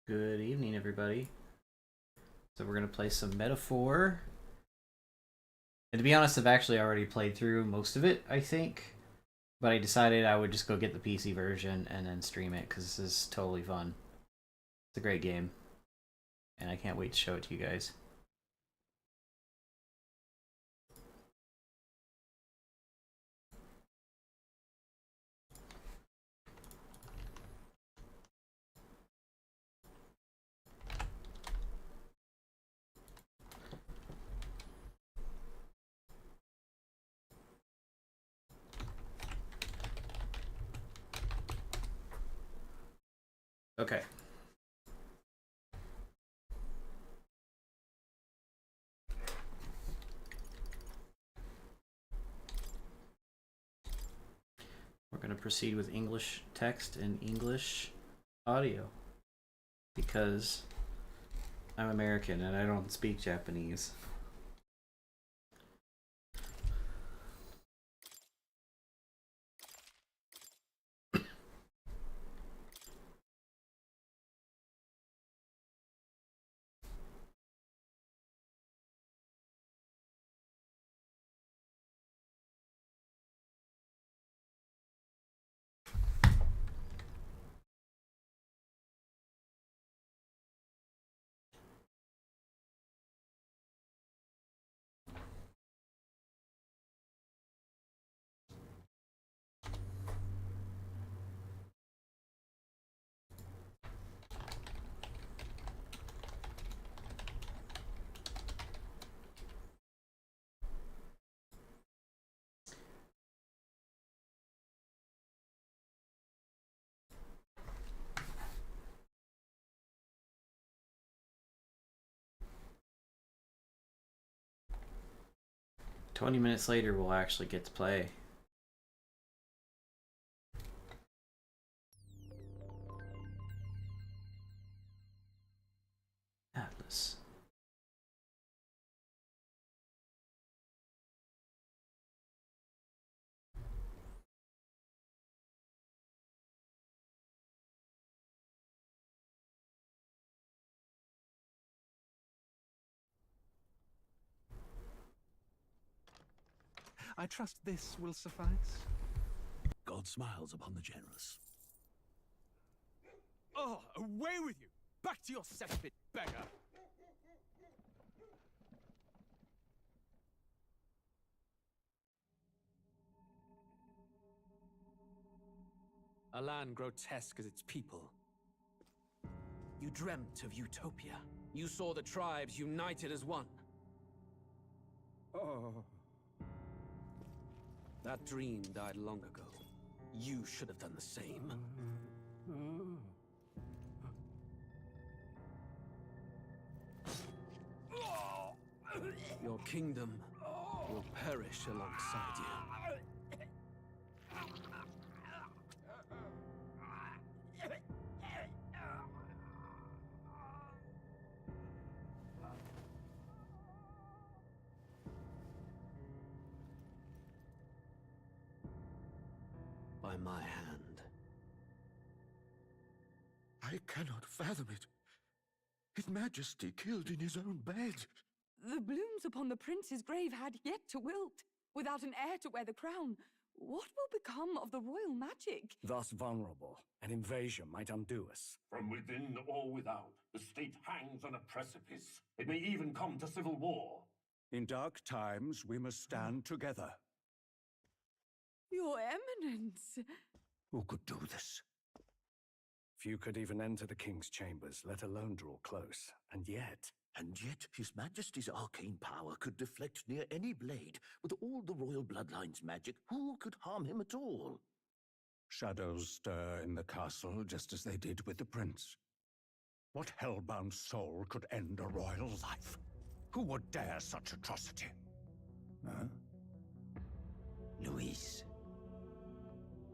Good evening, everybody. So we're gonna play some Metaphor. And to be honest, I've actually already played through most of it, I think. But I decided I would just go get the PC version and then stream it because this is totally fun. It's a great game. And I can't wait to show it to you guys. Okay. We're going to proceed with English text and English audio because I'm American and I don't speak Japanese. "20 minutes later, we'll actually get to play." Atlas. I trust this will suffice. God smiles upon the generous. Oh, away with you! Back to your cesspit, beggar! A land grotesque as its people. You dreamt of utopia. You saw the tribes united as one. Oh. That dream died long ago. You should have done the same. Your kingdom will perish alongside you. By my hand. I cannot fathom it. His Majesty killed in his own bed. The blooms upon the prince's grave had yet to wilt. Without an heir to wear the crown, what will become of the royal magic? Thus vulnerable, an invasion might undo us. From within or without, the state hangs on a precipice. It may even come to civil war. In dark times, we must stand together. Your Eminence! Who could do this? Few could even enter the king's chambers, let alone draw close. And yet His Majesty's arcane power could deflect near any blade. With all the royal bloodline's magic, who could harm him at all? shadows stir in the castle just as they did with the prince. What hellbound soul could end a royal life? Who would dare such atrocity? Huh? Luis.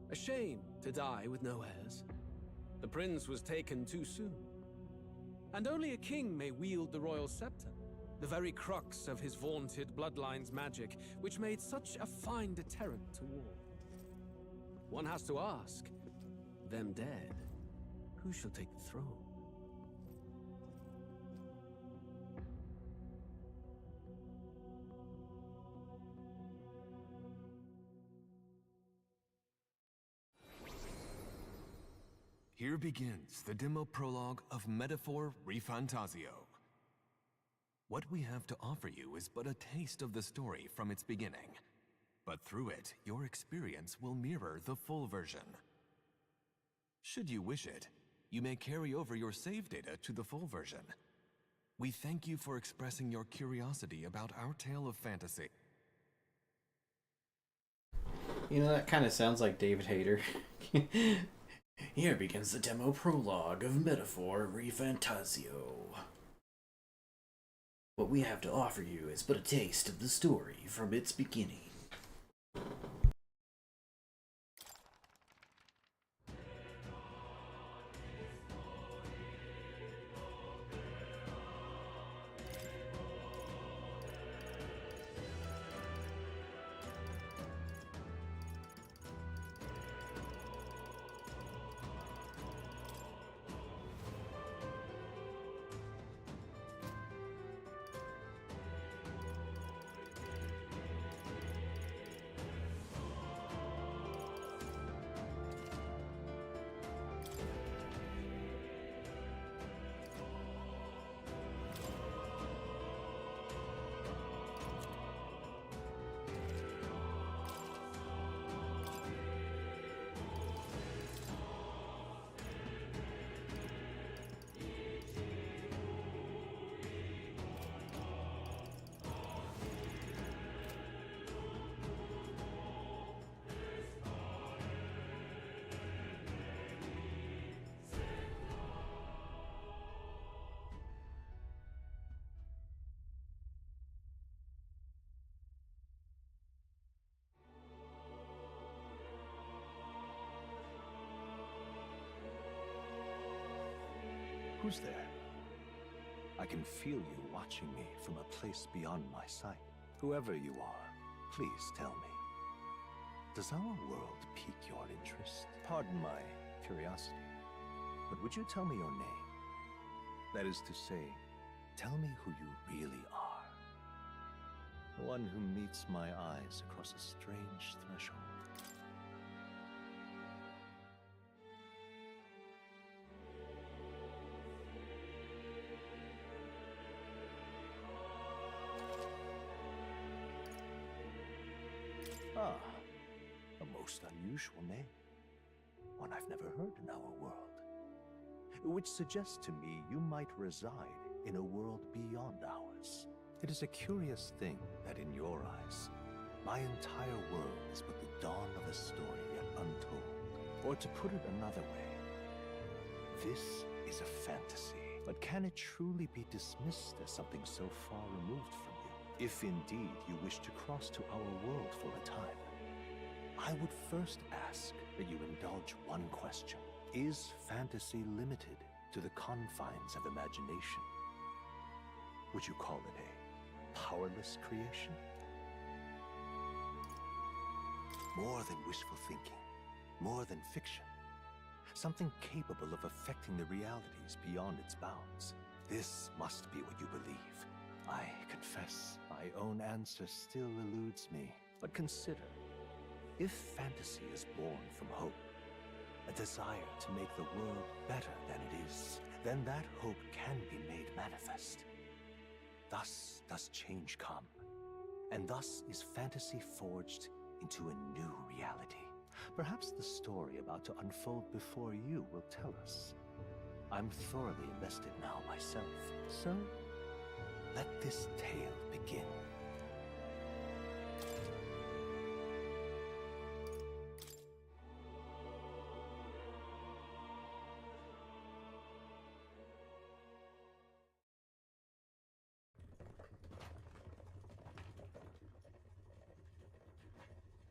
A shame to die with no heirs. The prince was taken too soon. And only a king may wield the royal scepter, the very crux of his vaunted bloodline's magic, which made such a fine deterrent to war. One has to ask, them dead, who shall take the throne? begins the demo prologue of Metaphor Fantazio. What we have to offer you is but a taste of the story from its beginning, but through it, your experience will mirror the full version. Should you wish it, you may carry over your save data to the full version. We thank you for expressing your curiosity about our tale of fantasy. You know, that kind of sounds like David Hayter. Here begins the demo prologue of Metaphor Fantazio. What we have to offer you is but a taste of the story from its beginning. Who's there? I can feel you watching me from a place beyond my sight. Whoever you are, please tell me. Does our world pique your interest? Pardon my curiosity, but would you tell me your name? That is to say, tell me who you really are. The one who meets my eyes across a strange threshold. Ah, a most unusual name. One I've never heard in our world. Which suggests to me you might reside in a world beyond ours. It is a curious thing that in your eyes, my entire world is but the dawn of a story yet untold. Or to put it another way, this is a fantasy. But can it truly be dismissed as something so far removed from you? If indeed you wish to cross to our world for a time, I would first ask that you indulge one question. Is fantasy limited to the confines of imagination? Would you call it a powerless creation? More than wishful thinking, more than fiction. Something capable of affecting the realities beyond its bounds. This must be what you believe. I confess, my own answer still eludes me. But consider, if fantasy is born from hope, a desire to make the world better than it is, then that hope can be made manifest. Thus does change come, and thus is fantasy forged into a new reality. Perhaps the story about to unfold before you will tell us. I'm thoroughly invested now myself, so let this tale begin.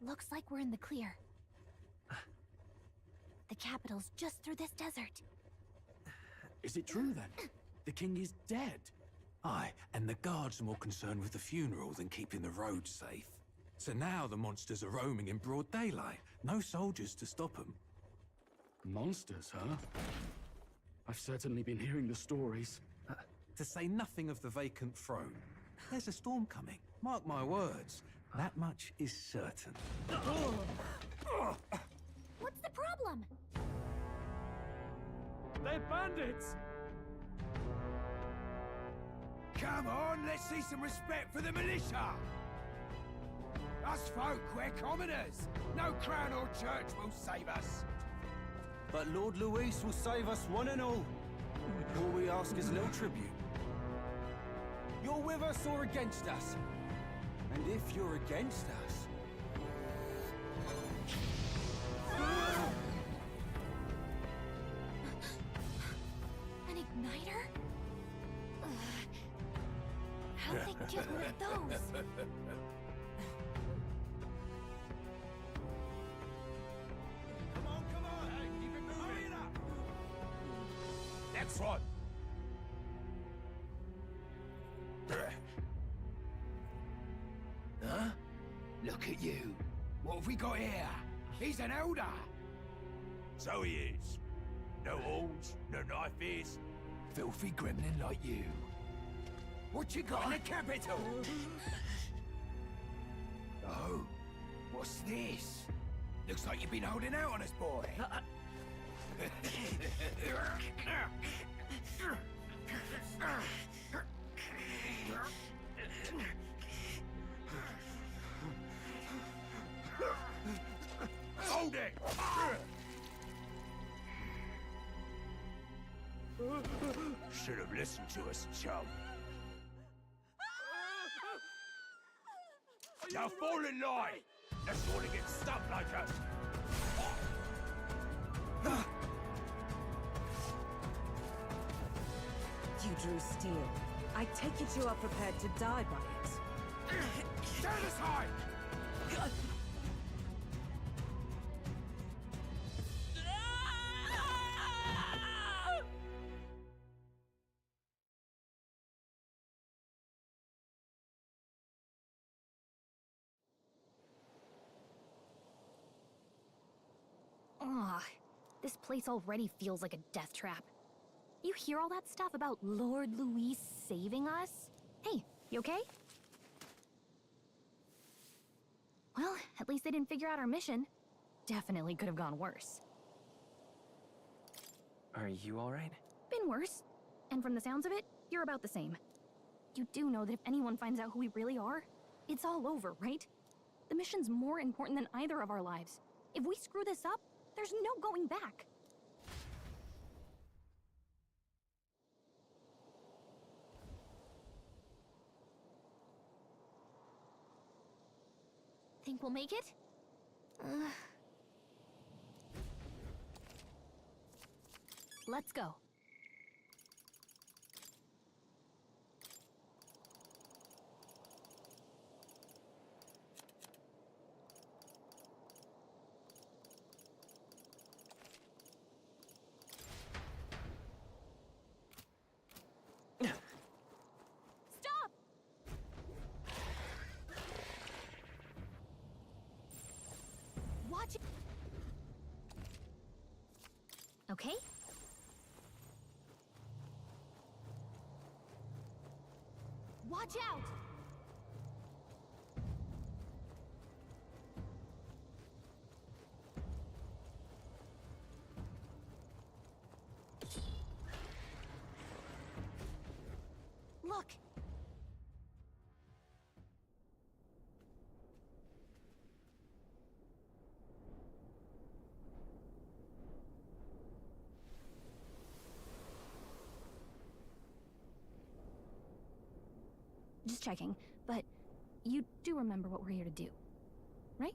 Looks like we're in the clear. The capital's just through this desert. Is it true then? The king is dead? Aye, and the guards are more concerned with the funeral than keeping the roads safe. So now the monsters are roaming in broad daylight. No soldiers to stop them. Monsters, huh? I've certainly been hearing the stories. To say nothing of the vacant throne. There's a storm coming. Mark my words. That much is certain. What's the problem? They're bandits! Come on, let's see some respect for the militia! Us folk, we're commoners! No crown or church will save us! But Lord Luis will save us one and all. All we ask is little tribute. You're with us or against us? And if you're against us... An igniter? How'd they get one of those? Come on! Hey, keep it moving! Hurry it up! Next one! Huh? Look at you! What have we got here? He's an elder! So he is. No horns, no knife is. Filthy gremlin like you. What you got in the capital? Oh, what's this? Looks like you've been holding out on us, boy. Hold it! Should have listened to us, chum. Now fall in line! Let's all get stuck like us! You drew steel. I take it you are prepared to die by it. Stand aside! Ugh, this place already feels like a death trap. You hear all that stuff about Lord Luis saving us? Hey, you okay? Well, at least they didn't figure out our mission. Definitely could have gone worse. Are you alright? Been worse. And from the sounds of it, you're about the same. You do know that if anyone finds out who we really are, it's all over, right? The mission's more important than either of our lives. If we screw this up, there's no going back. Think we'll make it? Let's go. Stop! Watch it. Okay? Watch out! Look! Just checking, but you do remember what we're here to do, right?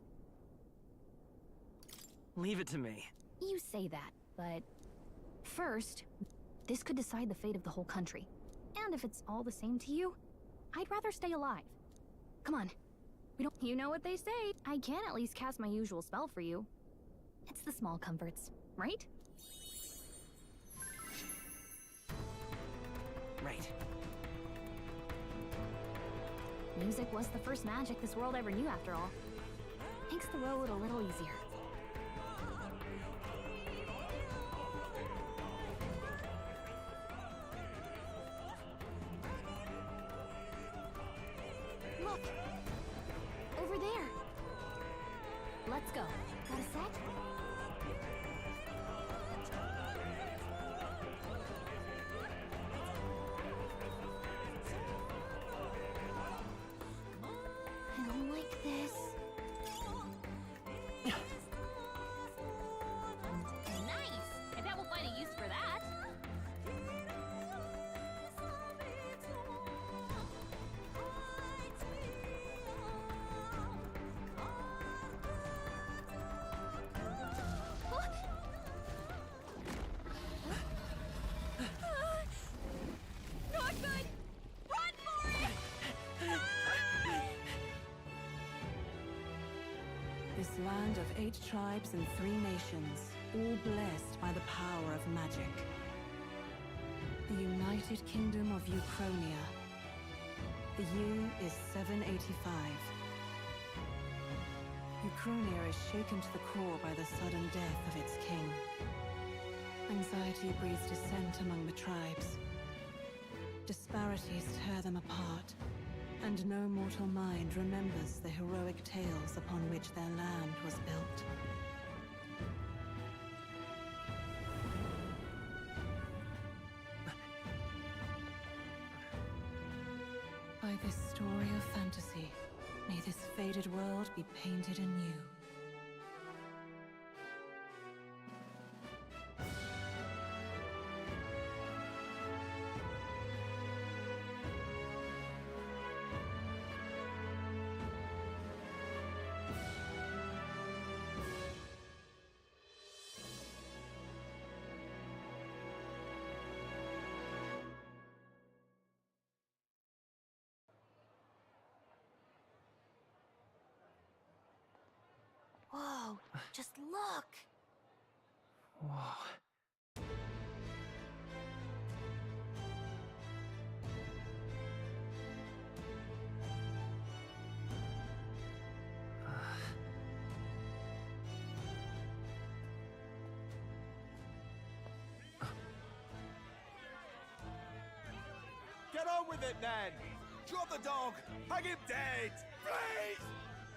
Leave it to me. You say that, but first, this could decide the fate of the whole country. And if it's all the same to you, I'd rather stay alive. Come on. We don't— You know what they say. I can at least cast my usual spell for you. It's the small comforts, right? Right. Music was the first magic this world ever knew, after all. Makes the road a little easier. Look! Over there! Let's go. Got a set? This land of 8 tribes and 3 nations, all blessed by the power of magic. The United Kingdom of Uchronia. The year is 785. Uchronia is shaken to the core by the sudden death of its king. Anxiety breeds dissent among the tribes. Disparities tear them apart, and no mortal mind remembers the heroic tales upon which their land was built. By this story of fantasy, may this faded world be painted anew. Whoa, just look! Whoa. Get on with it, then! Drop the dog! Hang him dead! Please!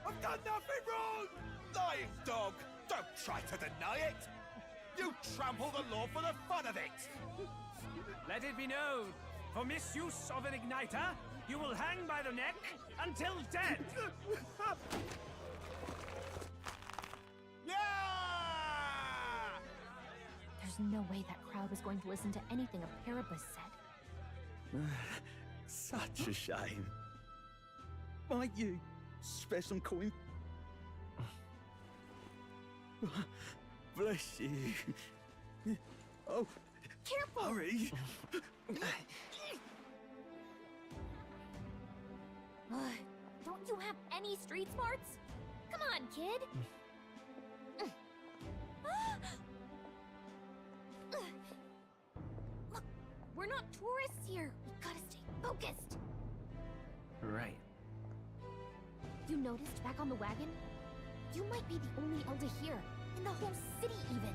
I've done nothing wrong! Lying dog! Don't try to deny it! You trample the law for the fun of it! Let it be known, for misuse of an igniter, you will hang by the neck until dead! Yeah! There's no way that crowd was going to listen to anything a Paribus said. Such a shame. Might you spare some coin? Bless you. Oh, careful! Hurry! Don't you have any street smarts? Come on, kid! Look, we're not tourists here. We gotta stay focused. Right. You noticed back on the wagon? You might be the only elder here, in the whole city even.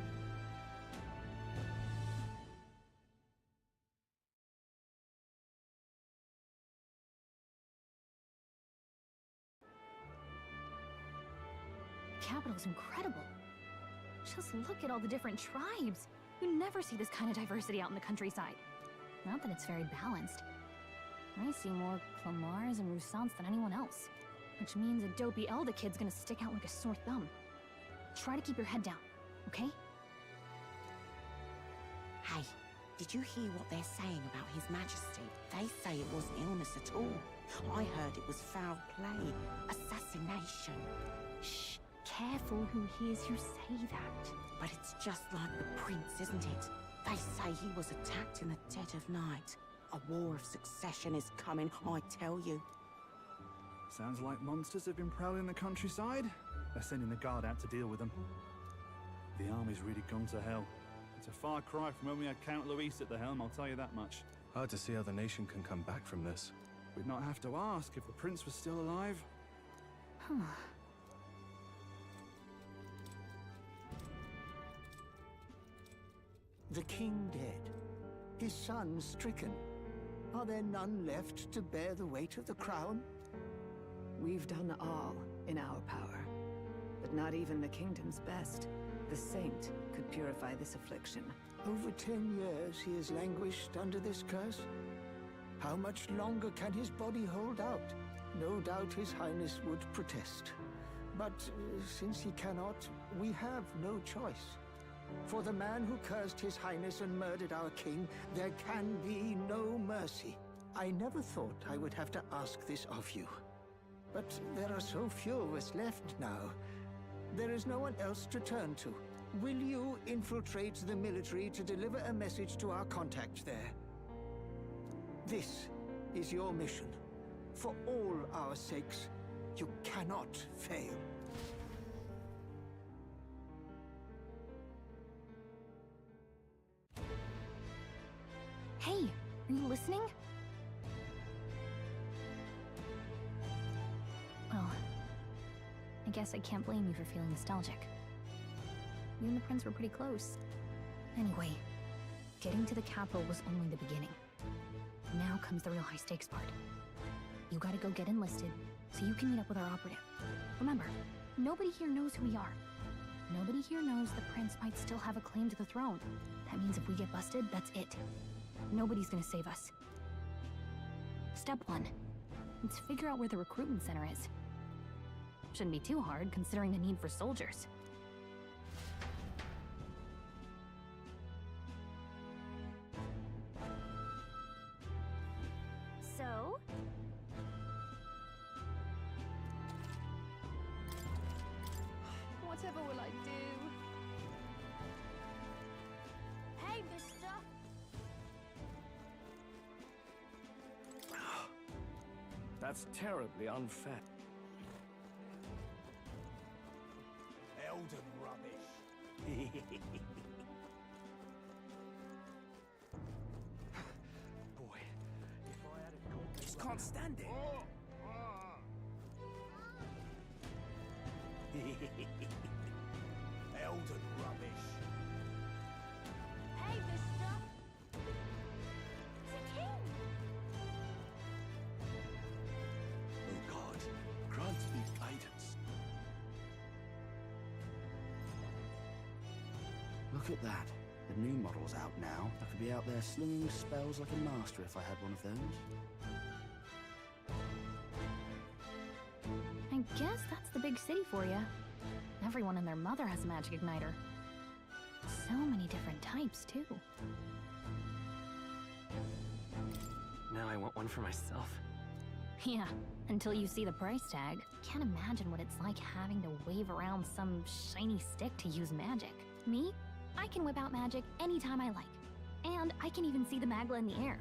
The capital's incredible. Just look at all the different tribes. You never see this kind of diversity out in the countryside. Not that it's very balanced. I see more Clamars and Roussants than anyone else. Which means a dopey elder kid's gonna stick out like a sore thumb. Try to keep your head down, okay? Hey, did you hear what they're saying about His Majesty? They say it wasn't illness at all. I heard it was foul play, assassination. Shh, careful who hears you say that. But it's just like the prince, isn't it? They say he was attacked in the dead of night. A war of succession is coming, I tell you. Sounds like monsters have been prowling the countryside. They're sending the guard out to deal with them. The army's really gone to hell. It's a far cry from when we had Count Luis at the helm, I'll tell you that much. Hard to see how the nation can come back from this. We'd not have to ask if the prince was still alive. Huh. The king dead, his son stricken. Are there none left to bear the weight of the crown? We've done all in our power, but not even the kingdom's best. The saint could purify this affliction. Over 10 years he has languished under this curse. How much longer can his body hold out? No doubt his highness would protest. But since he cannot, we have no choice. For the man who cursed his highness and murdered our king, there can be no mercy. I never thought I would have to ask this of you. But there are so few of us left now. There is no one else to turn to. Will you infiltrate the military to deliver a message to our contact there? This is your mission. For all our sakes, you cannot fail. Are you listening? Well, I guess I can't blame you for feeling nostalgic. You and the prince were pretty close. Anyway, getting to the capital was only the beginning. Now comes the real high-stakes part. You gotta go get enlisted, so you can meet up with our operative. Remember, nobody here knows who we are. Nobody here knows the prince might still have a claim to the throne. That means if we get busted, that's it. Nobody's gonna save us. Step 1. Let's figure out where the recruitment center is. Shouldn't be too hard, considering the need for soldiers. So? Whatever will I do? Hey, mister! That's terribly unfair. Elden rubbish. Boy, if I had a just can't stand it. Elden rubbish. Hey, mister! It's a king! Oh God, grant me guidance. Look at that. The new model's out now. I could be out there slinging spells like a master if I had one of those. I guess that's the big city for you. Everyone and their mother has a magic igniter. So many different types, too. Now I want one for myself. Yeah, until you see the price tag. Can't imagine what it's like having to wave around some shiny stick to use magic. Me? I can whip out magic anytime I like. And I can even see the magla in the air.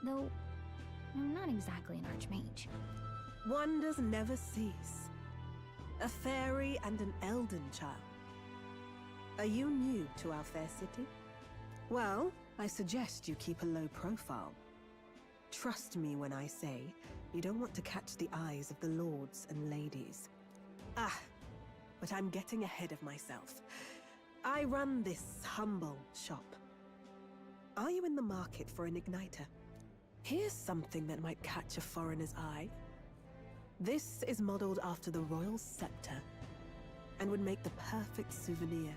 Though, I'm not exactly an archmage. Wonders never cease. A fairy and an elden child. Are you new to our fair city? Well, I suggest you keep a low profile. Trust me when I say you don't want to catch the eyes of the lords and ladies. Ah, but I'm getting ahead of myself. I run this humble shop. Are you in the market for an igniter? Here's something that might catch a foreigner's eye. This is modeled after the royal scepter and would make the perfect souvenir.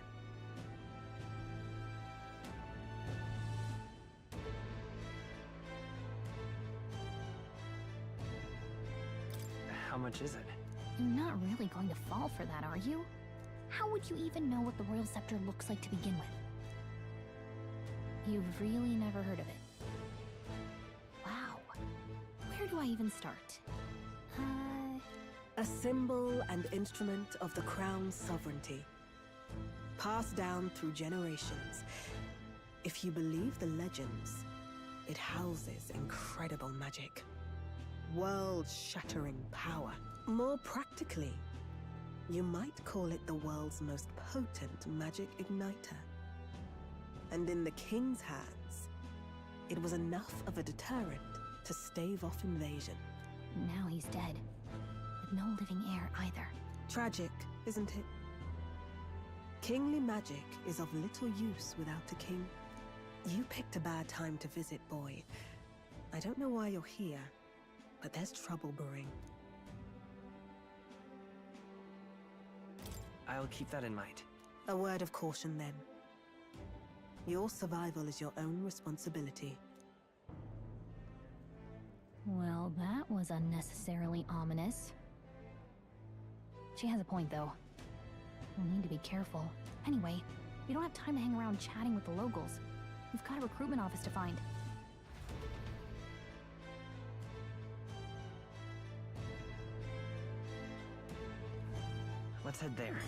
How much is it? You're not really going to fall for that, are you? How would you even know what the royal scepter looks like to begin with? You've really never heard of it. Wow. Where do I even start? A symbol and instrument of the crown's sovereignty. Passed down through generations. If you believe the legends, it houses incredible magic. World-shattering power. More practically, you might call it the world's most potent magic igniter. And in the king's hands, it was enough of a deterrent to stave off invasion. Now he's dead. With no living heir either. Tragic, isn't it? Kingly magic is of little use without a king. You picked a bad time to visit, boy. I don't know why you're here, but there's trouble brewing. I'll keep that in mind. A word of caution, then. Your survival is your own responsibility. Well, that was unnecessarily ominous. She has a point, though. We'll need to be careful. Anyway, we don't have time to hang around chatting with the locals. We've got a recruitment office to find. Let's head there.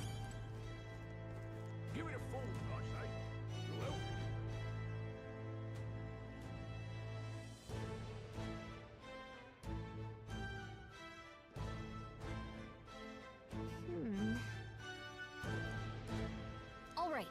Give it a fold, I say. You will. All right.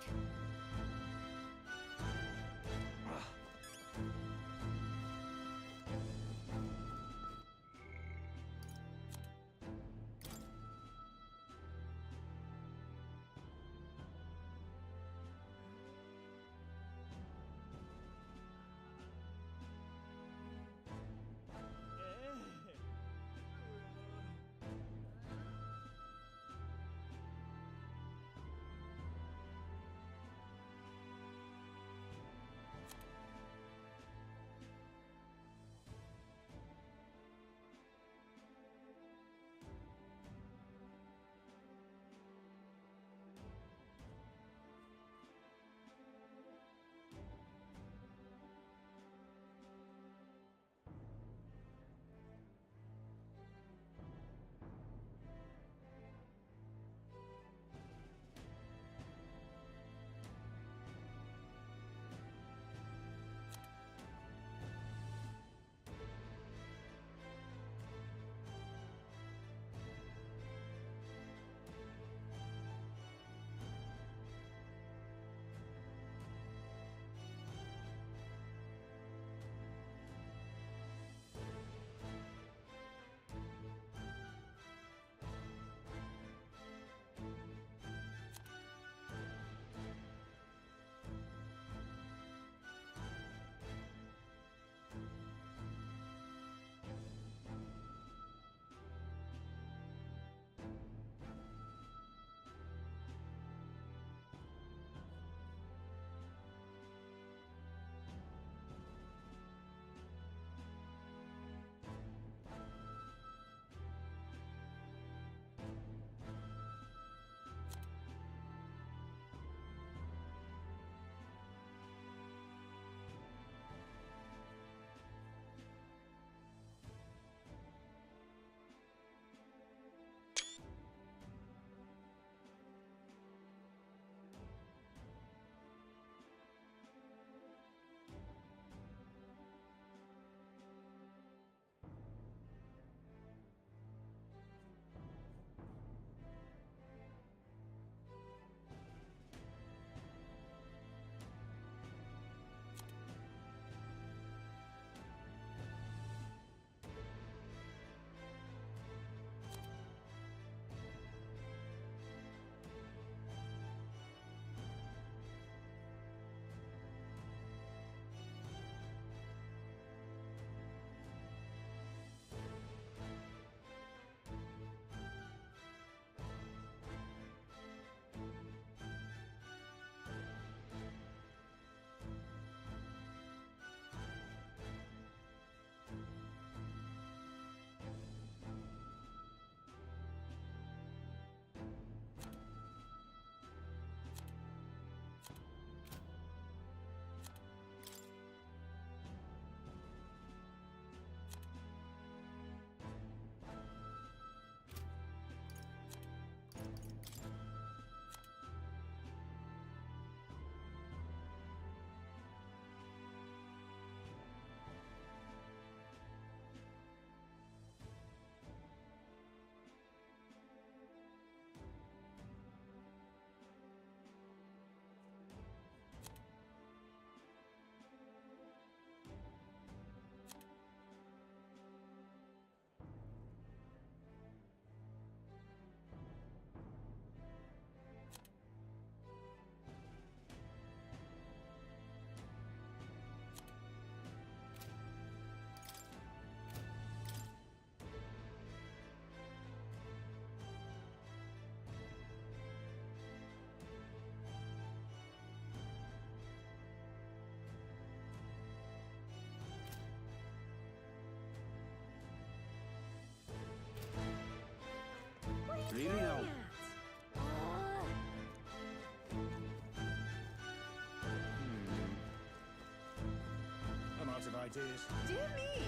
ideas. Dear me!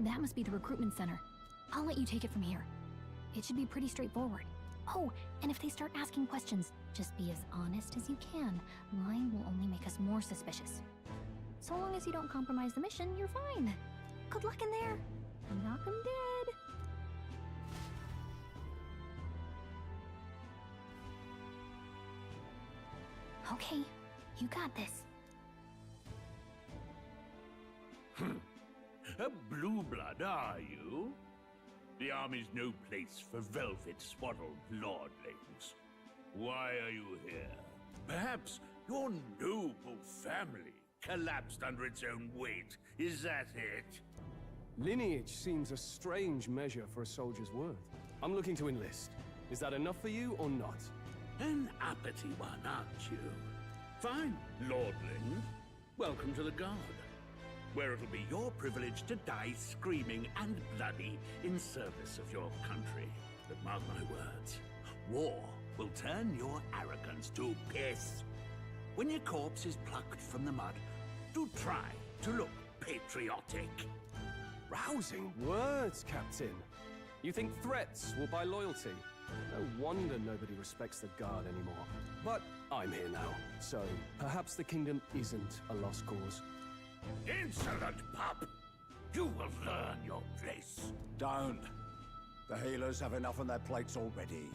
That must be the recruitment center. I'll let you take it from here. It should be pretty straightforward. Oh, and if they start asking questions, just be as honest as you can. Lying will only make us more suspicious. So long as you don't compromise the mission, you're fine. Good luck in there. Knock 'em dead. Okay, you got this. A blue blood, are you? The army's no place for velvet-swaddled lordlings. Why are you here? Perhaps your noble family collapsed under its own weight. Is that it? Lineage seems a strange measure for a soldier's worth. I'm looking to enlist. Is that enough for you or not? An uppity one, aren't you? Fine, lordling. Welcome to the Guard, where it'll be your privilege to die screaming and bloody in service of your country. But mark my words, war will turn your arrogance to piss. When your corpse is plucked from the mud, do try to look patriotic. Rousing words, Captain. You think threats will buy loyalty? No wonder nobody respects the Guard anymore. But I'm here now, so perhaps the kingdom isn't a lost cause. Insolent pup! You will learn your place. Don't. The healers have enough on their plates already.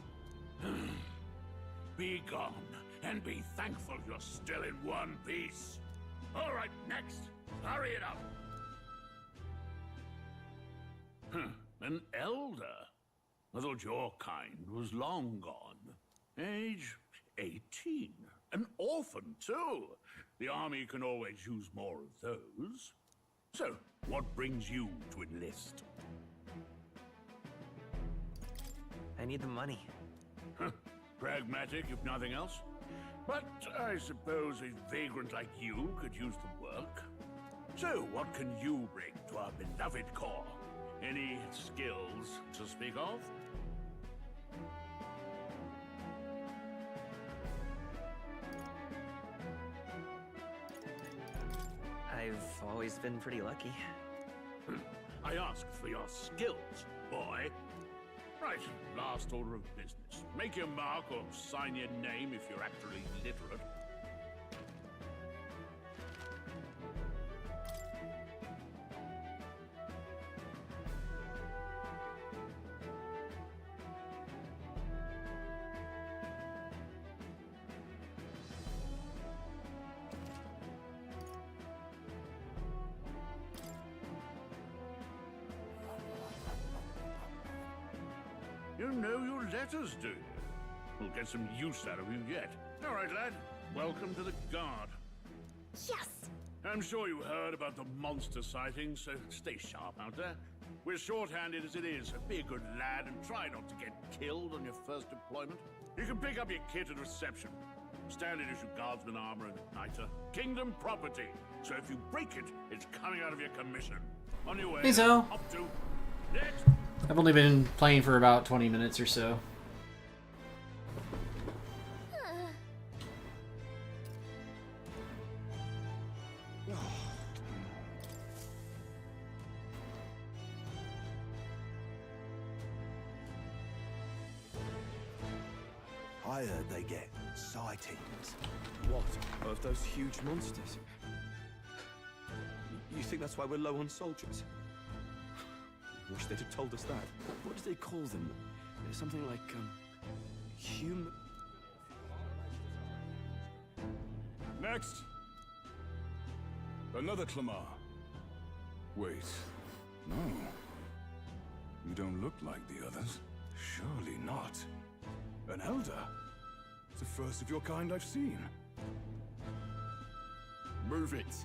Be gone, and be thankful you're still in one piece. All right, next. Hurry it up. An elder? I thought your kind was long gone. Age 18. An orphan, too. The army can always use more of those. So, what brings you to enlist? I need the money. Pragmatic, if nothing else. But I suppose a vagrant like you could use the work. So, what can you bring to our beloved corps? Any skills to speak of? I've always been pretty lucky. I asked for your skills, boy. Right, last order of business. Make your mark or sign your name if you're actually literate. You know your letters, do you? We'll get some use out of you yet. All right, lad. Welcome to the Guard. Yes! I'm sure you heard about the monster sightings, so stay sharp out there. We're short-handed as it is, so be a good lad and try not to get killed on your first deployment. You can pick up your kit at reception. Standard issue guardsman armor and igniter. Kingdom property. So if you break it, it's coming out of your commission. On your way. Hey, so. Up to. Next. I've only been playing for about 20 minutes or so. I heard they get sightings. What? Of those huge monsters? You think that's why we're low on soldiers? Wish they'd have told us that. What do they call them? Something like, human... Next! Another Clamar. Wait. No. You don't look like the others. Surely not. An elder? It's the first of your kind I've seen. Move it.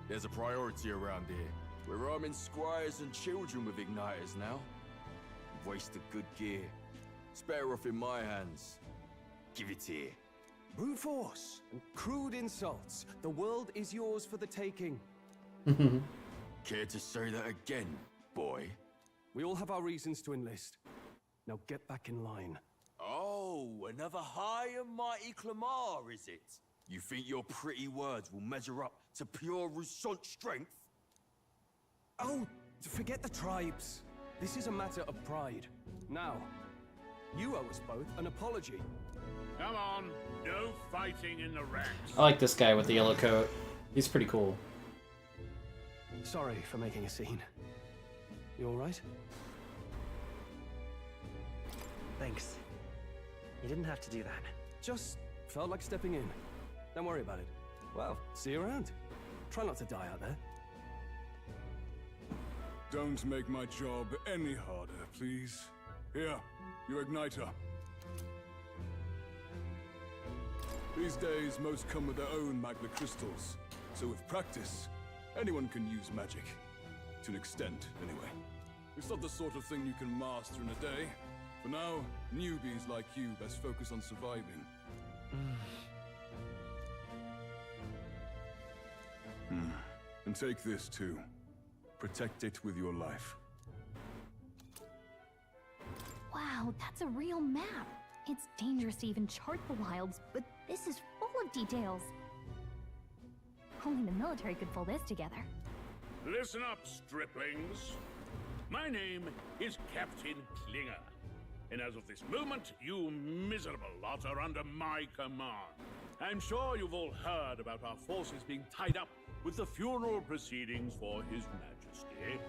There's a priority around here. We're arming squires and children with igniters now. Wasted good gear. It's better off in my hands. Give it here. Brute force and crude insults. The world is yours for the taking. Care to say that again, boy? We all have our reasons to enlist. Now get back in line. Oh, and Another high and mighty Clamar, is it? You think your pretty words will measure up to pure Roussant strength? Oh, forget the tribes. This is a matter of pride. Now, you owe us both an apology. Come on, no fighting in the ranks. I like this guy with the yellow coat. He's pretty cool. Sorry for making a scene. You alright? Thanks. You didn't have to do that. Just felt like stepping in. Don't worry about it. Well, see you around. Try not to die out there. Don't make my job any harder, please. Here, your igniter. These days, most come with their own magna crystals. So with practice, anyone can use magic. To an extent, anyway. It's not the sort of thing you can master in a day. For now, newbies like you best focus on surviving. And take this too. Protect it with your life. Wow, that's a real map. It's dangerous to even chart the wilds, but this is full of details. Only the military could pull this together. Listen up, striplings. My name is Captain Klinger. And as of this moment, you miserable lot are under my command. I'm sure you've all heard about our forces being tied up with the funeral proceedings for His Majesty.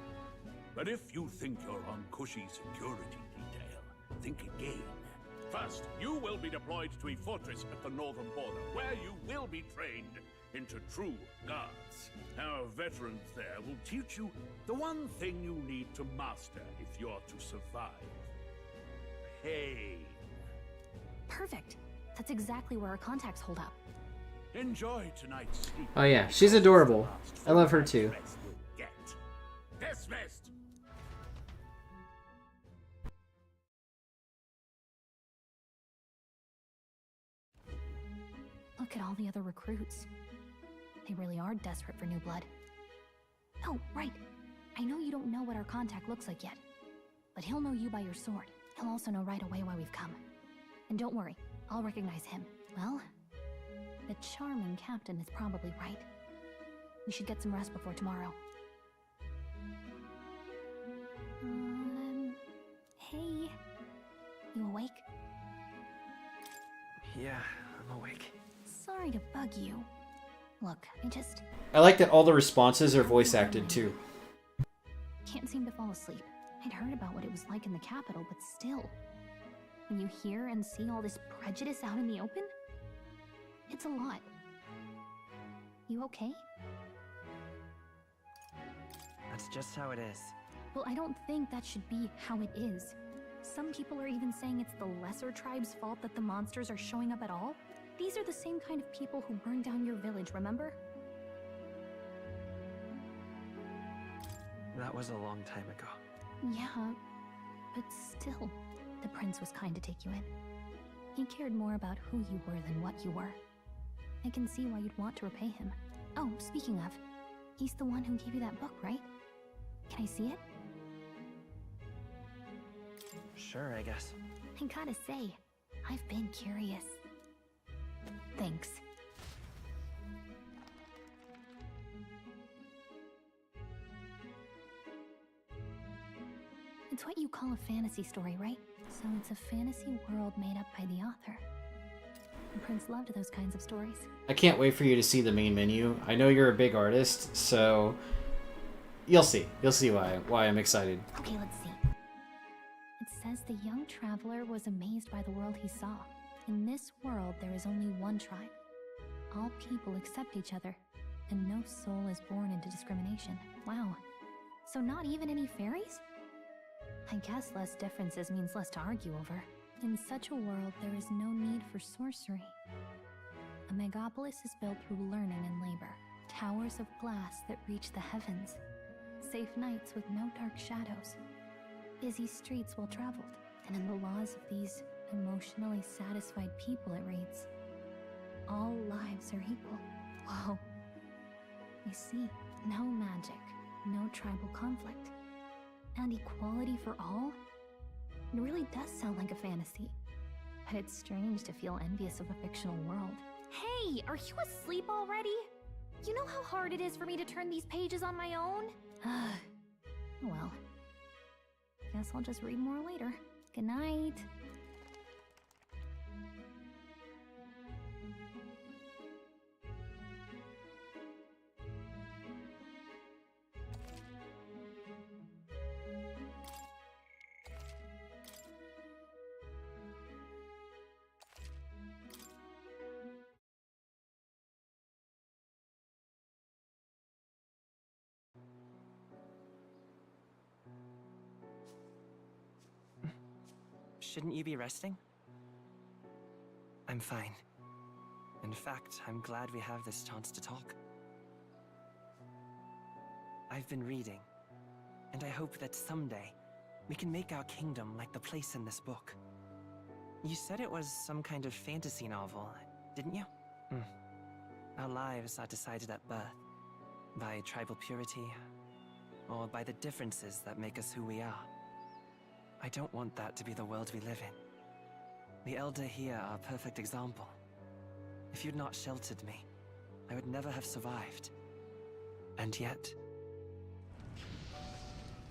But if you think you're on cushy security detail, think again. First, you will be deployed to a fortress at the northern border, where you will be trained into true guards. Our veterans there will teach you the one thing you need to master if you're to survive. Pain. Perfect. That's exactly where our contacts hold up. Enjoy tonight's sleep. Oh yeah, she's adorable. I love her too. Dismissed. Look at all the other recruits. They really are desperate for new blood. Oh, right. I know you don't know what our contact looks like yet, but he'll know you by your sword. He'll also know right away why we've come. And don't worry, I'll recognize him. Well, the charming captain is probably right. We should get some rest before tomorrow. Hey. You awake? Yeah, I'm awake. Sorry to bug you. Look, I like that all the responses are voice acted too. can't seem to fall asleep. I'd heard about what it was like in the capital, but still. When you hear and see all this prejudice out in the open, it's a lot. You okay? That's just how it is. Well, I don't think that should be how it is. Some people are even saying it's the lesser tribe's fault that the monsters are showing up at all. These are the same kind of people who burned down your village, remember? That was a long time ago. Yeah, but still, the prince was kind to take you in. He cared more about who you were than what you were. I can see why you'd want to repay him. Oh, speaking of, he's the one who gave you that book, right? Can I see it? Sure, I guess. I gotta say, I've been curious. Thanks. It's what you call a fantasy story, right? So it's a fantasy world made up by the author. The prince loved those kinds of stories. I can't wait for you to see the main menu. I know you're a big artist, so you'll see. You'll see why I'm excited. Okay, let's see. It says the young traveler was amazed by the world he saw. In this world, there is only one tribe. All people accept each other, and no soul is born into discrimination. Wow. So not even any fairies? I guess less differences means less to argue over. In such a world, there is no need for sorcery. A megapolis is built through learning and labor. Towers of glass that reach the heavens. Safe nights with no dark shadows. Busy streets well traveled. And in the laws of these emotionally satisfied people, it reads, all lives are equal. Whoa. You see, no magic, no tribal conflict. And equality for all? It really does sound like a fantasy. but it's strange to feel envious of a fictional world. Hey, are you asleep already? You know how hard it is for me to turn these pages on my own? Well, guess I'll just read more later. Good night. Shouldn't you be resting? I'm fine. In fact, I'm glad we have this chance to talk. I've been reading, and I hope that someday we can make our kingdom like the place in this book. You said it was some kind of fantasy novel, didn't you? Our lives are decided at birth, by tribal purity, or by the differences that make us who we are. I don't want that to be the world we live in. The Elder here are a perfect example. If you'd not sheltered me, I would never have survived. And yet,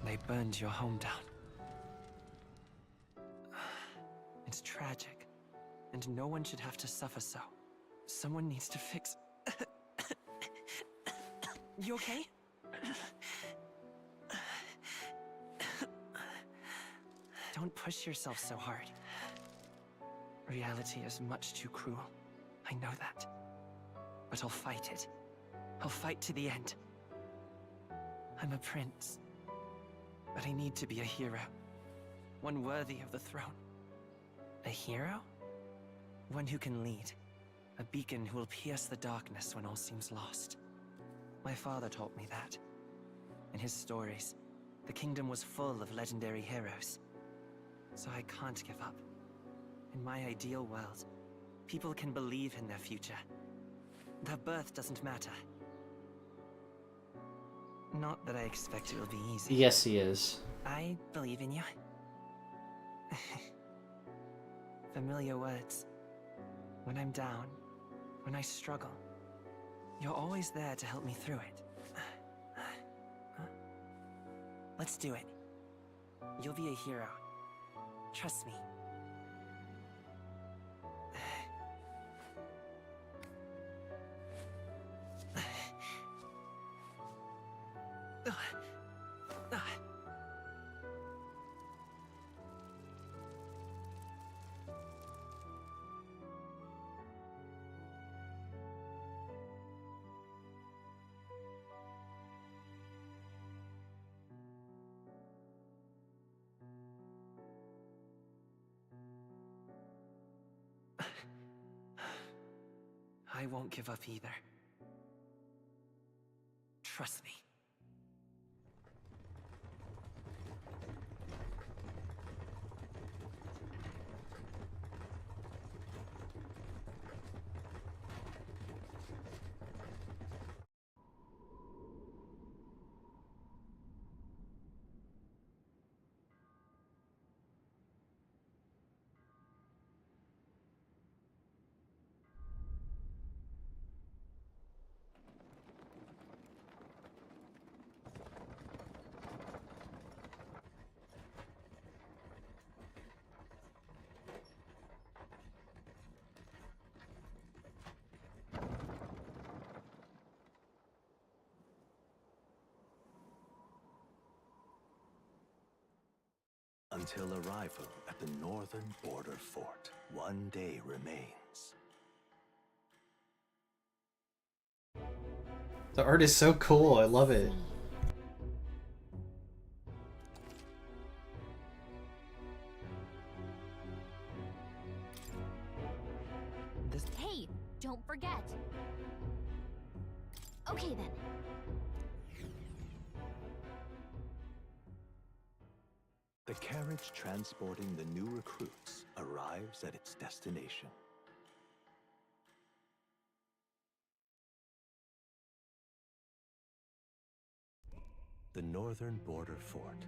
they burned your home down. It's tragic, and no one should have to suffer so. Someone needs to fix... You okay? Don't push yourself so hard. Reality is much too cruel. I know that. But I'll fight it. I'll fight to the end. I'm a prince. But I need to be a hero. One worthy of the throne. A hero? One who can lead. A beacon who will pierce the darkness when all seems lost. My father taught me that. In his stories, the kingdom was full of legendary heroes. So I can't give up. In my ideal world, people can believe in their future. Their birth doesn't matter. Not that I expect it will be easy. Yes, he is. I believe in you. Familiar words. When I'm down, when I struggle, you're always there to help me through it. Let's do it. You'll be a hero. Trust me. I won't give up either. Trust me. Until arrival at the northern border fort, one day remains. The art is so cool, I love it. Hey, don't forget. Okay then. The carriage transporting the new recruits arrives at its destination. The northern border fort.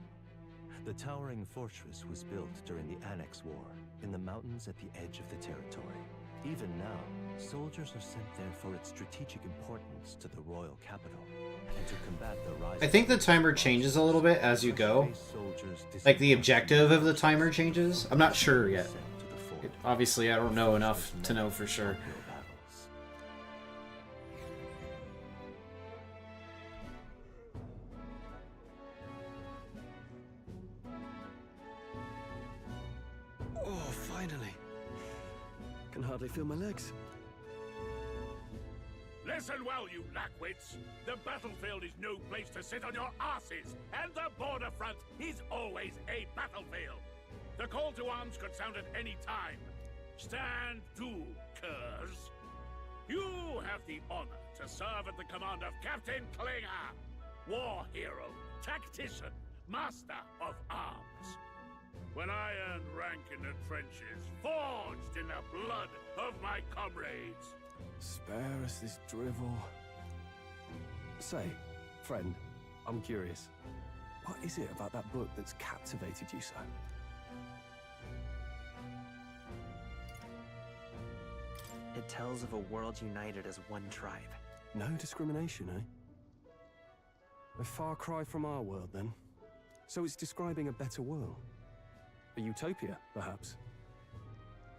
The towering fortress was built during the Annex War in the mountains at the edge of the territory. Even now, soldiers are sent there for its strategic importance to the royal capital and to combat the rise. I think the timer changes a little bit as you go. Like the objective of the timer changes. I'm not sure yet. Obviously, I don't know enough to know for sure. Oh, finally. Can hardly feel my legs. Listen well, you lackwits. The battlefield is no place to sit on your asses, and the border front is always a battlefield. The call to arms could sound at any time. Stand to, curs. You have the honor to serve at the command of Captain Klinger, war hero, tactician, master of arms. When I earned rank in the trenches, forged in the blood of my comrades. Spare us this drivel. Say, friend, I'm curious. What is it about that book that's captivated you so? It tells of a world united as one tribe. No discrimination, eh? A far cry from our world, then. So it's describing a better world. A utopia, perhaps.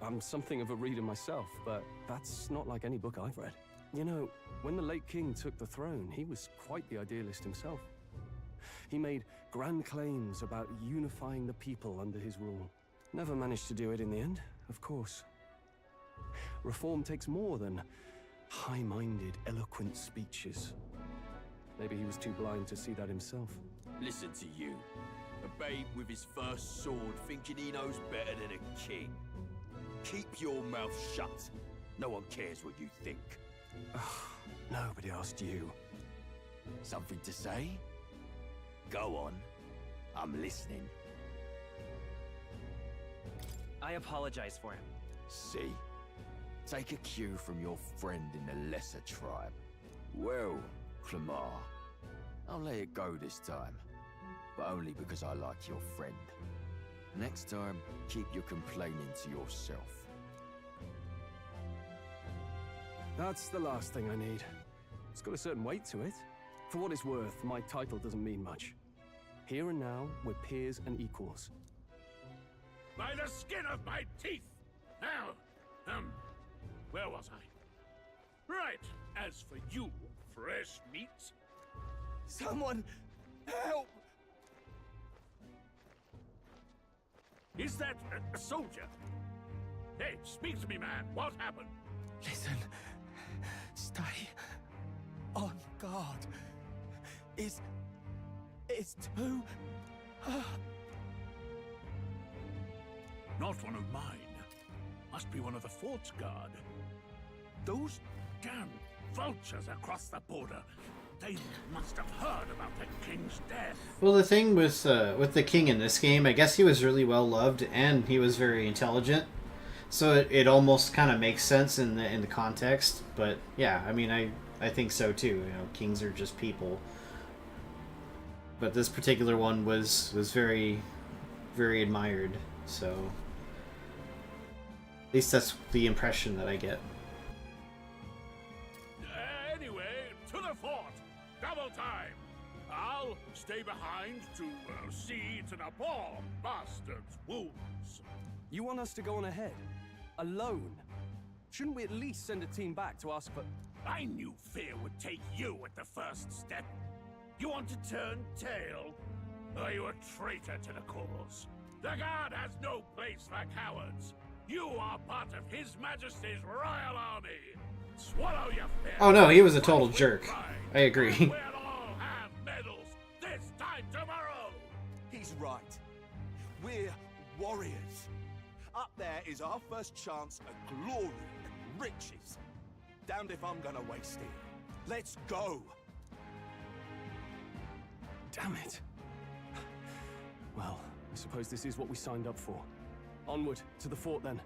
I'm something of a reader myself, but that's not like any book I've read. You know, when the late king took the throne, he was quite the idealist himself. He made grand claims about unifying the people under his rule. Never managed to do it in the end, of course. Reform takes more than high-minded, eloquent speeches. Maybe he was too blind to see that himself. Listen to you. A babe with his first sword thinking he knows better than a king. Keep your mouth shut. No one cares what you think. Nobody asked you. Something to say? Go on. I'm listening. I apologize for him. See? Take a cue from your friend in the lesser tribe. Well, Clemar, I'll let it go this time. But only because I like your friend. Next time, keep your complaining to yourself. That's the last thing I need. It's got a certain weight to it. For what it's worth, my title doesn't mean much. Here and now, we're peers and equals. By the skin of my teeth! Now, where was I? Right, as for you, fresh meats. Someone, help! Is that a soldier? Hey, speak to me, man. What happened? Listen. Stay on guard. It's too... Not one of mine. Must be one of the fort's guard. Those damn vultures across the border. They must have heard about the king's death. Well, the thing with the king in this game, I guess he was really well loved and he was very intelligent, so it almost kind of makes sense in the context. But yeah, I mean, I think so too. You know, kings are just people. But this particular one was very, very admired. So at least that's the impression that I get. Anyway, to the fort. Double time. I'll stay behind to see to the poor bastard's wounds. You want us to go on ahead? Alone? Shouldn't we at least send a team back to ask for... I knew fear would take you at the first step. You want to turn tail? Are you a traitor to the cause? The Guard has no place for cowards. You are part of His Majesty's Royal Army. Swallow your fear. Oh no, he was a total jerk. I agree. We'll all have medals this time tomorrow. He's right. We're warriors. Up there is our first chance at glory and riches. Damned if I'm gonna waste it. Let's go. Damn it. Well, I suppose this is what we signed up for. Onward, to the fort then.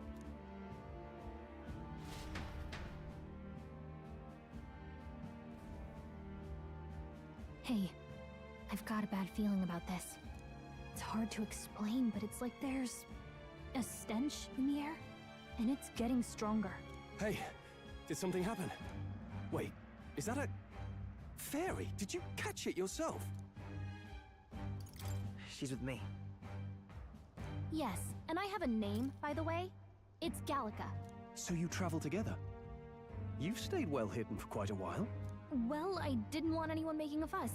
Hey, I've got a bad feeling about this. It's hard to explain, but it's like there's a stench in the air, and it's getting stronger. Hey, did something happen? Wait, is that a fairy? Did you catch it yourself? She's with me. Yes, and I have a name, by the way. It's Gallica. So you travel together? You've stayed well hidden for quite a while. Well, I didn't want anyone making a fuss.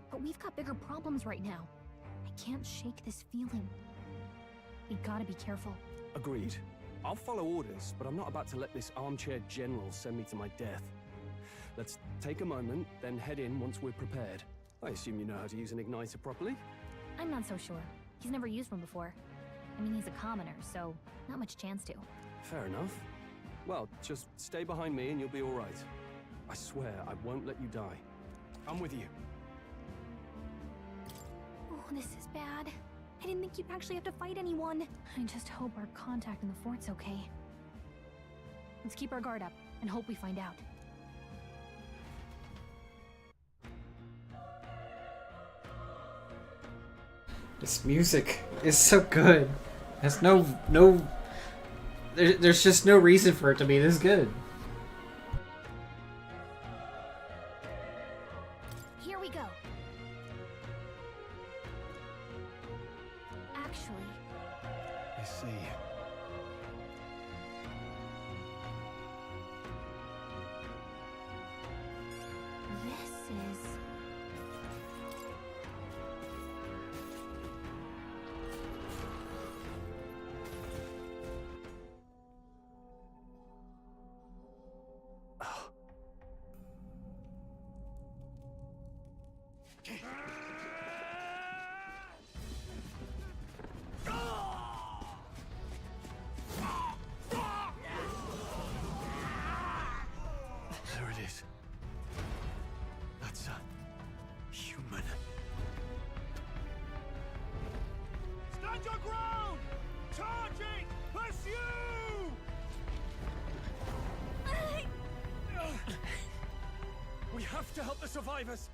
But we've got bigger problems right now. I can't shake this feeling. We gotta be careful. Agreed. I'll follow orders, but I'm not about to let this armchair general send me to my death. Let's take a moment, then head in once we're prepared. I assume you know how to use an igniter properly? I'm not so sure. He's never used one before. I mean, he's a commoner, so not much chance to. Fair enough. Well, just stay behind me and you'll be all right. I swear I won't let you die. I'm with you. Oh, this is bad. I didn't think you'd actually have to fight anyone. I just hope our contact in the fort's okay. Let's keep our guard up and hope we find out. This music is so good. There's there's just no reason for it to be this good. Here we go. Actually, I see. this is... There it is. That's a human. Stand your ground! Charging! Pursue! We have to help the survivors!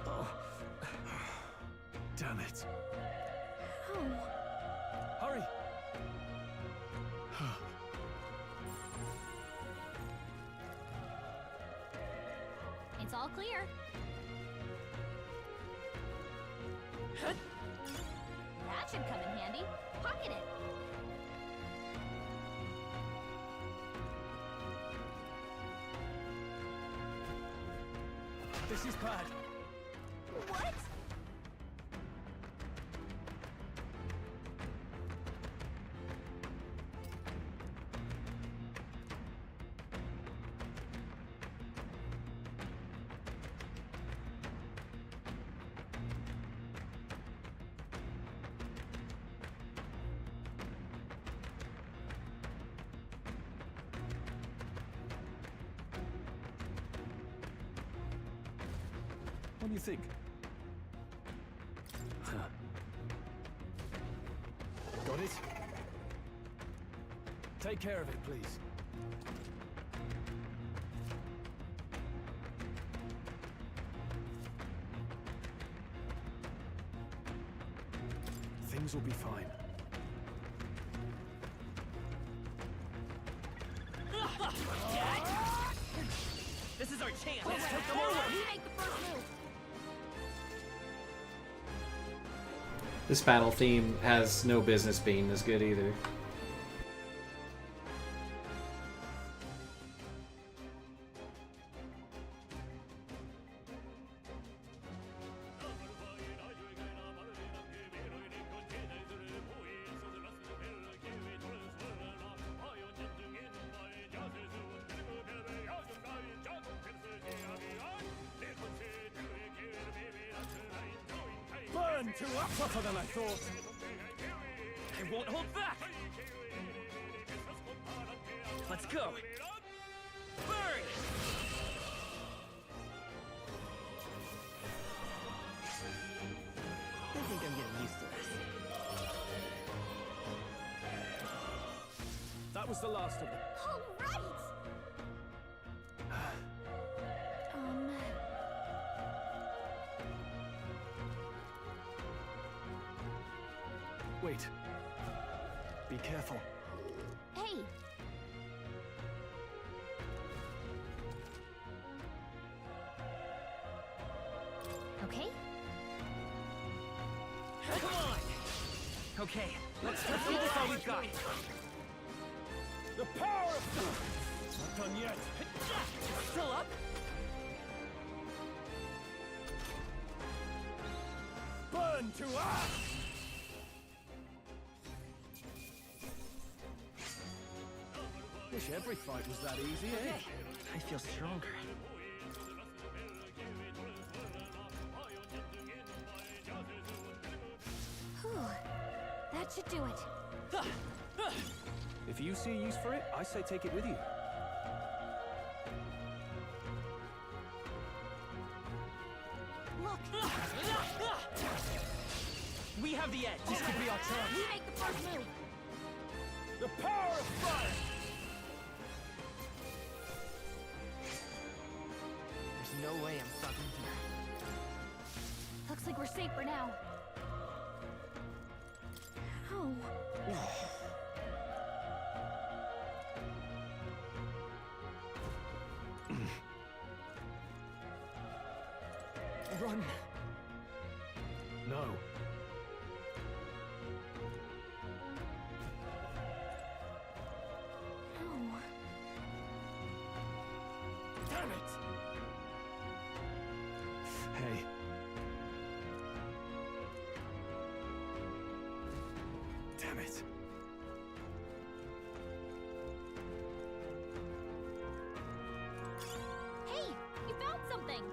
Oh. Damn it. Hurry! It's all clear. That should come in handy. Pocket it. This is bad. What? What do you think? Got it? Take care of it, please. Things will be fine. This is our chance. Let's take them over. We make the first move. This battle theme has no business being this good either. Burn to up tougher than I thought. I won't hold back. Let's go. Burn! I think I'm getting used to this. That was the last of them. All right. Oh Wait. Be careful. Hey! Okay? Come on! Okay, let's see this all we've got. The power of... Not done yet. Still up? Burn to ash! Wish every fight was that easy, eh? Okay, I feel stronger. Whew. That should do it. If you see a use for it, I say take it with you. Look! We have the edge. This could be our chance. We make the first move. The power of fire! There's no way I'm stopping here. Looks like we're safe for now. Oh. Run! No. Oh. Damn it! Hey. Damn it. Hey! You found something!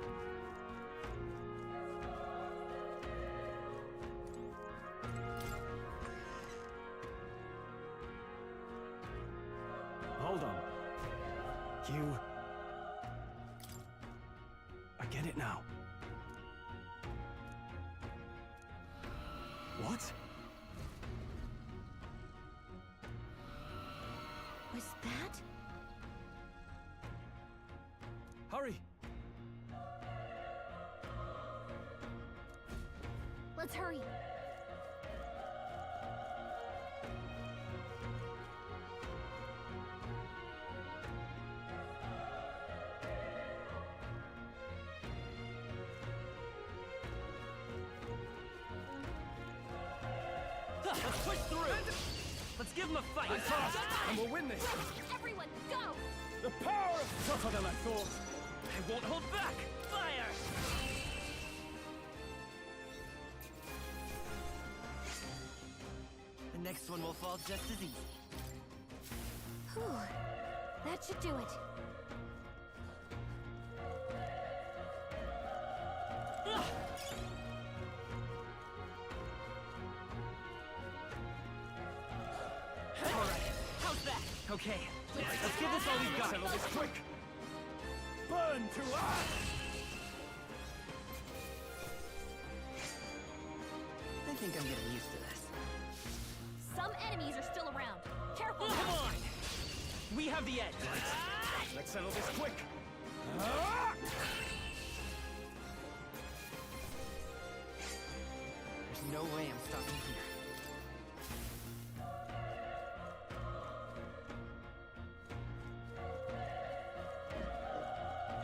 Hold on. You... I get it now. What? Was that? Hurry! Let's hurry. Let's push through! Let's give him a fight! And we'll win this! Everyone, go! The power of... Tougher than I thought! I won't hold back! Fire! The next one will fall just as easy. Whew. That should do it. Alright, how's that? Okay, let's give this all we've got. Settle this quick! Burn to ash! I think I'm getting used to this. Some enemies are still around. Careful! Come on! We have the edge. Let's settle this quick! There's no way I'm stopping here.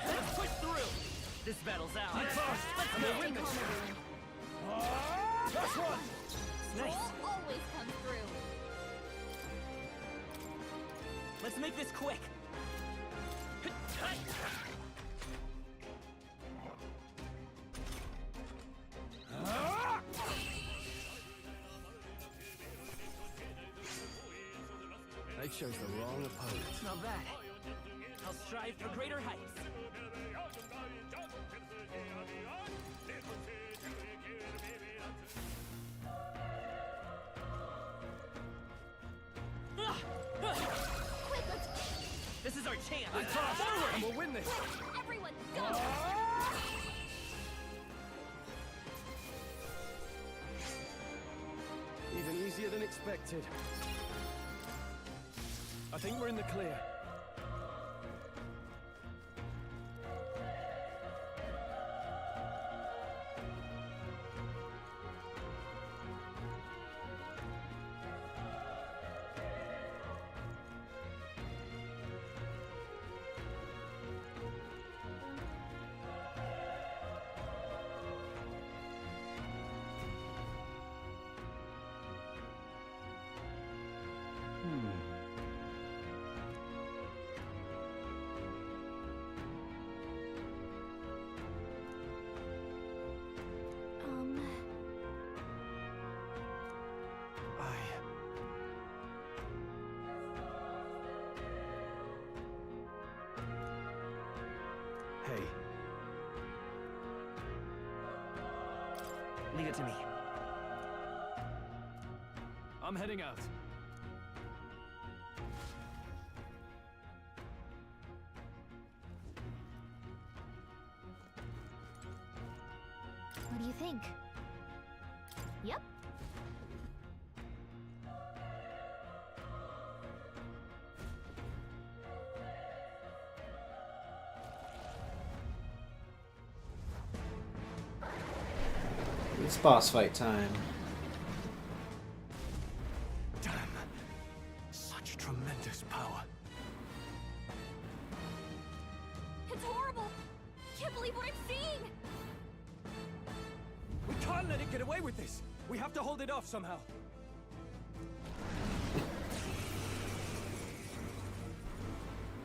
Let's push through! This battle's ours. Let's go! Take home, everyone. That's one! Nice. Troll always comes through. Let's make this quick. I chose the wrong opponent. Not bad. I'll strive for greater heights. Quick, let's... This is our chance. Forward! And we'll win this! Quick, everyone, go! Even easier than expected. I think we're in the clear. Leave it to me. I'm heading out. What do you think? Yep. It's boss fight time. Damn. Such tremendous power. It's horrible! Can't believe what I'm seeing! We can't let it get away with this. We have to hold it off somehow.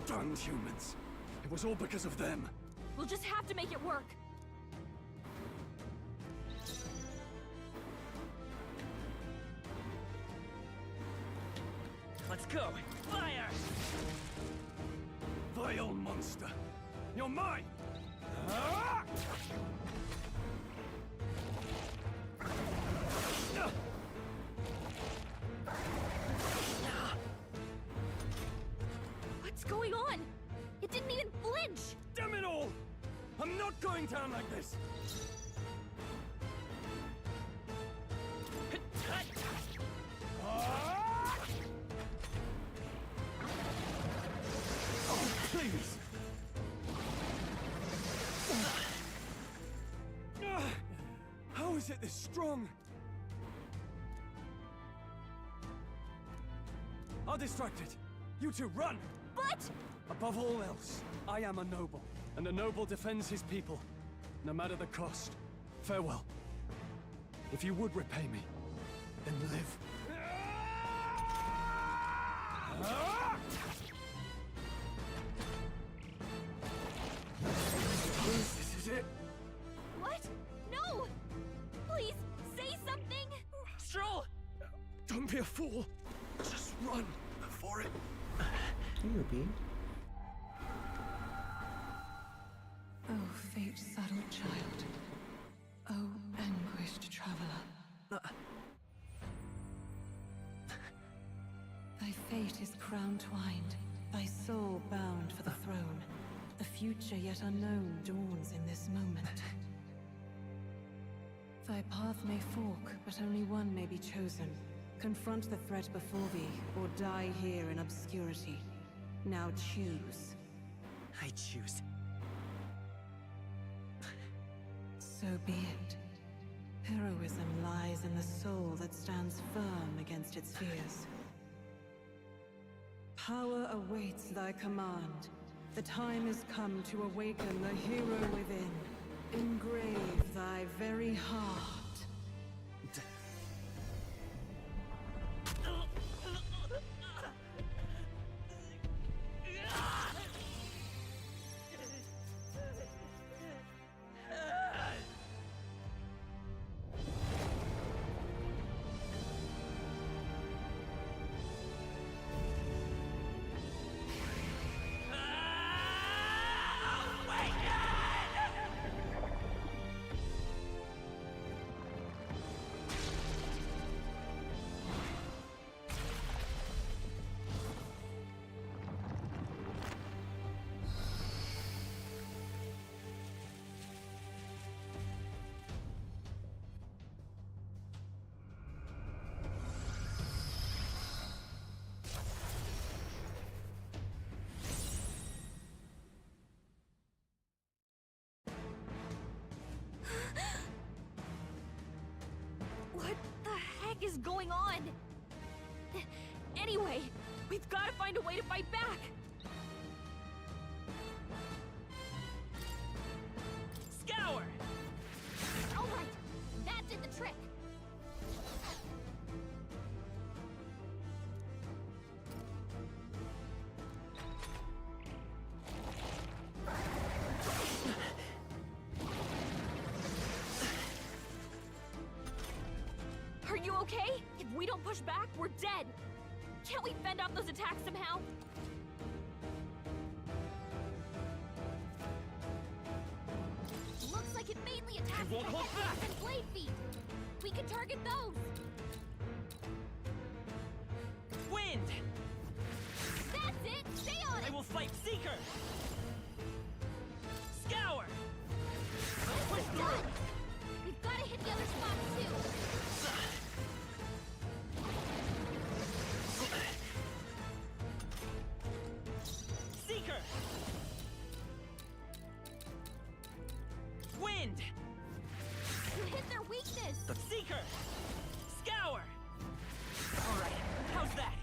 Damned humans. It was all because of them. We'll just have to make it work. Let's go. Fire! Vile monster. You're mine! Ah! What's going on? It didn't even flinch! Damn it all! I'm not going down like this! Ah! Oh, please! How is it this strong? I'll distract it. You two run! But... Above all else, I am a noble, and a noble defends his people, no matter the cost. Farewell. If you would repay me, then live. This is it. What? No! Please, say something! Stroll! Don't be a fool. Just run for it. Ruby. Oh, fate-saddled child. Oh, anguished traveler. Thy fate is crown-twined, thy soul bound for the throne. The future yet unknown dawns in this moment. Thy path may fork, but only one may be chosen. Confront the threat before thee, or die here in obscurity. Now choose. I choose. So be it. Heroism lies in the soul that stands firm against its fears. Power awaits thy command. The time is come to awaken the hero within. Engrave thy very heart. What the heck is going on? Anyway, we've got to find a way to fight back! Scour! Alright, that did the trick! Are you okay? If we don't push back, we're dead! Can't we fend off those attacks somehow? Looks like it mainly only attacking won't hold back. and blade feet. We can target those. Wind! That's it. Stay on it. I will fight Seeker! Scour! Push through. We've got to hit the other spots too. Seeker! Wind! You hit their weakness. Seeker! Scour! Alright, how's that?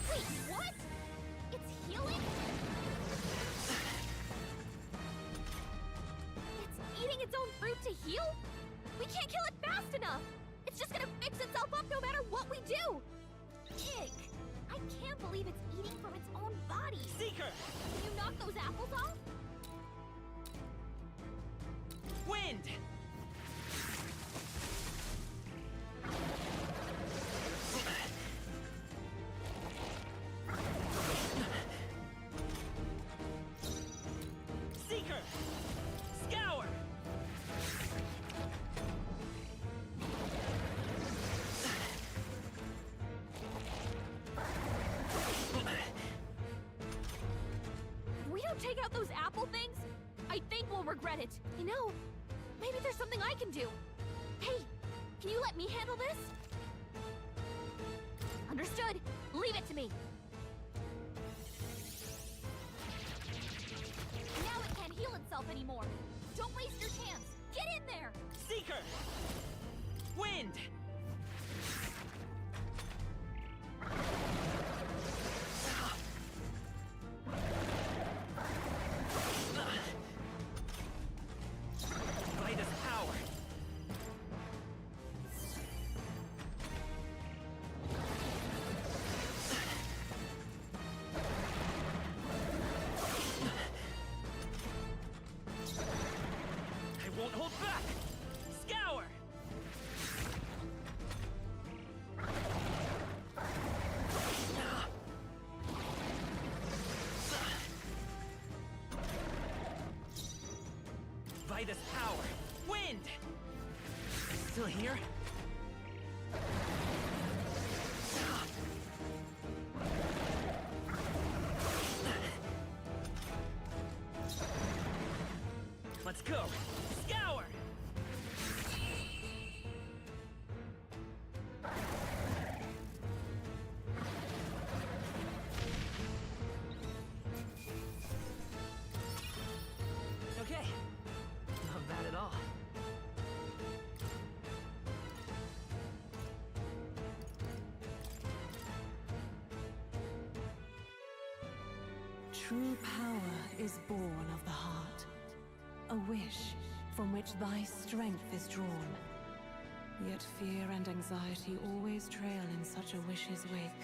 Wait, what? It's healing? It's eating its own fruit to heal? We can't kill it fast enough! It's just gonna fix itself up no matter what we do! Ick! I can't believe it's eating from its own body! Seeker! Can you knock those apples off? Wind! Seeker! Scour! If we don't take out those apple things, I think we'll regret it. You know, maybe there's something I can do. Hey, can you let me handle this? Understood. Leave it to me. Now it can't heal itself anymore. Don't waste your chance. Get in there. Seeker! Wind! Midas power! I won't hold back! Scour! Midas power! Wind! Still here? Let's go! Scour! Okay. Not bad at all. True power is born of the heart. A wish from which thy strength is drawn. Yet fear and anxiety always trail in such a wish's wake.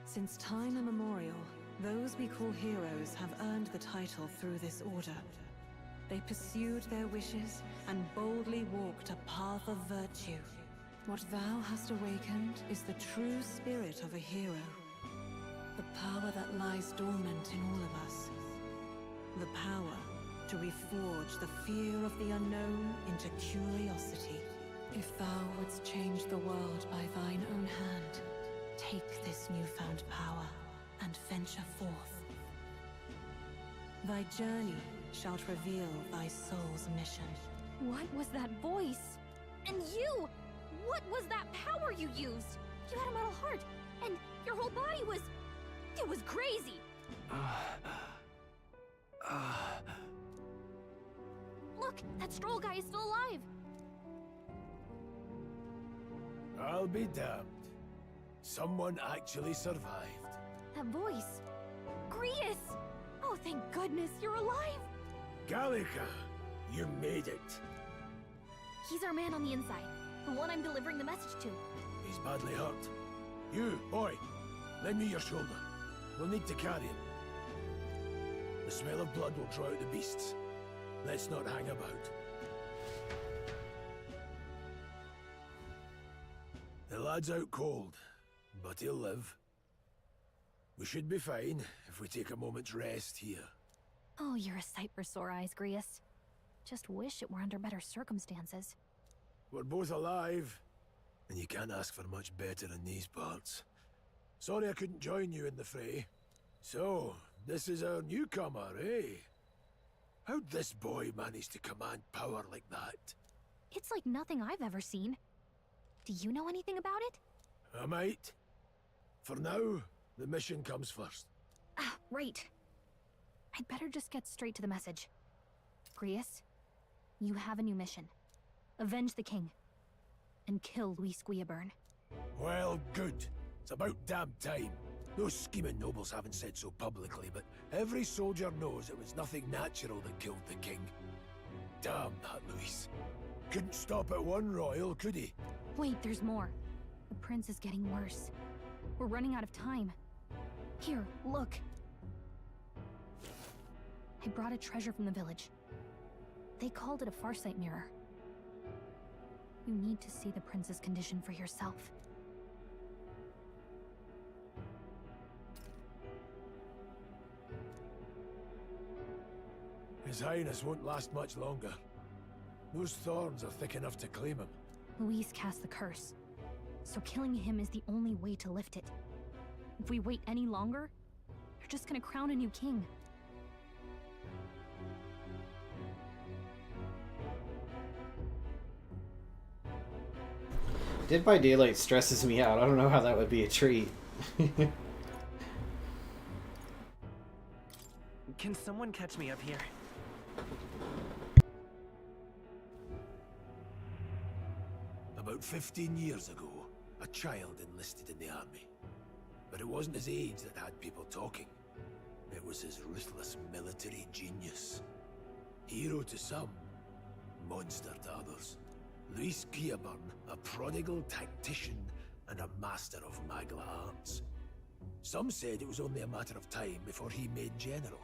Since time immemorial, those we call heroes have earned the title through this order. They pursued their wishes and boldly walked a path of virtue. What thou hast awakened is the true spirit of a hero. The power that lies dormant in all of us. The power to reforge the fear of the unknown into curiosity. If thou wouldst change the world by thine own hand, take this newfound power and venture forth. Thy journey shalt reveal thy soul's mission. What was that voice? And you! What was that power you used? You had a metal heart, and your whole body was... It was crazy! Look, that Stroll guy is still alive! I'll be damned. Someone actually survived. That voice... Grius! Oh, thank goodness you're alive! Gallica, you made it. He's our man on the inside. The one I'm delivering the message to. He's badly hurt. You, boy, lend me your shoulder. We'll need to carry him. The smell of blood will draw out the beasts. Let's not hang about. The lad's out cold. but he'll live. We should be fine if we take a moment's rest here. Oh, you're a sight for sore eyes, Grius. Just wish it were under better circumstances. We're both alive, and you can't ask for much better in these parts. Sorry I couldn't join you in the fray. So, this is our newcomer, eh? How'd this boy manage to command power like that? It's like nothing I've ever seen. Do you know anything about it? I might. For now, the mission comes first. Ah, right. I'd better just get straight to the message. Grius, you have a new mission. Avenge the king. And kill Luis Guillaburn. Well, good. It's about damn time. Those scheming nobles haven't said so publicly, but every soldier knows it was nothing natural that killed the king. Damn that Luis. Couldn't stop at one royal, could he? Wait, there's more. The prince is getting worse. We're running out of time. Here, look. I brought a treasure from the village. They called it a farsight mirror. You need to see the prince's condition for yourself. His Highness won't last much longer. Those thorns are thick enough to claim him. Luis cast the curse, so killing him is the only way to lift it. If we wait any longer, they're just gonna crown a new king. Dead by Daylight stresses me out. I don't know how that would be a treat. Can someone catch me up here? About 15 years ago, a child enlisted in the army. But it wasn't his age that had people talking. It was his ruthless military genius. Hero to some, monster to others. Luis Guillaburn, a prodigal tactician and a master of magla arts. Some said it was only a matter of time before he made general.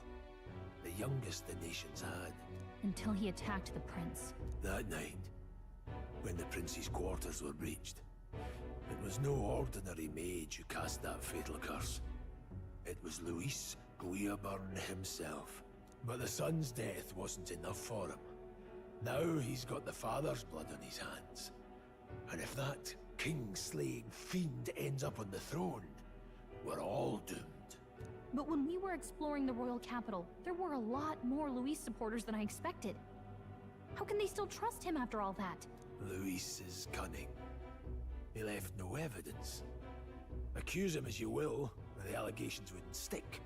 The youngest the nations had. Until he attacked the prince. That night, when the prince's quarters were breached, it was no ordinary mage who cast that fatal curse. It was Luis Guillaburn himself. But the son's death wasn't enough for him. Now he's got the father's blood on his hands. And if that king-slaying fiend ends up on the throne, we're all doomed. But when we were exploring the royal capital, there were a lot more Luis supporters than I expected. How can they still trust him after all that? Luis is cunning. He left no evidence. Accuse him as you will, the allegations wouldn't stick.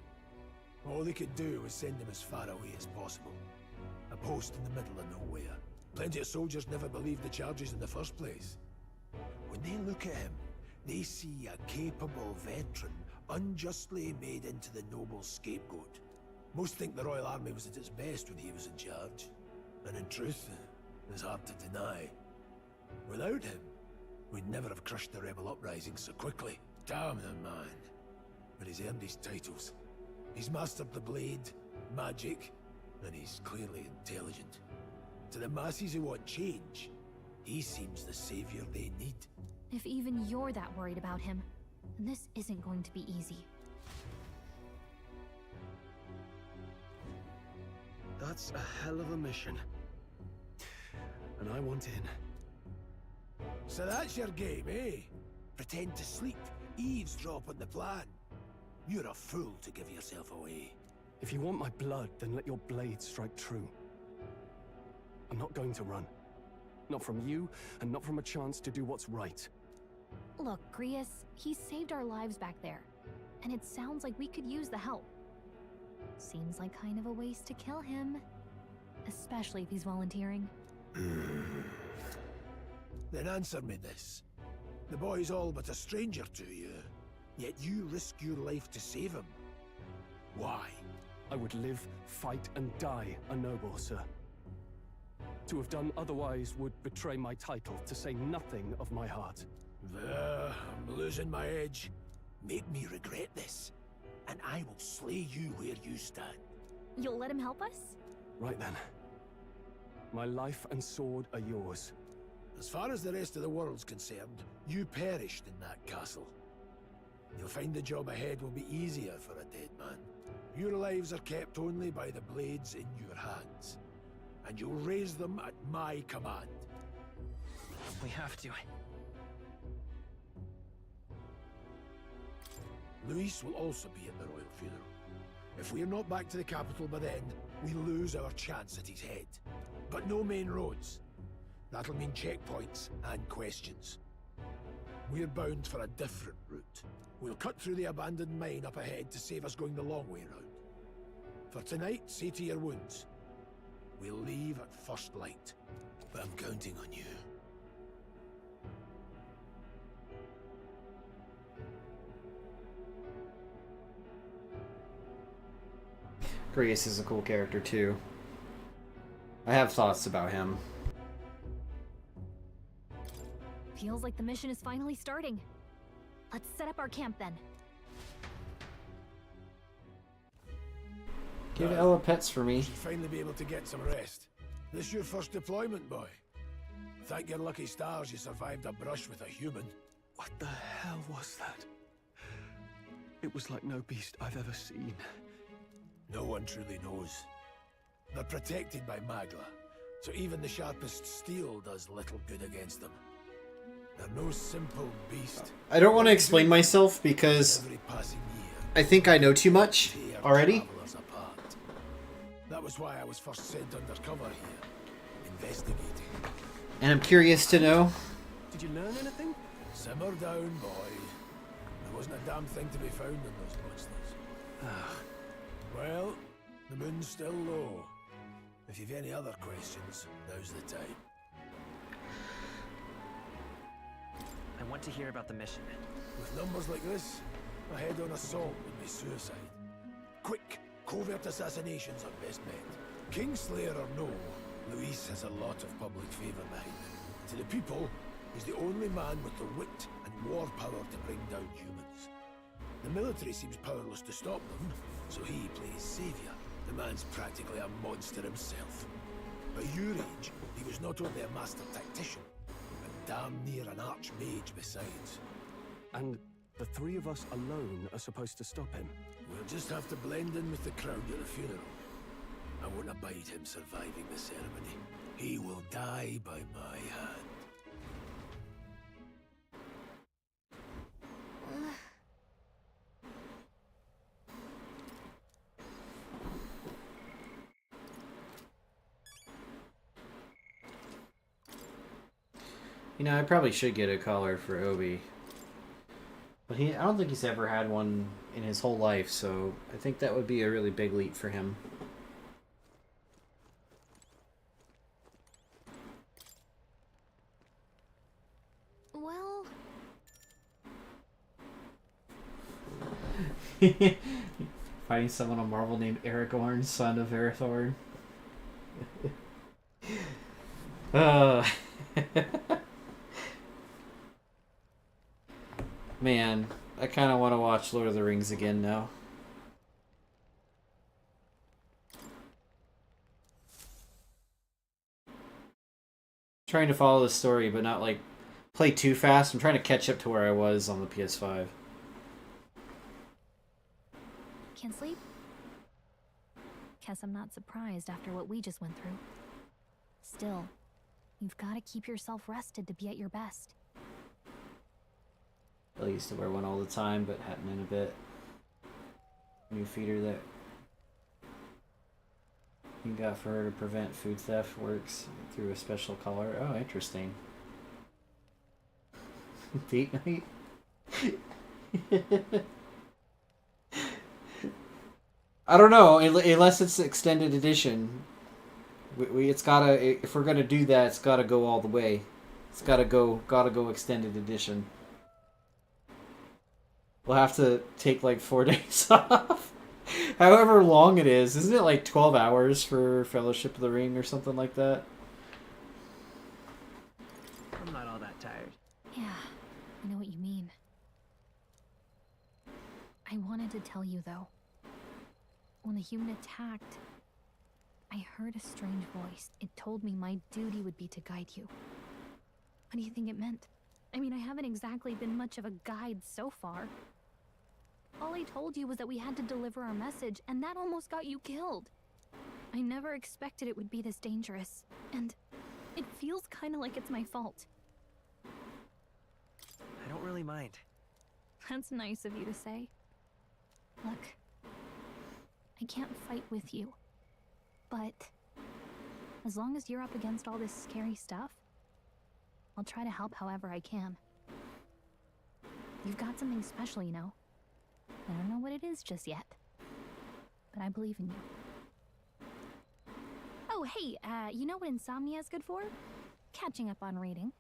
All they could do was send him as far away as possible. A post in the middle of nowhere. Plenty of soldiers never believed the charges in the first place. When they look at him, they see a capable veteran unjustly made into the noble scapegoat. Most think the Royal Army was at its best when he was in charge. And in truth, it's hard to deny. Without him, we'd never have crushed the rebel uprising so quickly. Damn the man. But he's earned his titles. He's mastered the blade, magic, and he's clearly intelligent. To the masses who want change, he seems the savior they need. If even you're that worried about him, then this isn't going to be easy. That's a hell of a mission. And I want in. So that's your game, eh? Pretend to sleep, eavesdrop on the plan. You're a fool to give yourself away. If you want my blood, then let your blade strike true. I'm not going to run. Not from you, and not from a chance to do what's right. Look, Grius, he saved our lives back there. And it sounds like we could use the help. Seems like kind of a waste to kill him. Especially if he's volunteering. Then answer me this. The boy's all but a stranger to you, yet you risk your life to save him. Why? I would live, fight, and die a noble, sir. To have done otherwise would betray my title, to say nothing of my heart. I'm losing my edge. Make me regret this, and I will slay you where you stand. You'll let him help us? Right then. My life and sword are yours. As far as the rest of the world's concerned, you perished in that castle. You'll find the job ahead will be easier for a dead man. Your lives are kept only by the blades in your hands. And you'll raise them at my command. We have to. Luis will also be at the royal funeral. If we're not back to the capital by then, we lose our chance at his head. But no main roads. That'll mean checkpoints and questions. We're bound for a different route. We'll cut through the abandoned mine up ahead to save us going the long way round. For tonight, see to your wounds. We'll leave at first light. But I'm counting on you. Grace is a cool character too. I have thoughts about him. Feels like the mission is finally starting. Let's set up our camp then. Give Ella pets for me. You should finally be able to get some rest. This your first deployment, boy? Thank your lucky stars you survived a brush with a human. What the hell was that? It was like no beast I've ever seen. No one truly knows. They're protected by Magla, so even the sharpest steel does little good against them. They're no simple beast. I don't want to explain myself because I think I know too much already. That was why I was first sent undercover here, investigating. And I'm curious to know. Did you learn anything? Simmer down, boy. There wasn't a damn thing to be found in those monsters. Well, the moon's still low. If you've any other questions, now's the time. I want to hear about the mission. With numbers like this, a head-on assault would be suicide. Quick, covert assassinations are best bet. Kingslayer or no, Luis has a lot of public favor behind him. To the people, he's the only man with the wit and war power to bring down humans. The military seems powerless to stop them, so he plays savior. The man's practically a monster himself. By your age, he was not only a master tactician, but damn near an archmage besides. And the three of us alone are supposed to stop him? We'll just have to blend in with the crowd at the funeral. I won't abide him surviving the ceremony. He will die by my hand. You know, I probably should get a collar for Obi. But I don't think he's ever had one in his whole life, so I think that would be a really big leap for him. Well... Fighting someone on Marvel named Aragorn, son of Arathorn. Man, I kind of want to watch Lord of the Rings again now. Trying to follow the story, but not like play too fast. I'm trying to catch up to where I was on the PS5. Can't sleep? Guess I'm not surprised after what we just went through. Still, you've got to keep yourself rested to be at your best. I used to wear one all the time, but hadn't in a bit. New feeder that you got for her to prevent food theft works through a special collar. Oh, interesting. Date night? I don't know, unless it's extended edition. It's gotta, if we're gonna do that, it's gotta go all the way. It's gotta go extended edition. We'll have to take like 4 days off. However long it is. Isn't it like 12 hours for Fellowship of the Ring or something like that? I'm not all that tired. Yeah, I know what you mean. I wanted to tell you though. When the human attacked, I heard a strange voice. It told me my duty would be to guide you. What do you think it meant? I mean, I haven't exactly been much of a guide so far. All I told you was that we had to deliver our message, and that almost got you killed. I never expected it would be this dangerous, and it feels kind of like it's my fault. I don't really mind. That's nice of you to say. Look, I can't fight with you, but as long as you're up against all this scary stuff, I'll try to help however I can. You've got something special, you know. I don't know what it is just yet, but I believe in you. Oh, hey, you know what insomnia is good for? Catching up on reading.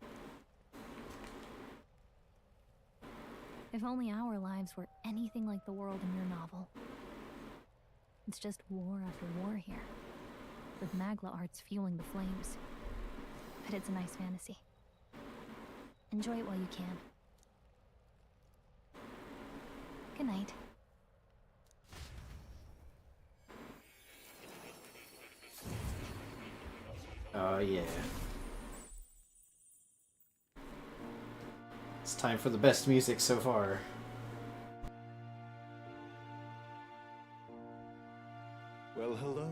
If only our lives were anything like the world in your novel. It's just war after war here, with Magla arts fueling the flames. But it's a nice fantasy. Enjoy it while you can. Good night. Oh, yeah. It's time for the best music so far. Well, hello.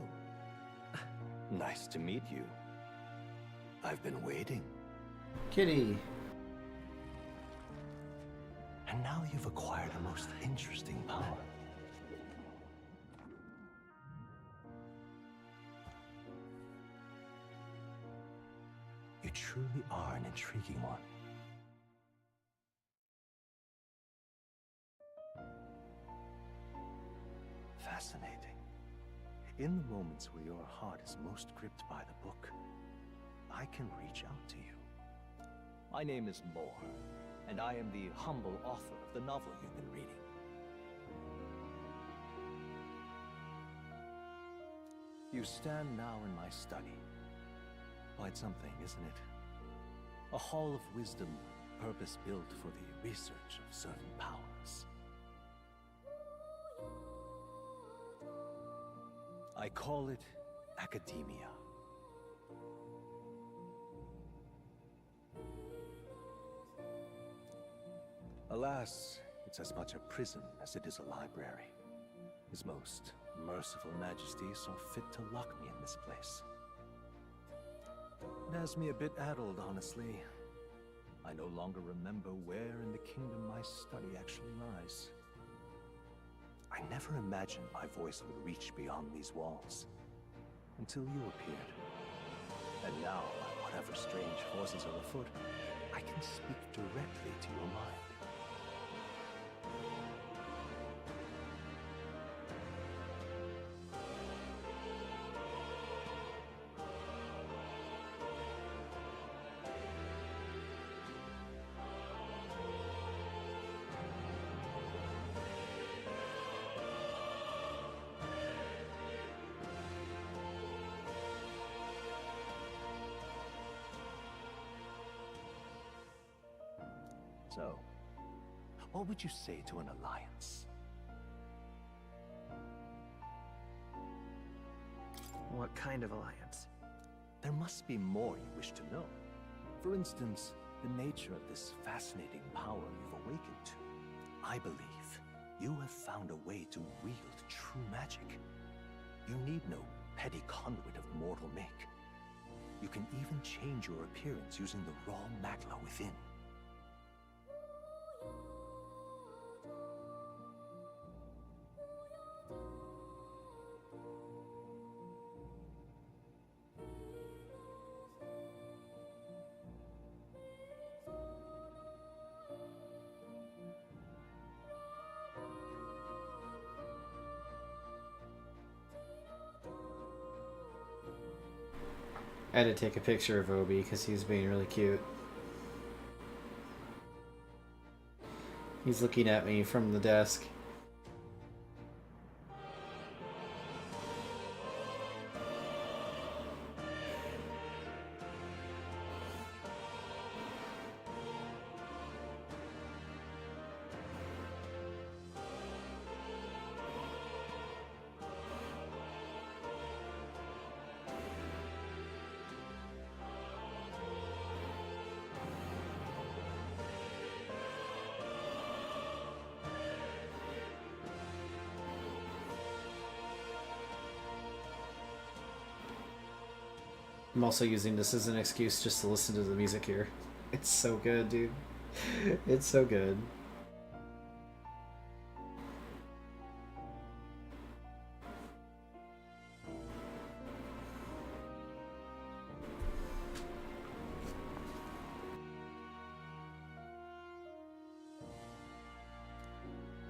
Nice to meet you. I've been waiting. Kitty. And now you've acquired a most interesting power. You truly are an intriguing one. Fascinating. In the moments where your heart is most gripped by the book, I can reach out to you. My name is Moore, and I am the humble author of the novel you've been reading. You stand now in my study. Quite something, isn't it? A hall of wisdom, purpose-built for the research of certain powers. I call it academia. Alas, it's as much a prison as it is a library. His most merciful majesty saw fit to lock me in this place. It has me a bit addled, honestly. I no longer remember where in the kingdom my study actually lies. I never imagined my voice would reach beyond these walls, until you appeared. And now, by whatever strange forces are afoot, I can speak directly to your mind. So, what would you say to an alliance? What kind of alliance? There must be more you wish to know. For instance, the nature of this fascinating power you've awakened to. I believe you have found a way to wield true magic. You need no petty conduit of mortal make. You can even change your appearance using the raw magla within. I had to take a picture of Obi because he's being really cute. He's looking at me from the desk. I'm also using this as an excuse just to listen to the music here. It's so good, dude. It's so good.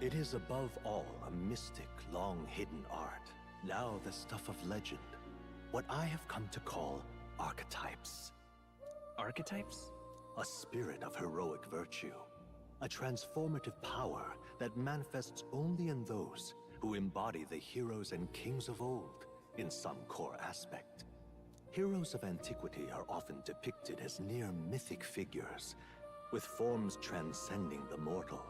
It is above all a mystic, long-hidden art, now the stuff of legend, what I have come to call archetypes. Archetypes? A spirit of heroic virtue, a transformative power that manifests only in those who embody the heroes and kings of old in some core aspect. Heroes of antiquity are often depicted as near mythic figures, with forms transcending the mortal.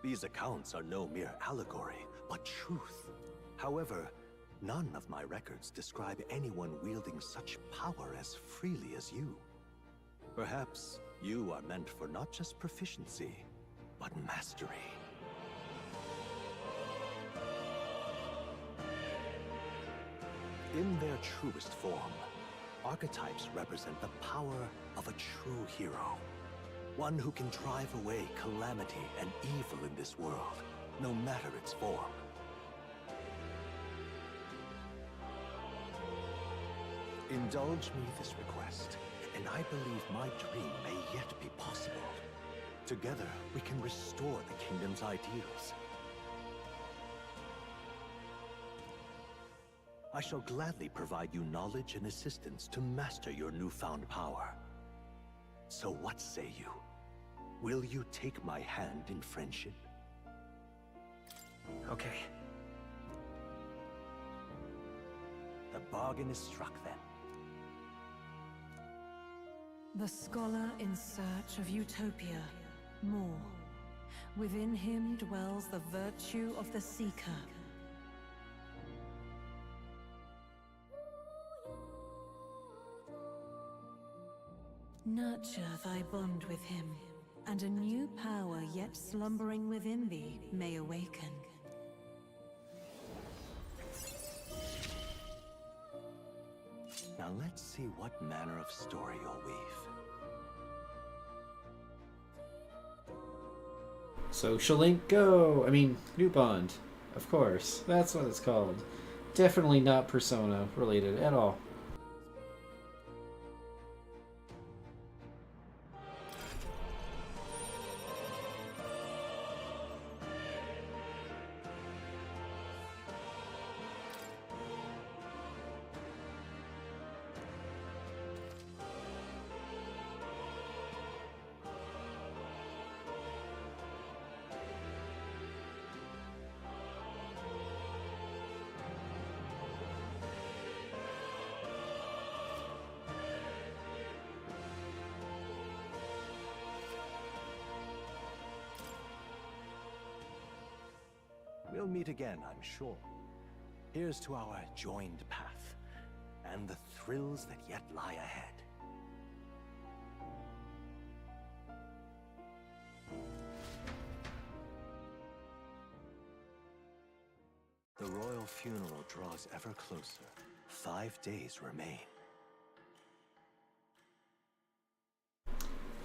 These accounts are no mere allegory, but truth. However, none of my records describe anyone wielding such power as freely as you. Perhaps you are meant for not just proficiency, but mastery. In their truest form, archetypes represent the power of a true hero. One who can drive away calamity and evil in this world, no matter its form. Indulge me this request, and I believe my dream may yet be possible. Together, we can restore the kingdom's ideals. I shall gladly provide you knowledge and assistance to master your newfound power. So what say you? Will you take my hand in friendship? Okay. The bargain is struck then. The scholar in search of utopia. More. Within him dwells the virtue of the seeker. Nurture thy bond with him, and a new power yet slumbering within thee may awaken. Now let's see what manner of story you'll weave. Social Link Go! I mean, New Bond. Of course. That's what it's called. Definitely not Persona related at all. We'll meet again, I'm sure. Here's to our joined path, and the thrills that yet lie ahead. The royal funeral draws ever closer. 5 days remain.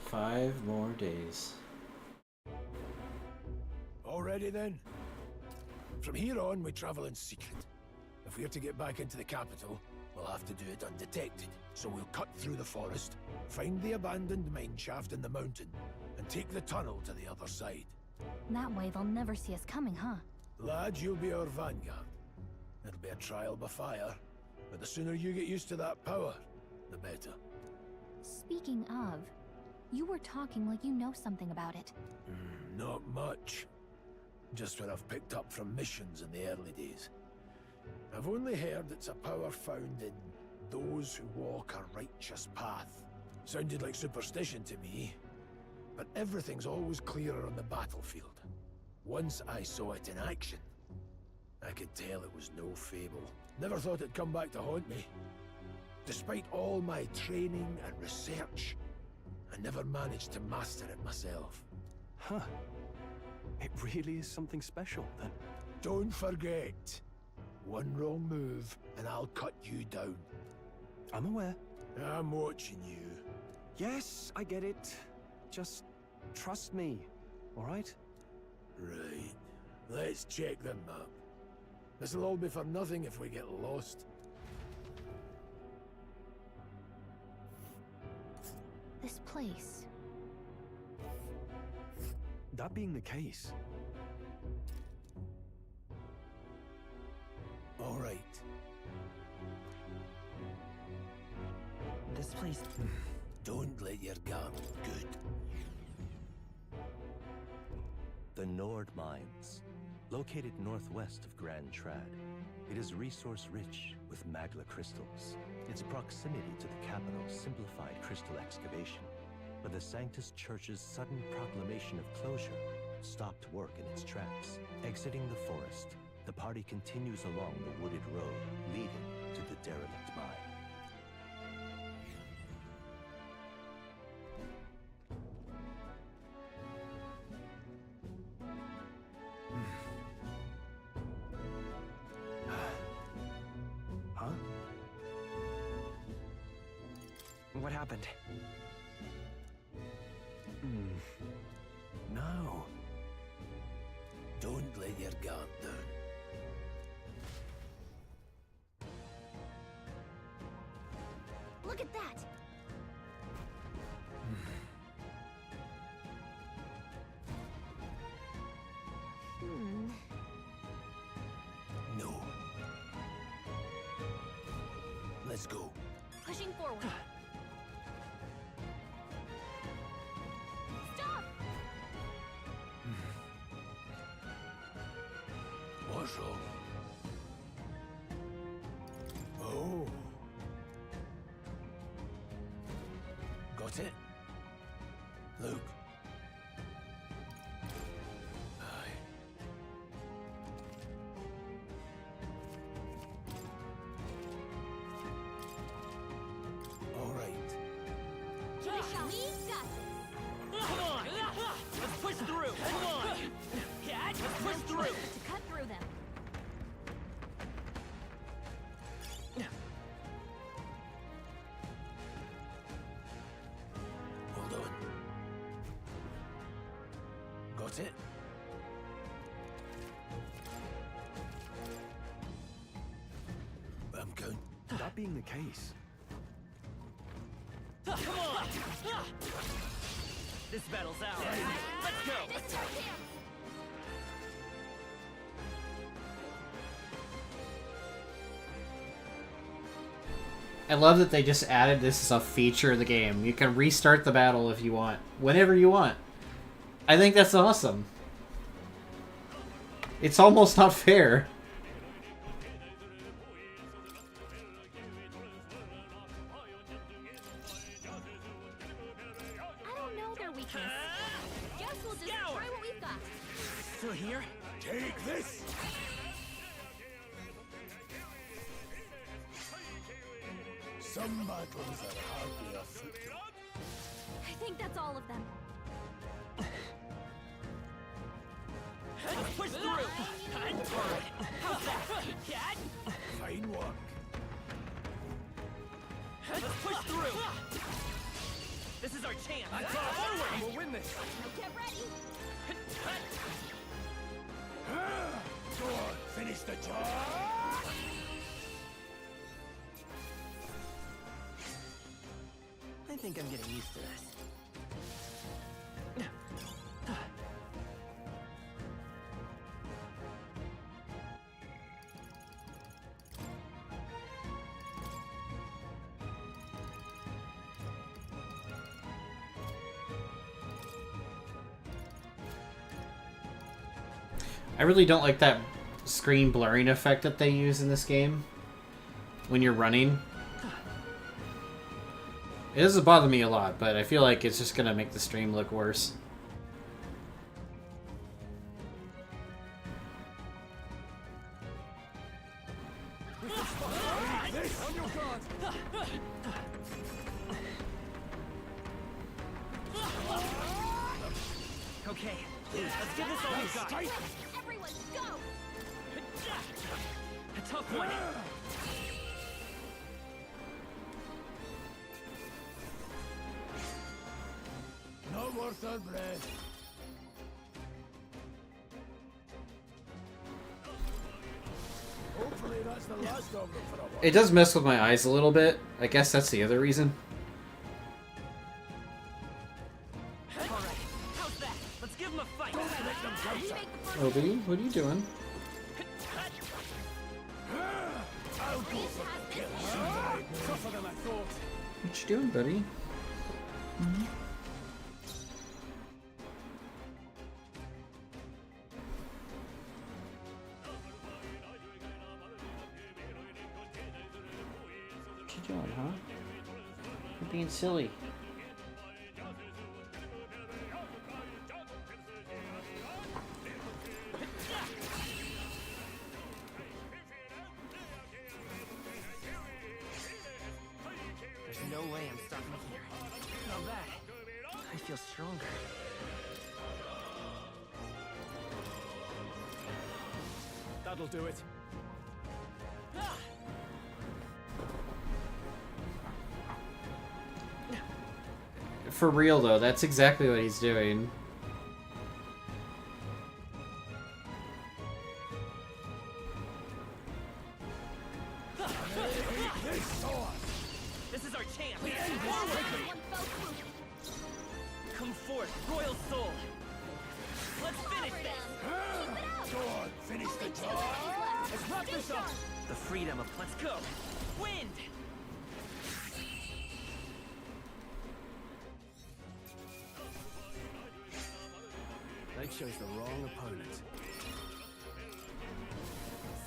5 more days. All ready then? From here on, we travel in secret. If we're to get back into the capital, we'll have to do it undetected. So we'll cut through the forest, find the abandoned mine shaft in the mountain, and take the tunnel to the other side. That way they'll never see us coming, huh? Lad, you'll be our vanguard. It'll be a trial by fire, but the sooner you get used to that power, the better. Speaking of, you were talking like you know something about it. Not much. Just what I've picked up from missions in the early days. I've only heard it's a power found in those who walk a righteous path. Sounded like superstition to me, but everything's always clearer on the battlefield. Once I saw it in action, I could tell it was no fable. Never thought it'd come back to haunt me. Despite all my training and research, I never managed to master it myself. Huh. It really is something special, then. Don't forget. One wrong move, and I'll cut you down. I'm aware. I'm watching you. Yes, I get it. Just trust me, all right? Right. Let's check the map. This'll all be for nothing if we get lost. This place. That being the case. All right. This place... Don't let your guard good. The Nord Mines, located northwest of Grand Trad. It is resource-rich with magla crystals. Its proximity to the capital simplified crystal excavation, but the Sanctus Church's sudden proclamation of closure stopped work in its tracks. Exiting the forest, the party continues along the wooded road leading to the derelict mine. Huh? What happened? No. Don't let your guard down. Look at that! No. Let's go. Pushing forward. Stop! What's wrong? Oh. Got it? Look. Aye. All right. Give it a shot. Come on! Let's push through! Come on! Let's push through! To cut through them. Hold on. Got it? I'm going. That being the case. Come on! This battle's ours. Let's go! I love that they just added this as a feature of the game. You can restart the battle if you want, whenever you want. I think that's awesome. It's almost not fair. I don't know their weakness. Guess we'll just try what we've got. Still here? Take this! Some battles are hardly afoot. I think that's all of them. Let's push through! How's that? Cat? Fine work. Let's push through! This is our chance! Forward! We'll win this! Get ready! Go on, finish the job! I think I'm getting used to this. I really don't like that screen blurring effect that they use in this game when you're running. It doesn't bother me a lot, but I feel like it's just gonna make the stream look worse. On your guard! Okay, let's give this all we've got. Everyone, go! A tough one. not worth our breath. Hopefully that's the last of them for a while. It does mess with my eyes a little bit. I guess that's the other reason. Alright, how's that? Let's give him a fight. Obi, what are you doing? Tougher than I thought. What you doing, buddy? What you doing, huh? You're being silly. There's no way I'm stopping here. Not bad. I feel stronger. That'll do it. For real though, that's exactly what he's doing. This is our chance. Come forth, royal soul. Let's finish this. Go on, finish the job. Let's wrap this up. The freedom of let's go. Wind. They chose the wrong opponent.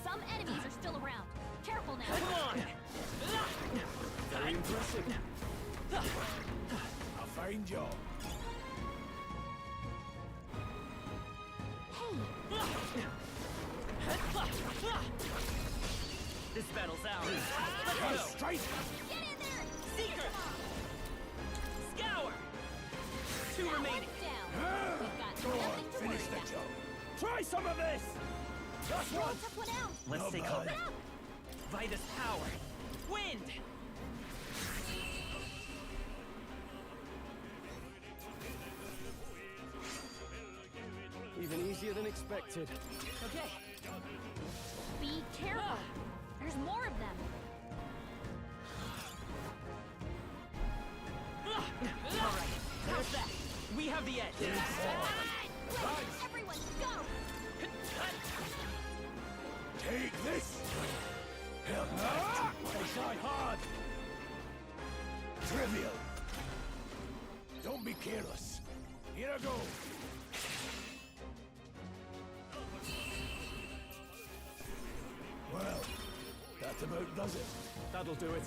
Some enemies are still around. Careful now. Come on. Very impressive. A fine job. This battle's ours. Let's go. Straight. Get in there. Seeker. Scour. Two remaining. Down. We've got Go on, nothing to finish worry the about. job. Try some of this. Just Roll once. took one out. Let's Not take bad. hold. Vitus power. Wind. Even easier than expected. Okay. Be careful. There's more of them. Alright, there's that. We have the edge. Everyone, go! Take this. Hell no. They try hard. Trivial. Don't be careless. Here I go. Well, that about does it. That'll do it.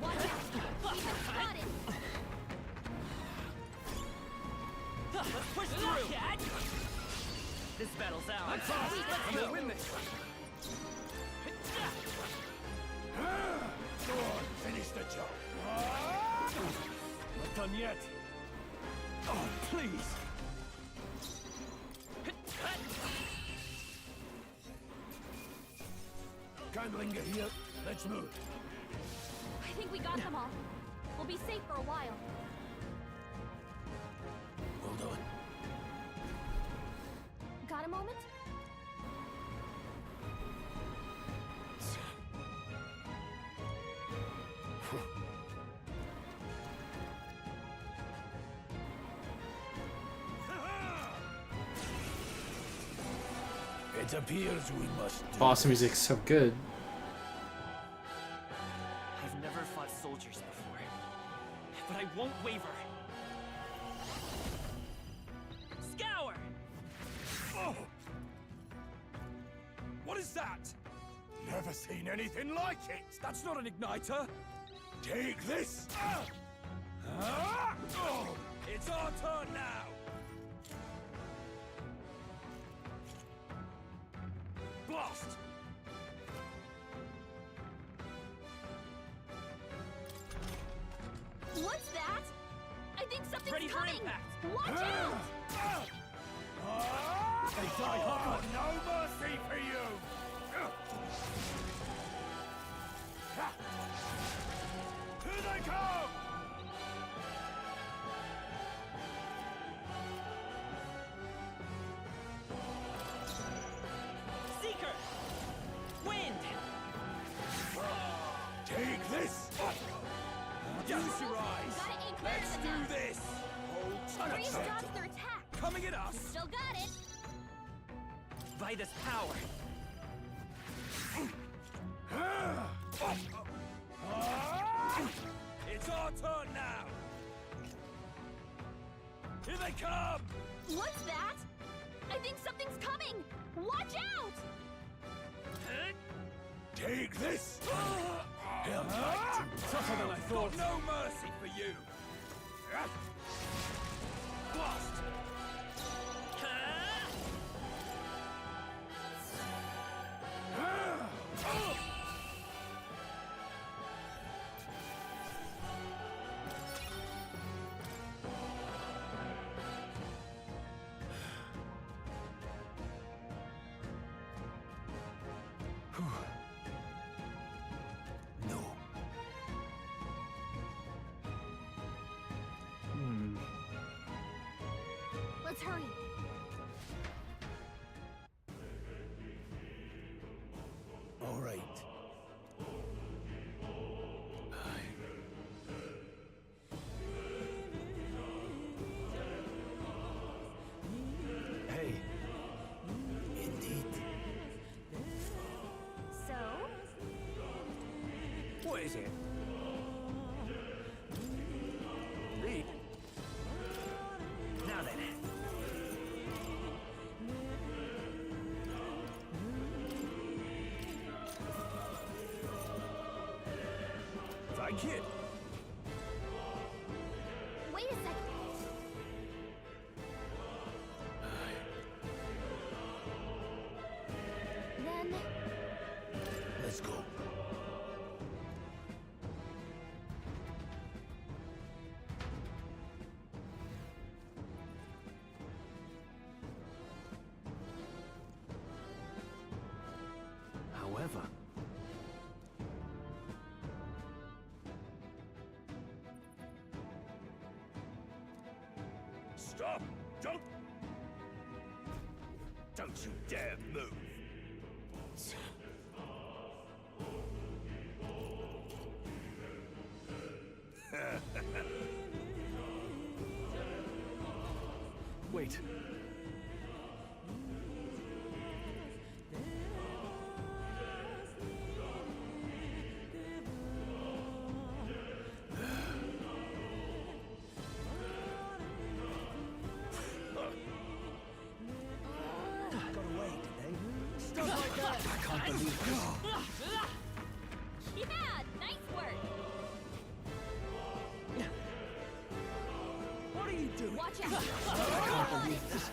Watch out! We've been spotted! Let's push through. This battle's ours. I'm gonna win this. Go on, finish the job. Not done yet. Oh, please. Can't linger here. Let's move. I think we got them all. We'll be safe for a while. Well done. Got a moment? It appears we must do Boss this. music's so good. I've never fought soldiers before, but I won't waver. Scour! Oh! What is that? Never seen anything like it. That's not an igniter. Take this. Oh! It's our turn now. Blast. What's that? I think something's Ready for coming! impact. Watch out! They die hard. No mercy for you. Here they come. Use your eyes! Let's do this! Hold Freeze dodged their attack. Coming at us! Still got it. By this power. It's our turn now! Here they come! What's that? I think something's coming. Watch out! Take this! He'll fight Tougher than I thought. Got no mercy for you! Blast! Let's hurry. All right. Hey. Indeed. So? What is it? Read. Now then. Thank you. Wait a second. Then Let's go. However, Stop! Don't you dare move! wait. Got away, did they? Stuff like that! I can't believe this. yeah, nice work. What are you doing? Watch out. I can't believe this.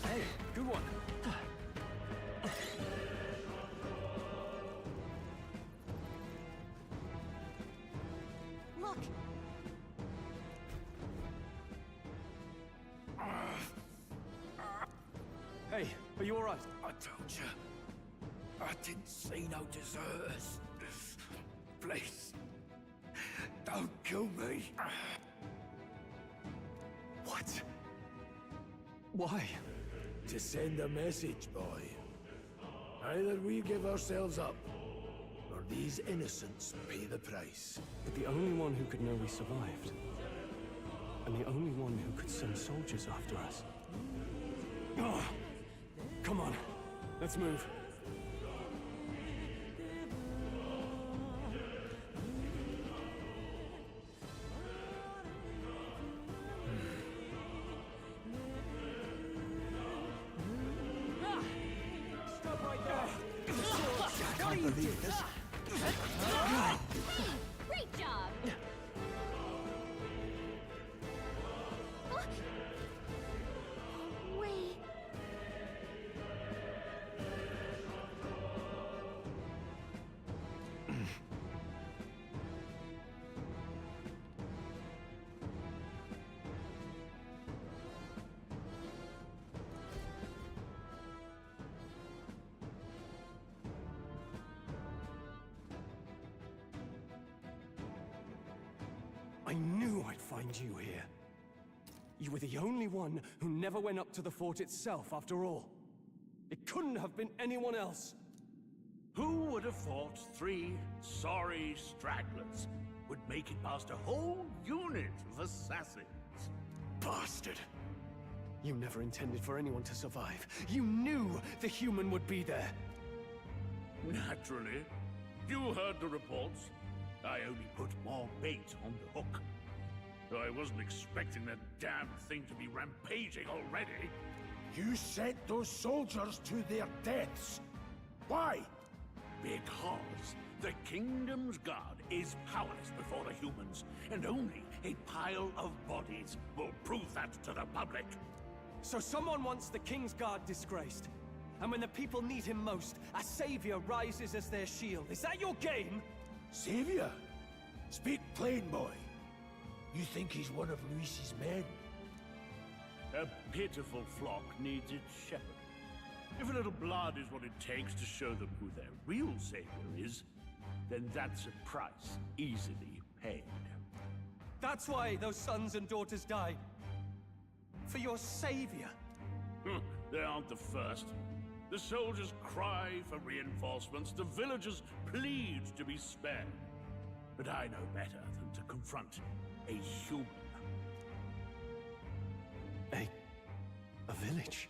Hey, good one. Look. Hey, are you all right? I told you. I didn't see no deserters. Please. Don't kill me. What? Why? To send a message, boy. Either we give ourselves up, or these innocents pay the price. But the only one who could know we survived, and the only one who could send soldiers after us. Oh, come on, let's move. Stop right there! I can't believe this. Great job. Wait. I knew I'd find you here. You were the only one who never went up to the fort itself, after all. It couldn't have been anyone else. Who would have thought 3 sorry stragglers would make it past a whole unit of assassins? Bastard! You never intended for anyone to survive. You knew the human would be there. Naturally. You heard the reports. I only put more bait on the hook. Though I wasn't expecting that damn thing to be rampaging already. You sent those soldiers to their deaths. Why? Because the Kingdom's Guard is powerless before the humans, and only a pile of bodies will prove that to the public. So someone wants the King's Guard disgraced. And when the people need him most, a savior rises as their shield. Is that your game? Savior? Speak plain, boy. You think he's one of Luis's men? A pitiful flock needs its shepherd. If a little blood is what it takes to show them who their real savior is, then that's a price easily paid. That's why those sons and daughters died. For your savior. They aren't the first. The soldiers cry for reinforcements, the villagers plead to be spared. But I know better than to confront a human. A village?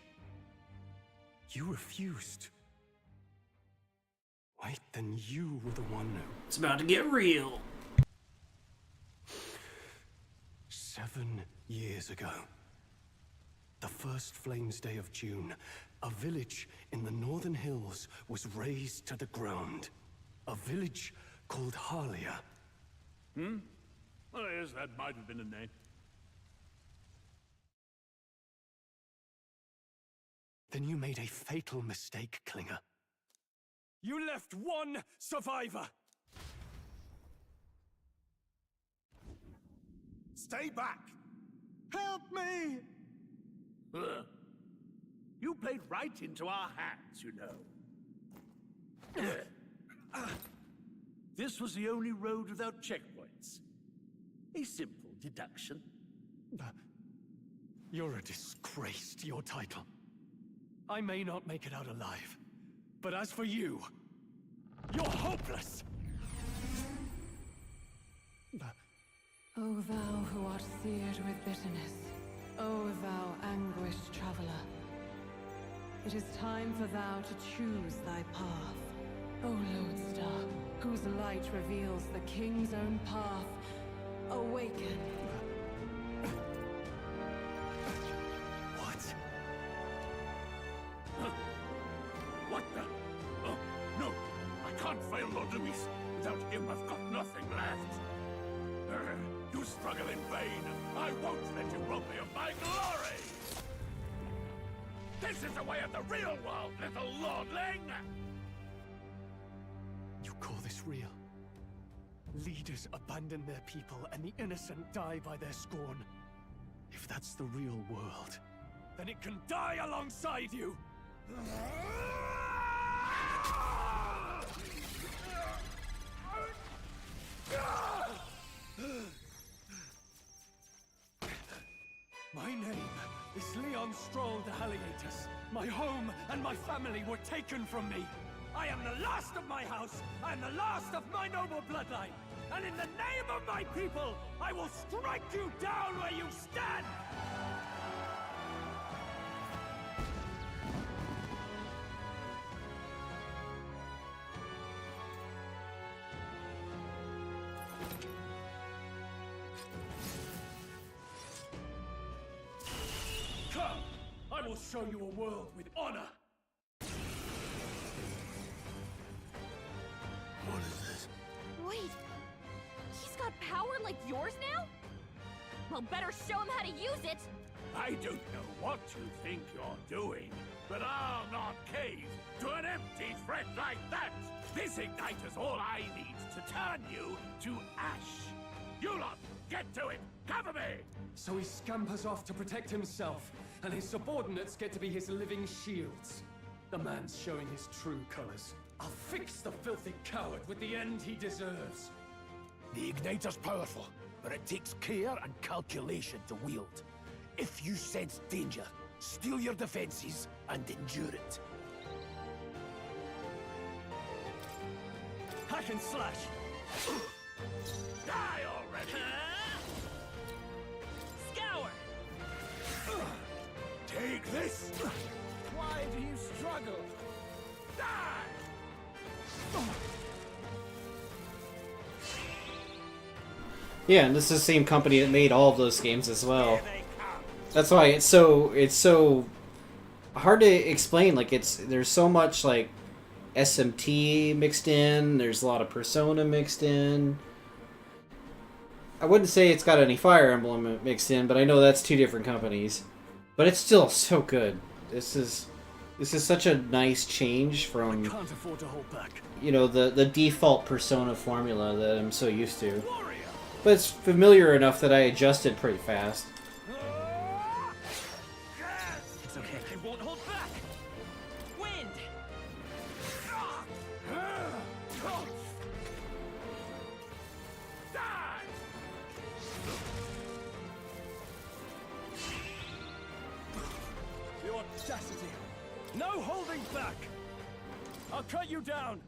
You refused. Wait, then you were the one who... It's about to get real. 7 years ago. The first Flames Day of June, a village in the northern hills was razed to the ground. A village called Harlia. Well, yes, that might have been a name. Then you made a fatal mistake, Klinger. You left one survivor! Stay back! Help me! You played right into our hands, you know. This was the only road without checkpoints. A simple deduction. You're a disgrace to your title. I may not make it out alive, but as for you, you're hopeless! O thou who art seared with bitterness, O thou anguished traveler, it is time for thou to choose thy path. O lodestar, whose light reveals the king's own path, awaken. What? What the? Oh, no! I can't fail Lord Luis. Without him, I've got nothing left. You struggle in vain. I won't let you rob me of my glory! This is the way of the real world, little lordling! You call this real? Leaders abandon their people and the innocent die by their scorn. If that's the real world, then it can die alongside you! My name is Leon Stroll de Halliatus. My home and my family were taken from me. I am the last of my house. I am the last of my noble bloodline. And in the name of my people, I will strike you down where you stand! Come! I will show you a world with honor! What is this? Wait, he's got power like yours now? Well, better show him how to use it! I don't know what you think you're doing, but I'll not cave to an empty threat like that! This igniter's all I need to turn you to ash! You lot, get to it! Cover me! So he scampers off to protect himself, and his subordinates get to be his living shields. The man's showing his true colors. I'll fix the filthy coward with the end he deserves. The igniter's powerful, but it takes care and calculation to wield. If you sense danger, steel your defenses and endure it. Hack and slash! Die already! Scour! Take this! Why do you struggle? Yeah, and this is the same company that made all of those games as well. That's why it's so hard to explain. Like there's so much like SMT mixed in. There's a lot of Persona mixed in. I wouldn't say it's got any Fire Emblem mixed in, but I know that's two different companies. But it's still so good. This is such a nice change from Can't afford to hold back. you know the default Persona formula that I'm so used to. But it's familiar enough that I adjusted pretty fast. It's okay. I won't hold back. Wind. The audacity. No holding back. I'll cut you down.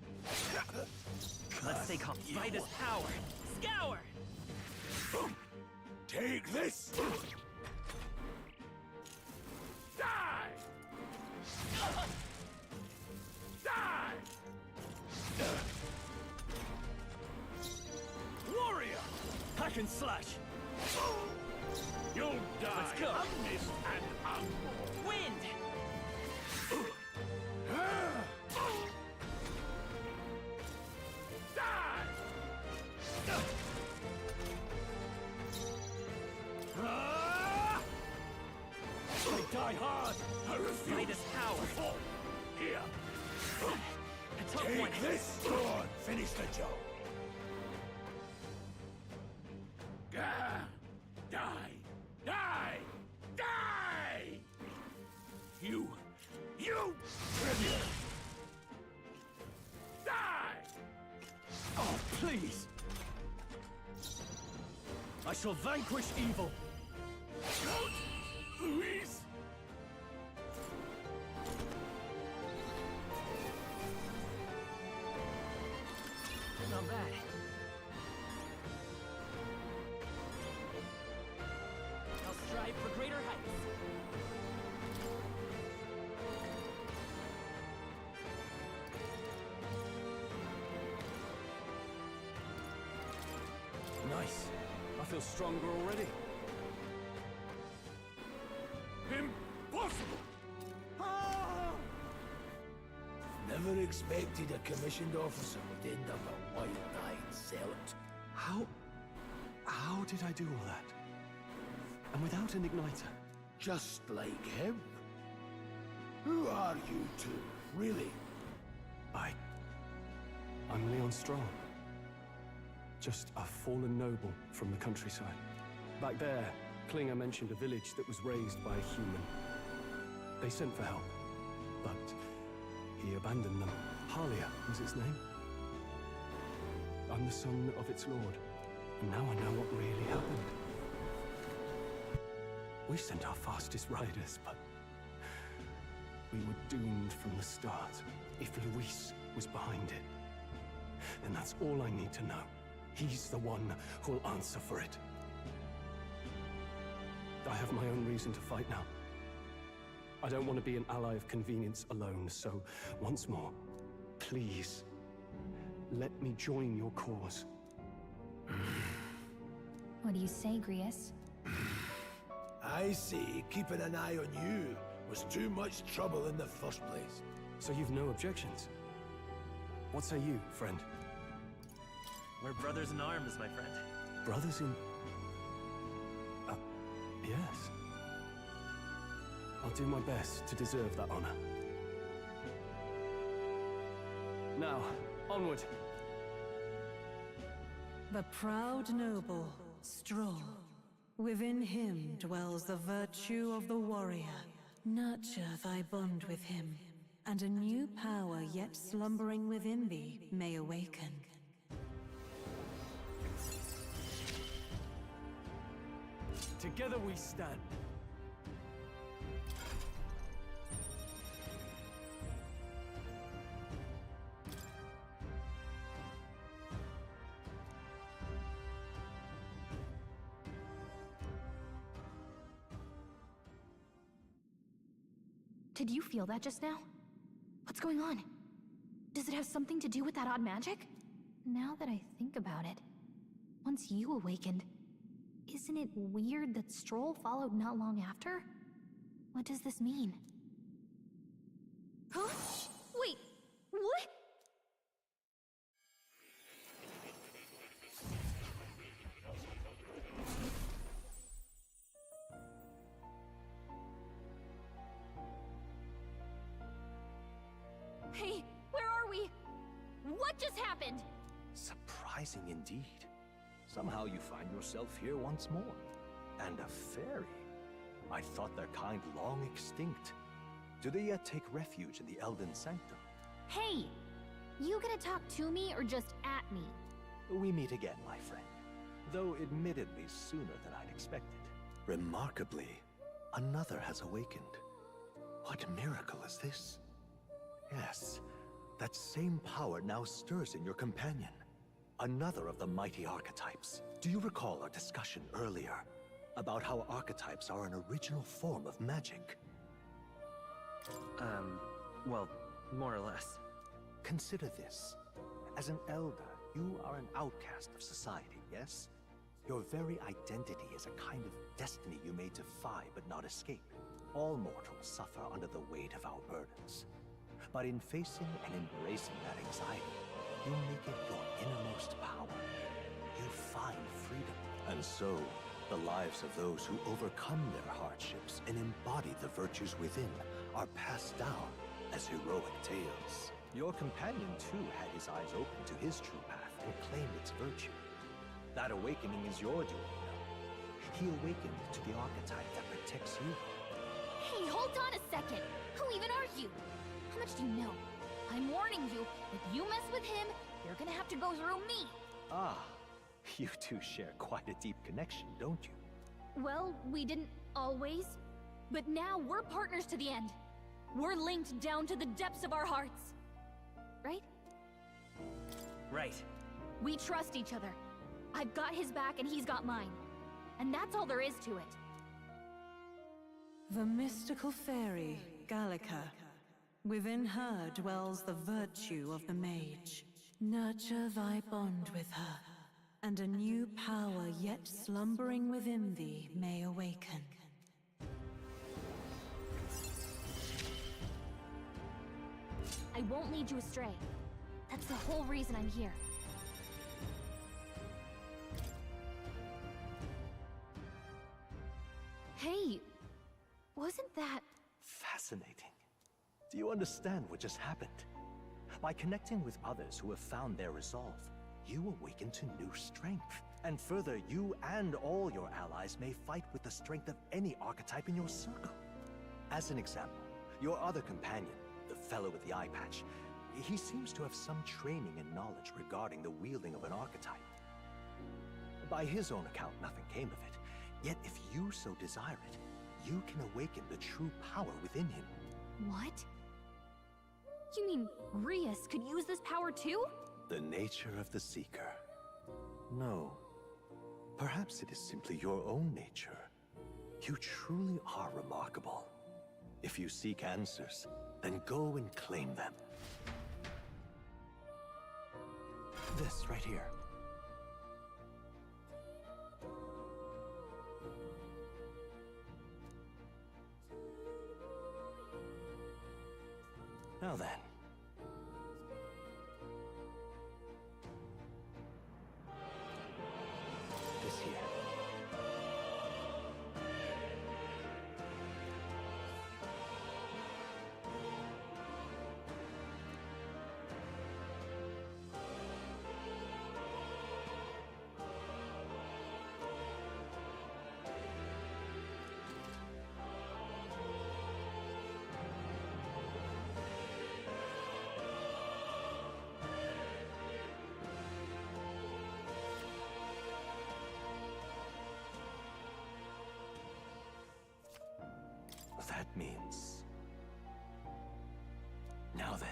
Let's take off Midas power. Scour. Take this! Die! Die! Warrior! Hack and slash! You'll die! Let's go! Unmissed and unborn! Wind! Die hard! I refuse! Midas power! Fall. Here! A tough Take one! this! Go on, finish the job. Die! Die! Die! Die! You tribute! Die! Oh, please! I shall vanquish evil! Louise! Not bad. I'll strive for greater heights. Nice. I feel stronger already. Impossible! Never expected a commissioned officer would end up a wild-eyed zealot. How did I do all that? And without an igniter? Just like him. Who are you two, really? I'm Leon Strong. Just a fallen noble from the countryside. Back there, Klinger mentioned a village that was raised by a human. They sent for help, but he abandoned them. Halia was its name. I'm the son of its lord, and now I know what really happened. We sent our fastest riders, but we were doomed from the start. If Luis was behind it, then that's all I need to know. He's the one who'll answer for it. I have my own reason to fight now. I don't want to be an ally of convenience alone, so once more, please, let me join your cause. What do you say, Grius? I see keeping an eye on you was too much trouble in the first place. So you've no objections? What say you, friend? We're brothers in arms, my friend. Brothers in... yes. I'll do my best to deserve that honor. Now, onward. The proud noble, strong. Within him dwells the virtue of the warrior. Nurture thy bond with him, and a new power yet slumbering within thee may awaken. Together we stand. Did you feel that just now? What's going on? Does it have something to do with that odd magic? Now that I think about it, once you awakened, isn't it weird that Stroll followed not long after? What does this mean? Huh? Wait, what? Hey, where are we? What just happened? Surprising indeed. Somehow you find yourself here once more. And a fairy. I thought their kind long extinct. Do they yet take refuge in the Elden Sanctum? Hey! You gonna talk to me or just at me? We meet again, my friend. Though admittedly sooner than I'd expected. Remarkably, another has awakened. What miracle is this? Yes, that same power now stirs in your companion. Another of the mighty archetypes. Do you recall our discussion earlier about how archetypes are an original form of magic? Well, more or less. Consider this. As an elder, you are an outcast of society, yes? Your very identity is a kind of destiny you may defy but not escape. All mortals suffer under the weight of our burdens. But in facing and embracing that anxiety, you make it your innermost power. You find freedom. And so, the lives of those who overcome their hardships and embody the virtues within are passed down as heroic tales. Your companion, too, had his eyes open to his true path and claimed its virtue. That awakening is your doing, you know. He awakened to the archetype that protects you. Hey, hold on a second! Who even are you? How much do you know? I'm warning you, if you mess with him, you're gonna have to go through me! Ah, you two share quite a deep connection, don't you? Well, we didn't always, but now we're partners to the end. We're linked down to the depths of our hearts. Right? Right. We trust each other. I've got his back and he's got mine. And that's all there is to it. The mystical fairy, Gallica. Within her dwells the virtue of the mage. Nurture thy bond with her, and a new power yet slumbering within thee may awaken. I won't lead you astray. That's the whole reason I'm here. Hey, wasn't that... Fascinating. Do you understand what just happened? By connecting with others who have found their resolve, you awaken to new strength. And further, you and all your allies may fight with the strength of any archetype in your circle. As an example, your other companion, the fellow with the eye patch, he seems to have some training and knowledge regarding the wielding of an archetype. By his own account, nothing came of it. Yet if you so desire it, you can awaken the true power within him. What? You mean Rias could use this power too? The nature of the Seeker. No. Perhaps it is simply your own nature. You truly are remarkable. If you seek answers, then go and claim them. This right here. Now then. This here. That means... Now then.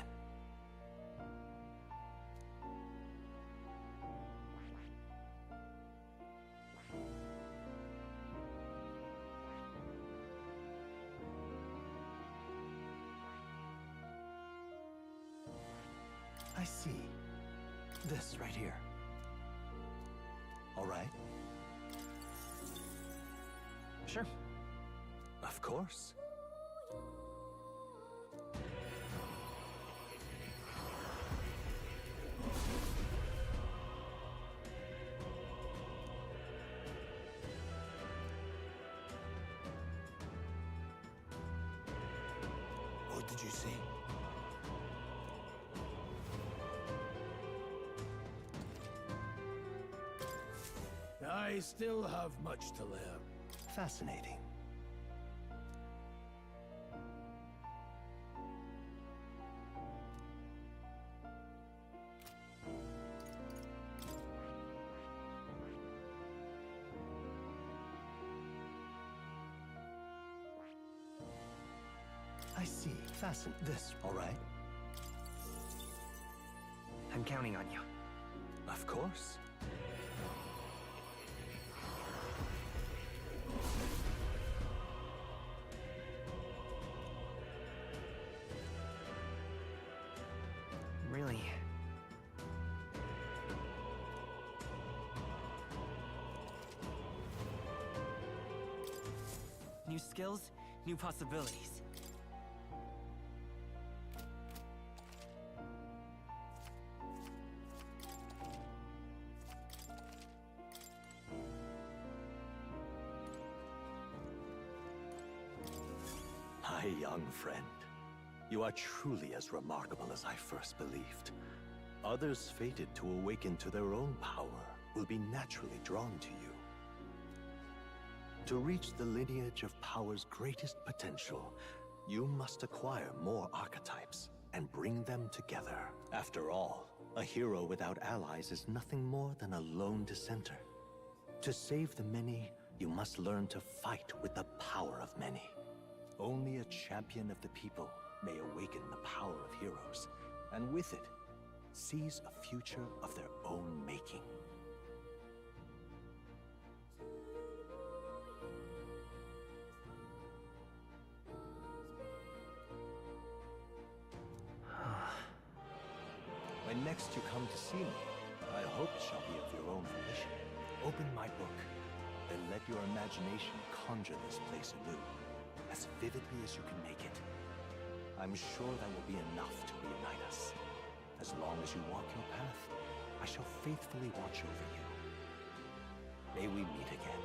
see. This right here. All right? Sure. Of course. What did you say? I still have much to learn. Fascinating. I see. Fasten this, all right? I'm counting on you. Of course. Really? New skills, new possibilities. My young friend, you are truly as remarkable as I first believed. Others fated to awaken to their own power will be naturally drawn to you. To reach the lineage of power's greatest potential, you must acquire more archetypes and bring them together. After all, a hero without allies is nothing more than a lone dissenter. To save the many, you must learn to fight with the power of many. Only a champion of the people may awaken the power of heroes, and with it, seize a future of their own making. When next you come to see me, I hope it shall be of your own volition. Open my book, then let your imagination conjure this place anew, as vividly as you can make it. I'm sure that will be enough to reunite us. As long as you walk your path, I shall faithfully watch over you. May we meet again.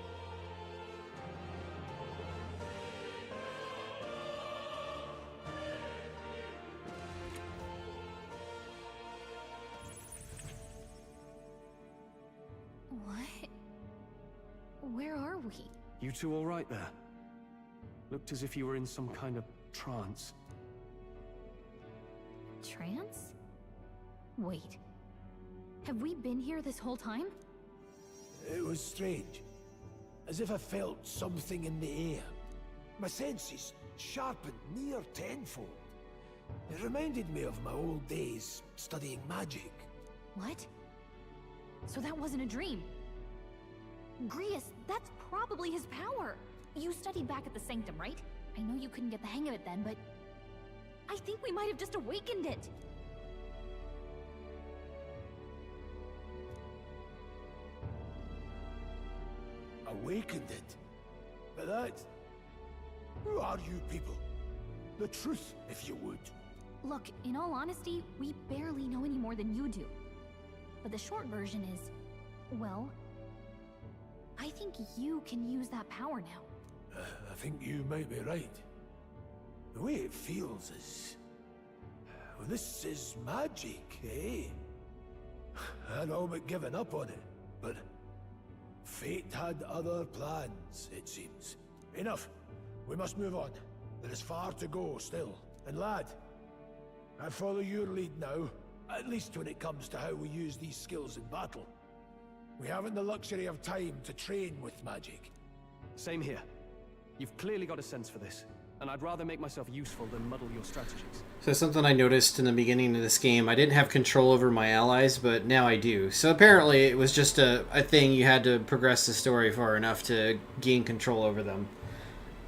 What? Where are we? You two all right there? Looked as if you were in some kind of trance. Trance? Wait. Have we been here this whole time? It was strange. As if I felt something in the air. My senses sharpened near tenfold. It reminded me of my old days studying magic. What? So that wasn't a dream. Grius, that's probably his power. You studied back at the Sanctum, right? I know you couldn't get the hang of it then, but I think we might have just awakened it. Awakened it? But that... Who are you people? The truth, if you would. Look, in all honesty, we barely know any more than you do. But the short version is, well, I think you can use that power now. I think you might be right. The way it feels is... Well, this is magic, eh? I'd all but given up on it, but... Fate had other plans, it seems. Enough. We must move on. There is far to go still. And lad, I follow your lead now, at least when it comes to how we use these skills in battle. We haven't the luxury of time to train with magic. Same here. You've clearly got a sense for this, and I'd rather make myself useful than muddle your strategies. So something I noticed in the beginning of this game, I didn't have control over my allies, but now I do. So apparently it was just a thing you had to progress the story far enough to gain control over them.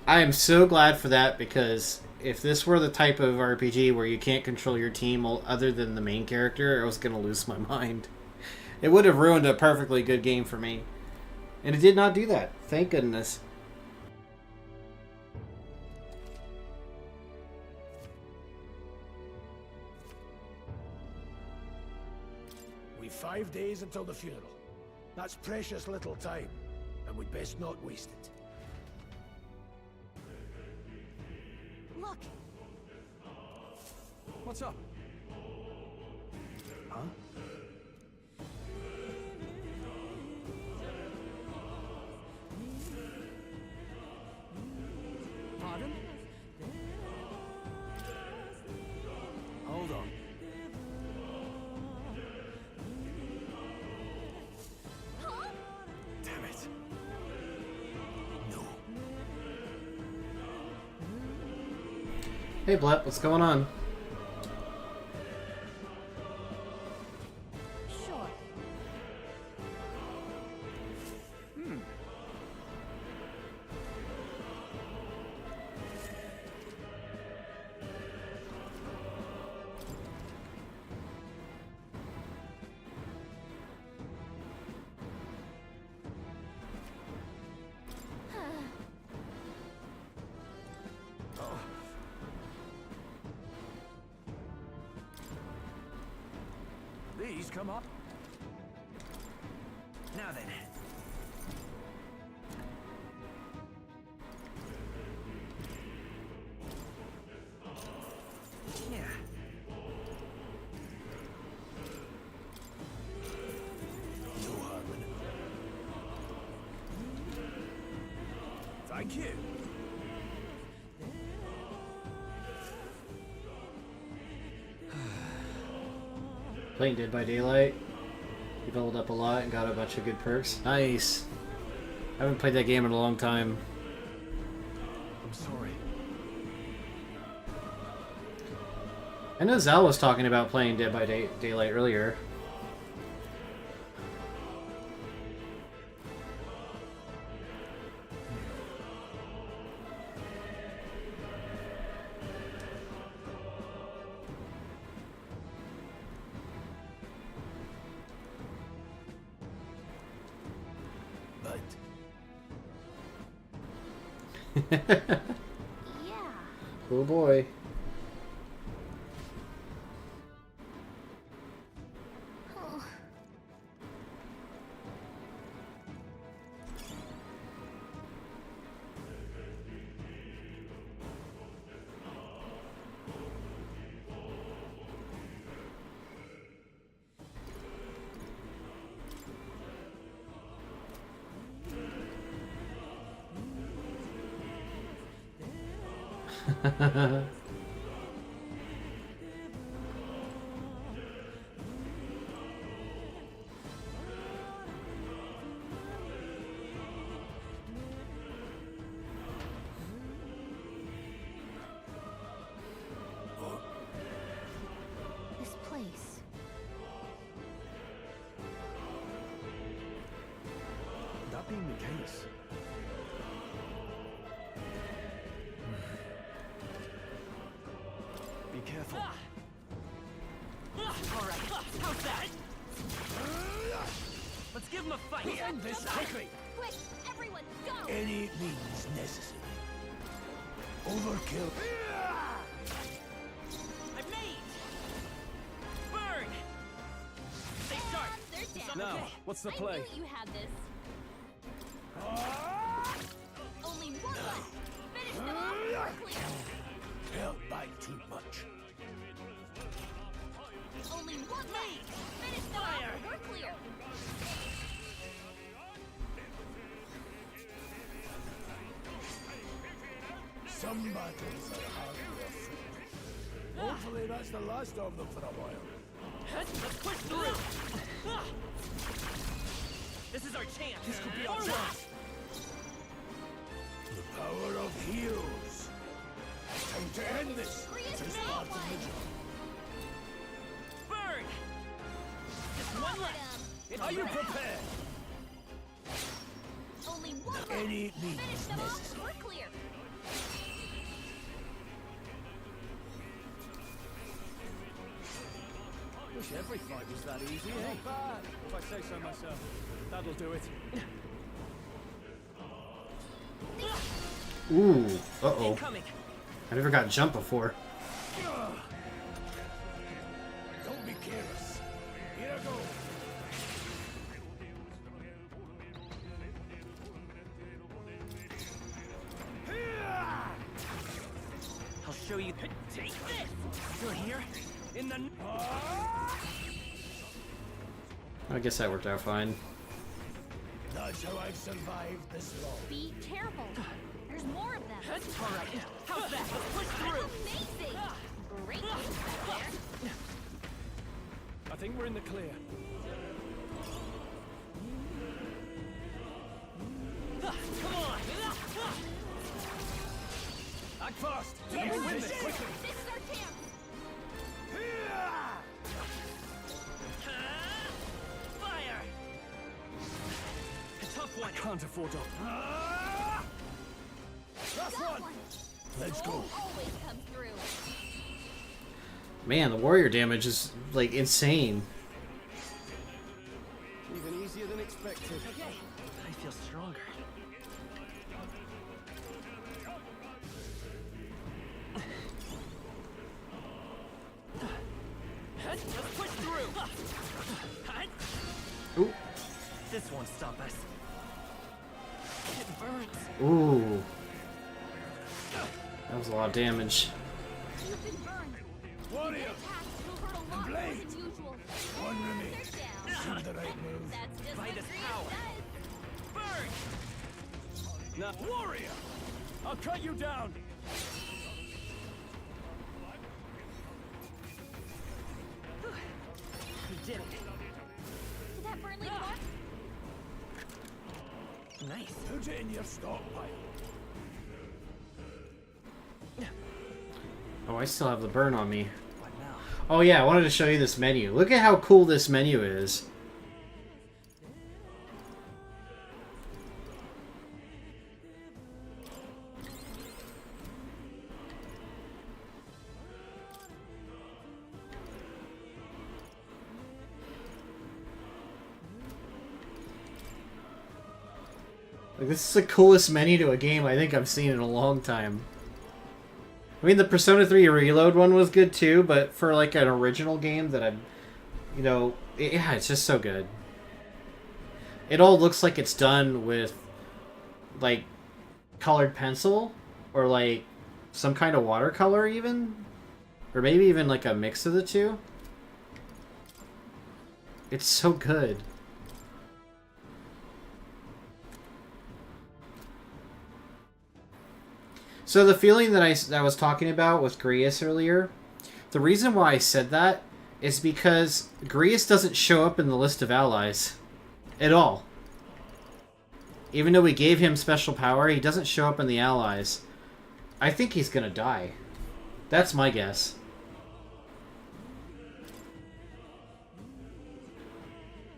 I am so glad for that, because if this were the type of RPG where you can't control your team other than the main character, I was going to lose my mind. It would have ruined a perfectly good game for me. And it did not do that. Thank goodness. We've 5 days until the funeral. That's precious little time, and we'd best not waste it. Look! What's up? Huh? Pardon? Hold on. Damn it. Hey, Blep, what's going on? Sure. These come up. Now then. Yeah. No harm in it. Thank you. Playing Dead by Daylight. You leveled up a lot and got a bunch of good perks. Nice. I haven't played that game in a long time. I'm sorry. I know Zal was talking about playing Dead by Daylight earlier. Yeah. Oh boy. Oh. This place. That being the case, be careful. Alright, how's that? Let's give him a fight. We end this quickly. Quick, everyone, go! Any means necessary. Overkill. I'm made! Burn! Stay sharp! They're down. Now, what's the play? I knew you had this. Only one left. Finish them off. We're clear. Held back too much. Only one left. Finish them off. We're clear. Some battles are hardly a foot. Hopefully that's the last of them for a while. Let's push through! This is our chance! This could be our chance. The power of heroes. Time to end this. It is part of the job. Burn! Just one left! Are you prepared? Only one left. Any means Finish them off. necessary. We're clear. Wish every fight was that easy, eh? Not bad, if I say so myself. That'll do it. Ooh, uh-oh. I never got jump before. Don't be careless. Here I go. I'll show you. Take this! Still here? In the... I guess that worked out fine. That's how I've survived this long. Be careful. There's more of them. All right. How's that? Let's push through. Amazing. Great news back there. I think we're in the clear. Come on! Act fast! Yes, We'll win this quickly! This is our chance. Fire! A tough one. I can't afford to... Last one! Let's go. Always come through. Man, the warrior damage is, like, insane. Even easier than expected. Okay, I feel stronger. Let's push through. Ooh. This won't stop us. It burns. Ooh. That was a lot of damage. You've been burned. Warrior! You'll hurt a lot more Blade. than usual. One remains. They're down. Do the right move. That's just By what this Grievous power. does. Burn! Now, warrior! I'll cut you down! We did it. Did that burn leave a mark? Nice. Put it in your stockpile. Oh, I still have the burn on me. What now? Oh yeah, I wanted to show you this menu. Look at how cool this menu is. Like, this is the coolest menu to a game I think I've seen in a long time. I mean, the Persona 3 Reload one was good too, but for like an original game that I'm, you know, yeah, it's just so good. It all looks like it's done with, like, colored pencil, or like some kind of watercolor even, or maybe even like a mix of the two. It's so good. So the feeling that I was talking about with Grievous earlier, the reason why I said that is because Grievous doesn't show up in the list of allies at all. Even though we gave him special power, he doesn't show up in the allies. I think he's gonna die. That's my guess.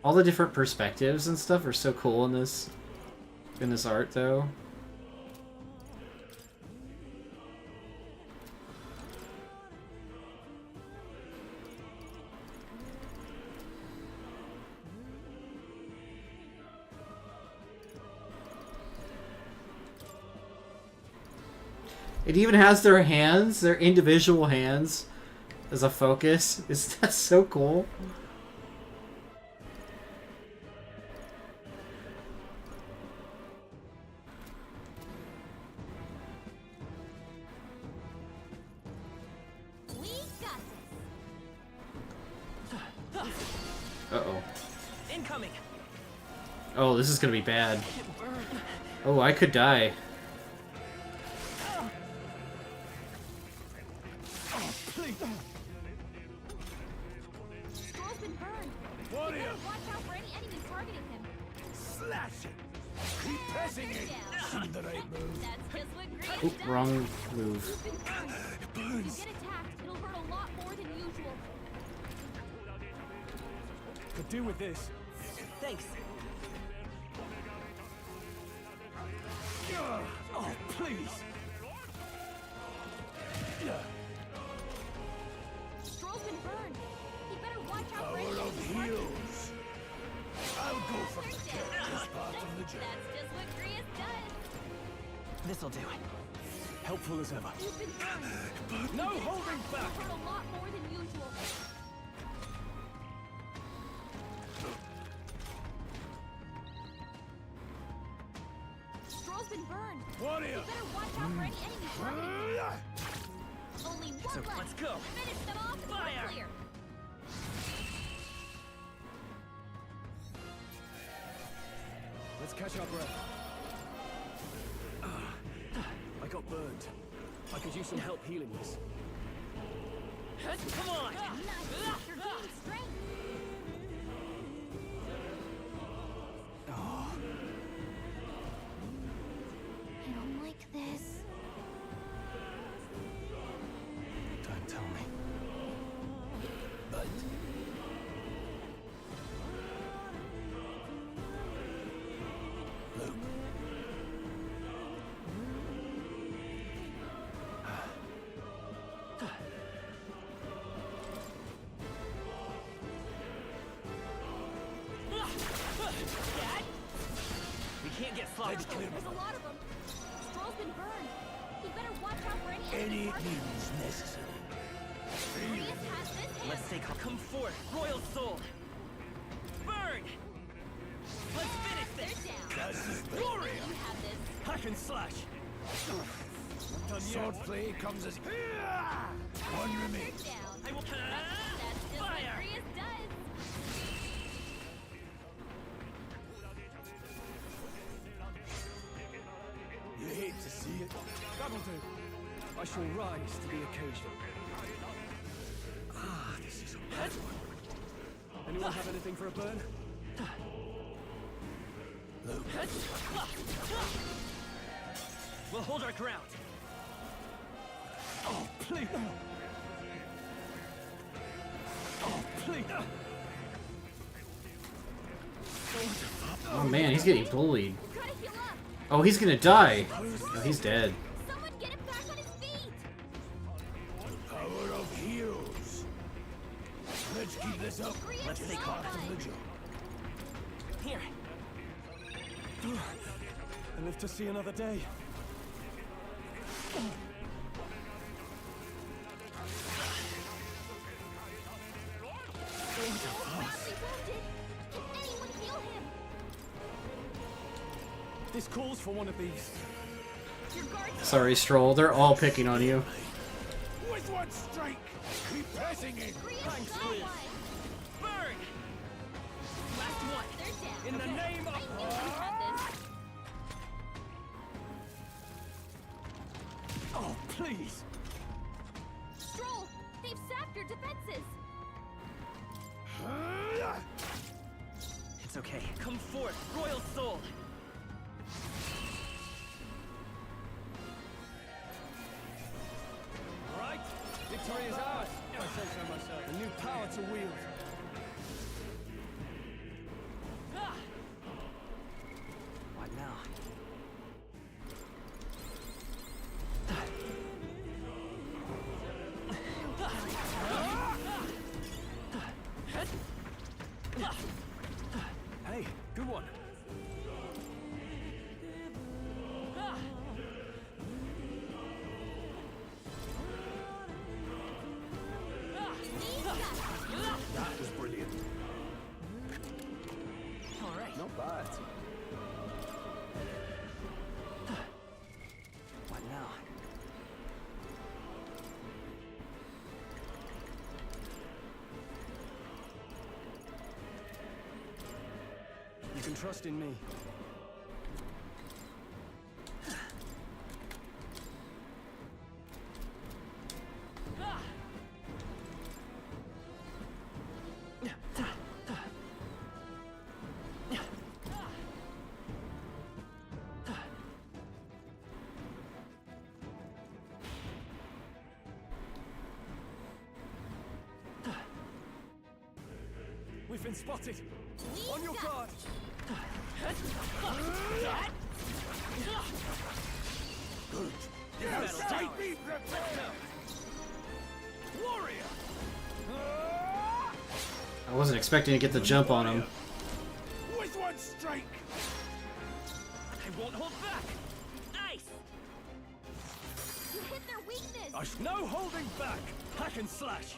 All the different perspectives and stuff are so cool in this art though. It even has their hands, their individual hands, as a focus. Is that so cool? We got this. Uh-oh. Incoming. Oh, this is gonna be bad. Oh, I could die. Stroll's been burned. Warrior! You better watch out for any enemies targeting him. Slash it! Keep pressing it! Do the right move. That's just what Grievous Oop, does. wrong move. You've been burned. If you get attacked, it'll hurt a lot more than usual. Could do with this. Thanks. Oh, please! Stroll's been burned. He better watch out This'll do. Helpful as ever. You've been burned. No holding back! You've hurt a lot more than usual. Stroll's been burned. Warrior! You better watch out for any enemy targeting. Only one left. Let's go. Finish them off and we're clear. Let's catch our breath. I got burned. I could use some help healing this. Come on! Nice. You're gaining strength. I don't like this. Don't tell me. But... Luke. We can't get sloppy. There's a lot of them. Stroll's been burned. You better watch out for any Any targets. means necessary. Marius has this hand. Let's take come forth, Royal Soul. Burn! Let's finish this. They're down. Warrior! You have this. Hack and slash! Swordplay comes as... One remains. They're down. I will That's just what fire! Marius does. You hate to see it. That'll do. I shall rise to the occasion. Ah, this is a bad one. Anyone have anything for a burn? Luke. We'll hold our ground. Oh, please! Oh, please! Oh man, he's getting bullied. Gotta heal up. Oh, he's gonna die. Oh, he's dead. Someone get him back on his feet. Power of heroes. Let's keep this up. Let's take off. After the job. Here. I live to see another day. Badly wounded. Can anyone heal him? This calls for one of these. Your guards. Sorry, Stroll. They're all picking on you. With one strike, keep pressing it. Thanks, Liz. Burn! Last one. They're down. In the name I of... knew you had this. Oh, please! Stroll, they've sapped your defenses. It's okay. Come forth, Royal Soul. All right, victory is ours. I say so myself. A new power to wield. What now? Hey, good one. That was brilliant. All right. Not bad. What now? You can trust in me. We've been spotted. On your guard. Good. Yes, take me prepared. Warrior. I wasn't expecting to get the jump on him. With one strike. I won't hold back! Nice! You hit their weakness! No holding back! Hack and slash!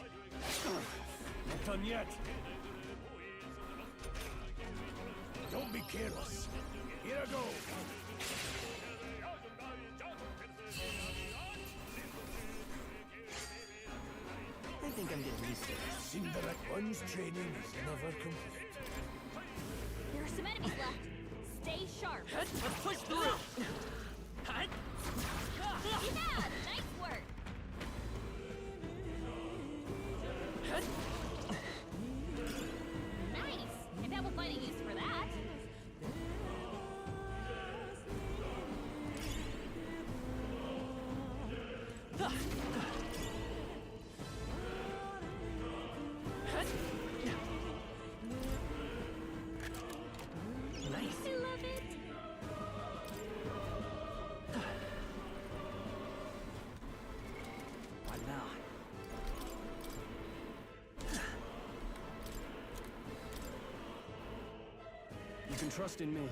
Not done yet. Don't be careless. Here I go. I think I'm getting used to this. Seems that one's training is never complete. There are some enemies left. Stay sharp. Let's push through! Yeah, nice work. Nice. If that will find a use for that. Nice. I love it. What now? You can trust in me.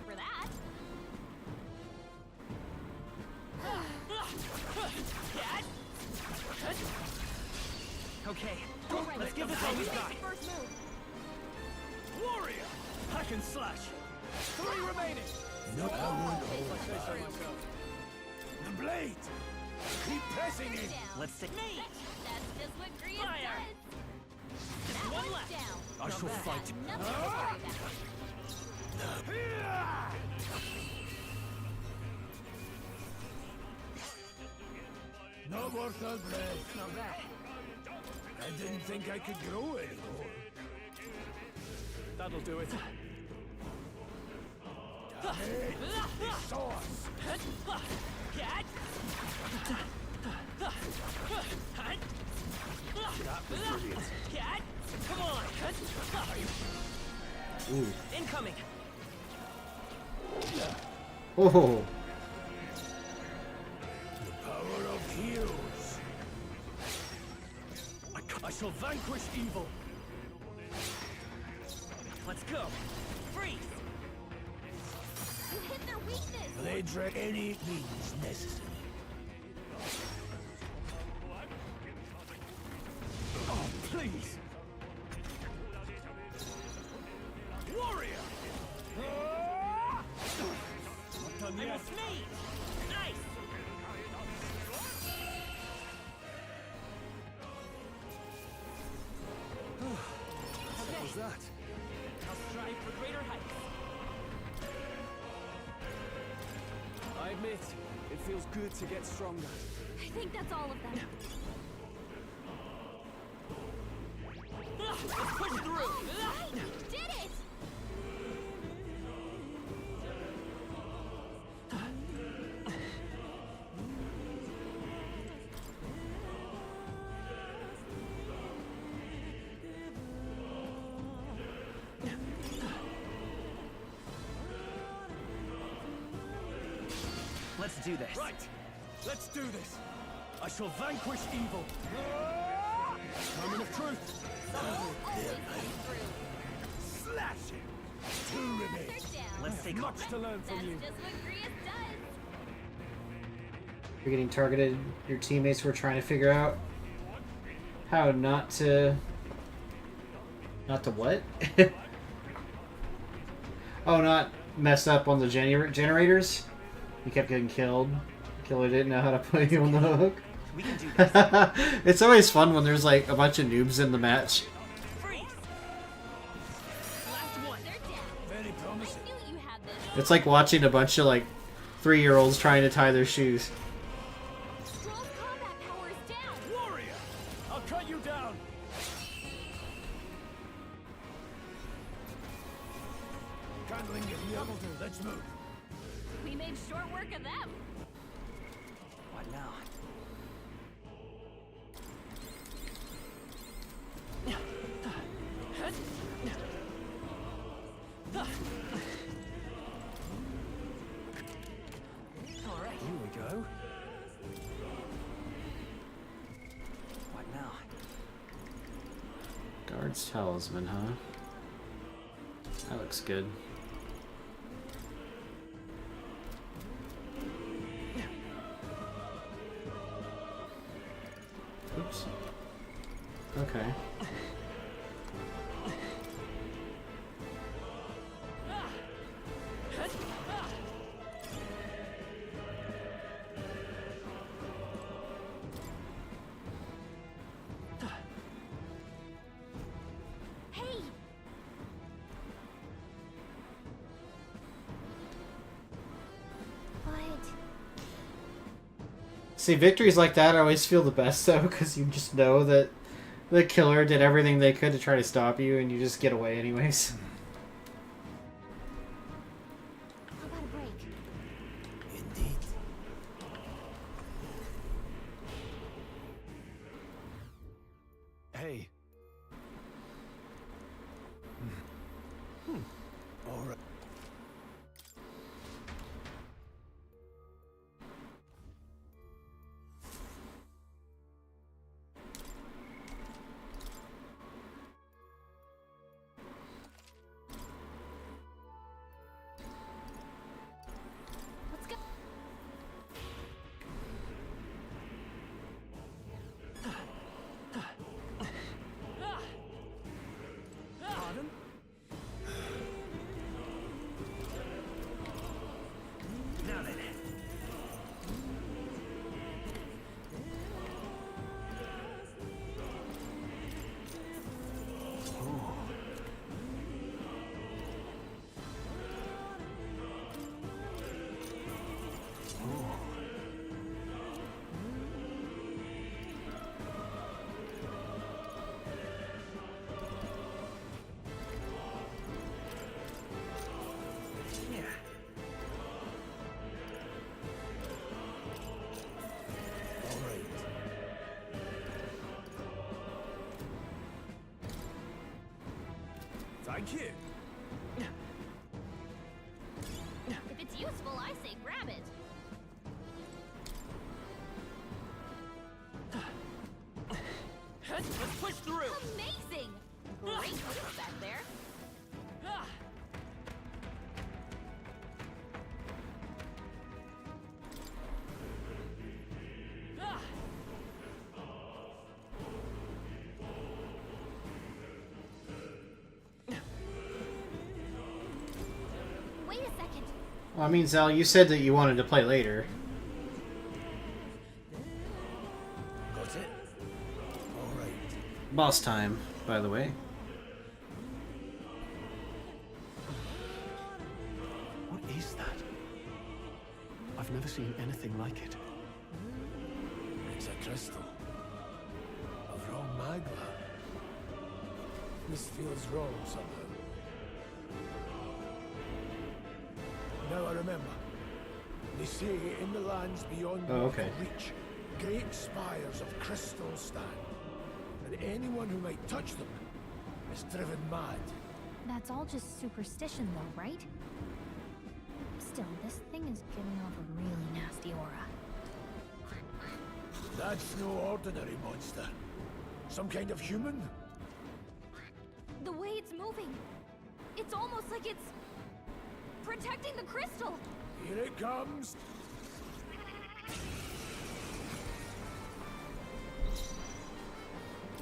For that. Okay, Alright, let's give this all we've got. First move. Warrior! Hack and slash! 3 remaining! Not how one If I say so myself. The blade! Keep pressing it! Let's see. That's just what Grius Fire! does. That One one's left. down. I shall fight. Nothing to worry about. No mortal blade. Not bad. I didn't think I could grow anymore. That'll do it. Sauce! That was brilliant. Come on! Ooh. Incoming! Oh. The power of heroes. I shall vanquish evil. Let's go! Freeze! You hit their weakness. They drag any means necessary. Oh, please! Warrior! Not done yet. Me! Nice! What was that? I'll strive for greater heights. I admit, it feels good to get stronger. I think that's all of them. Let's push through! Right, you did it! Let's do this. Right! Let's do this! I shall vanquish evil! Moment of truth! Slash it! 2 remain. Let's take Much to learn from you. Just what Grius does. You're getting targeted. Your teammates were trying to figure out how not to what? Oh, not mess up on the generators. You kept getting killed. Killer didn't know how to put you on the hook. We can do this. It's always fun when there's like a bunch of noobs in the match. Freeze! Last one. Very promising. I knew you had this. It's like watching a bunch of like 3-year-olds trying to tie their shoes. Stroll's combat power is down. Warrior! I'll cut you down! Candling is level 2. Let's move. We made short work of them. What now? All right, here we go. What now? Bard's Talisman, huh? That looks good. Oops. Okay. See, victories like that I always feel the best, though, because you just know that the killer did everything they could to try to stop you, and you just get away anyways. How about a break? Indeed. Hey. All right. Let's go. Pardon? Now then. Thank you. If it's useful, I say grab it. Let's push through. Amazing! Great work back there. Wait a second. Well, I mean, Zal, you said that you wanted to play later. Got it? All right. Boss time, by the way. What is that? I've never seen anything like it. It's a crystal. Of raw magma. This feels wrong somehow. Now I remember. They say in the lands beyond okay. reach, great spires of crystal stand. And anyone who might touch them is driven mad. That's all just superstition, though, right? Still, this thing is giving off a really nasty aura. That's no ordinary monster. Some kind of human? The way it's moving, it's almost like it's protecting the crystal. Here it comes.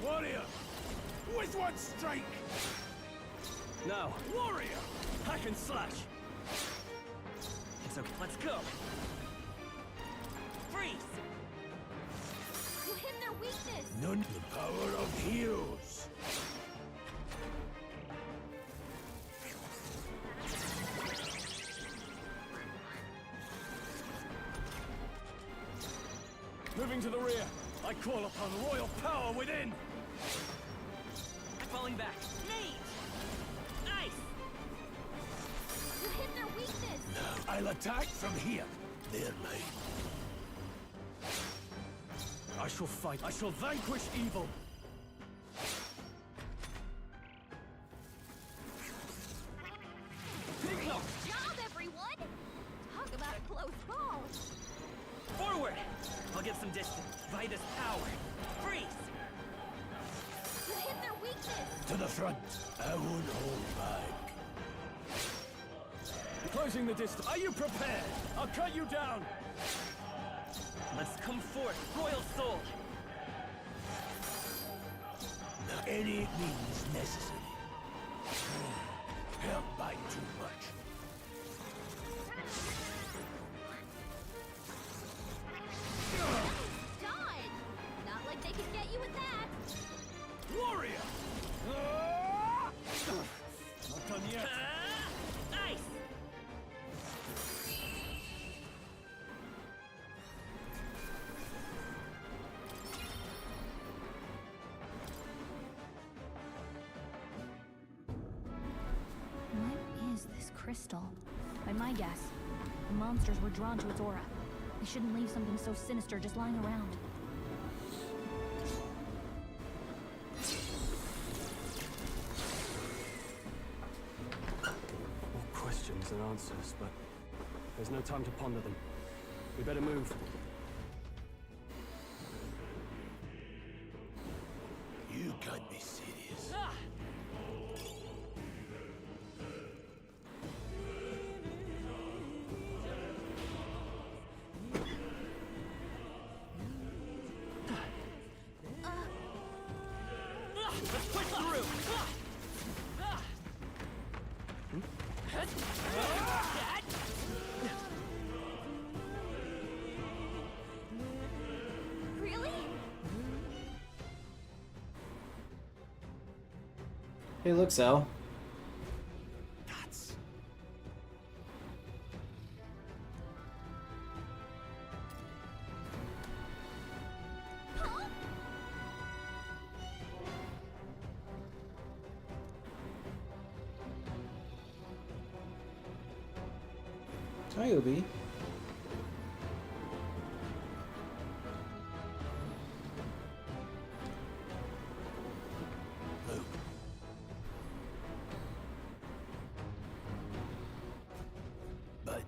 Warrior! With one strike! No. Warrior! Hack and slash. It's okay. Let's go. Freeze. You hit their weakness. None the power of heroes. Moving to the rear. I call upon royal power within. Falling back. Mage. Nice. You hit their weakness. Now I'll attack from here. They're mine. I shall fight. I shall vanquish evil. Great job, everyone. Talk about a close call. Forward. I'll get some distance. By this power. Freeze. You hit their weakness. To the front. I won't hold back. Closing the distance. Are you prepared? I'll cut you down. Let's come forth, royal soul. Any means necessary. Help by too much. Done! Not like they could get you with that. Warrior! Not done yet. Nice! What is this crystal? By my guess, the monsters were drawn to its aura. We shouldn't leave something so sinister just lying around. More questions than answers, but there's no time to ponder them. We better move. You can't be serious. Let's push through! Really? Hey, look, Sal. Hi, Obi. But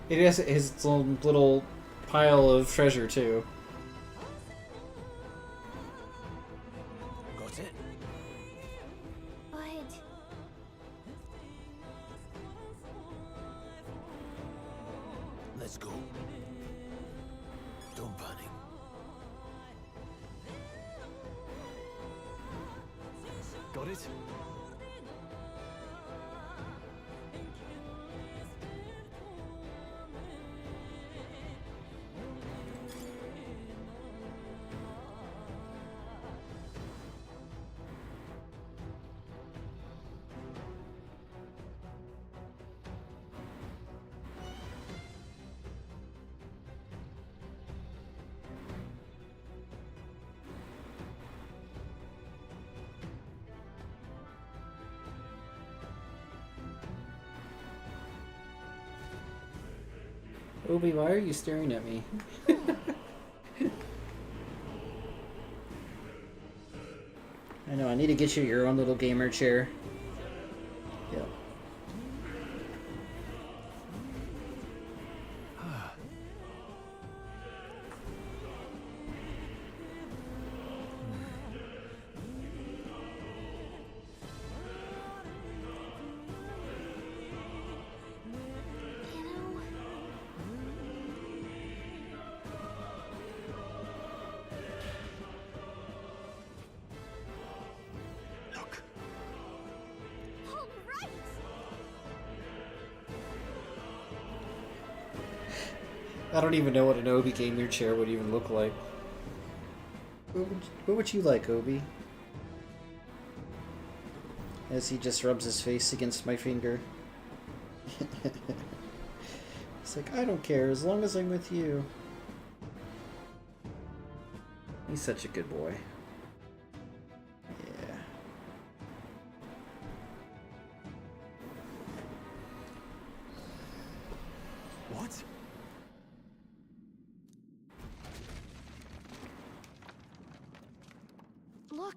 It has his own little pile of treasure, too. got it. But... Let's go. Don't panic. Got it? Obi, why are you staring at me? I know, I need to get you your own little gamer chair. Yep. I don't even know what an Obi gamer chair would even look like. What would you like, Obi? As he just rubs his face against my finger. He's like, I don't care, as long as I'm with you. He's such a good boy. Yeah. What? Look!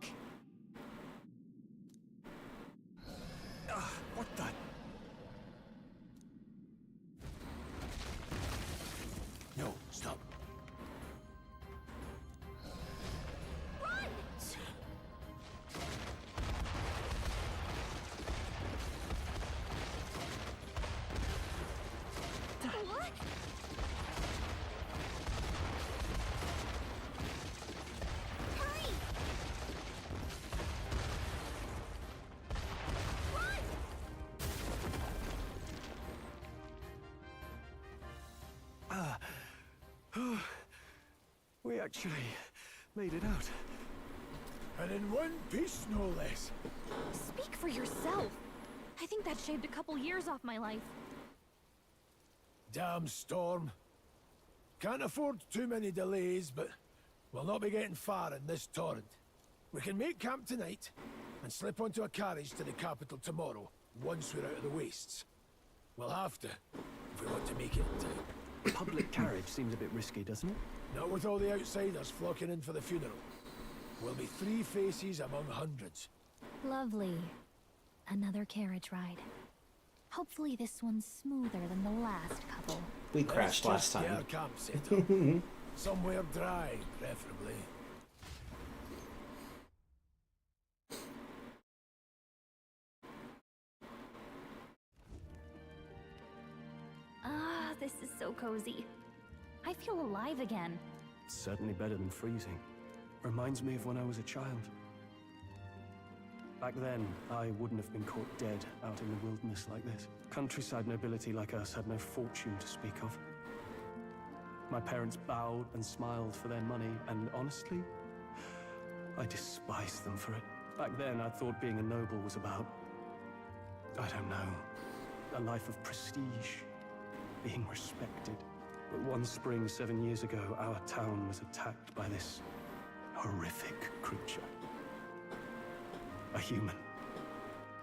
actually made it out. And in one piece, no less. Speak for yourself. I think that shaved a couple years off my life. Damn storm. Can't afford too many delays, but we'll not be getting far in this torrent. We can make camp tonight, and slip onto a carriage to the capital tomorrow, once we're out of the wastes. We'll have to, if we want to make it in time. Public carriage seems a bit risky, doesn't it? Not with all the outsiders flocking in for the funeral. We'll be 3 faces among hundreds. Lovely. Another carriage ride. Hopefully this one's smoother than the last couple. We crashed last Get time. our camp set up. Somewhere dry, preferably. Ah, this is so cozy. I feel alive again. It's certainly better than freezing. Reminds me of when I was a child. Back then, I wouldn't have been caught dead out in the wilderness like this. Countryside nobility like us had no fortune to speak of. My parents bowed and smiled for their money, and honestly, I despised them for it. Back then, I thought being a noble was about, I don't know, a life of prestige, being respected. But one spring 7 years ago, our town was attacked by this horrific creature. A human.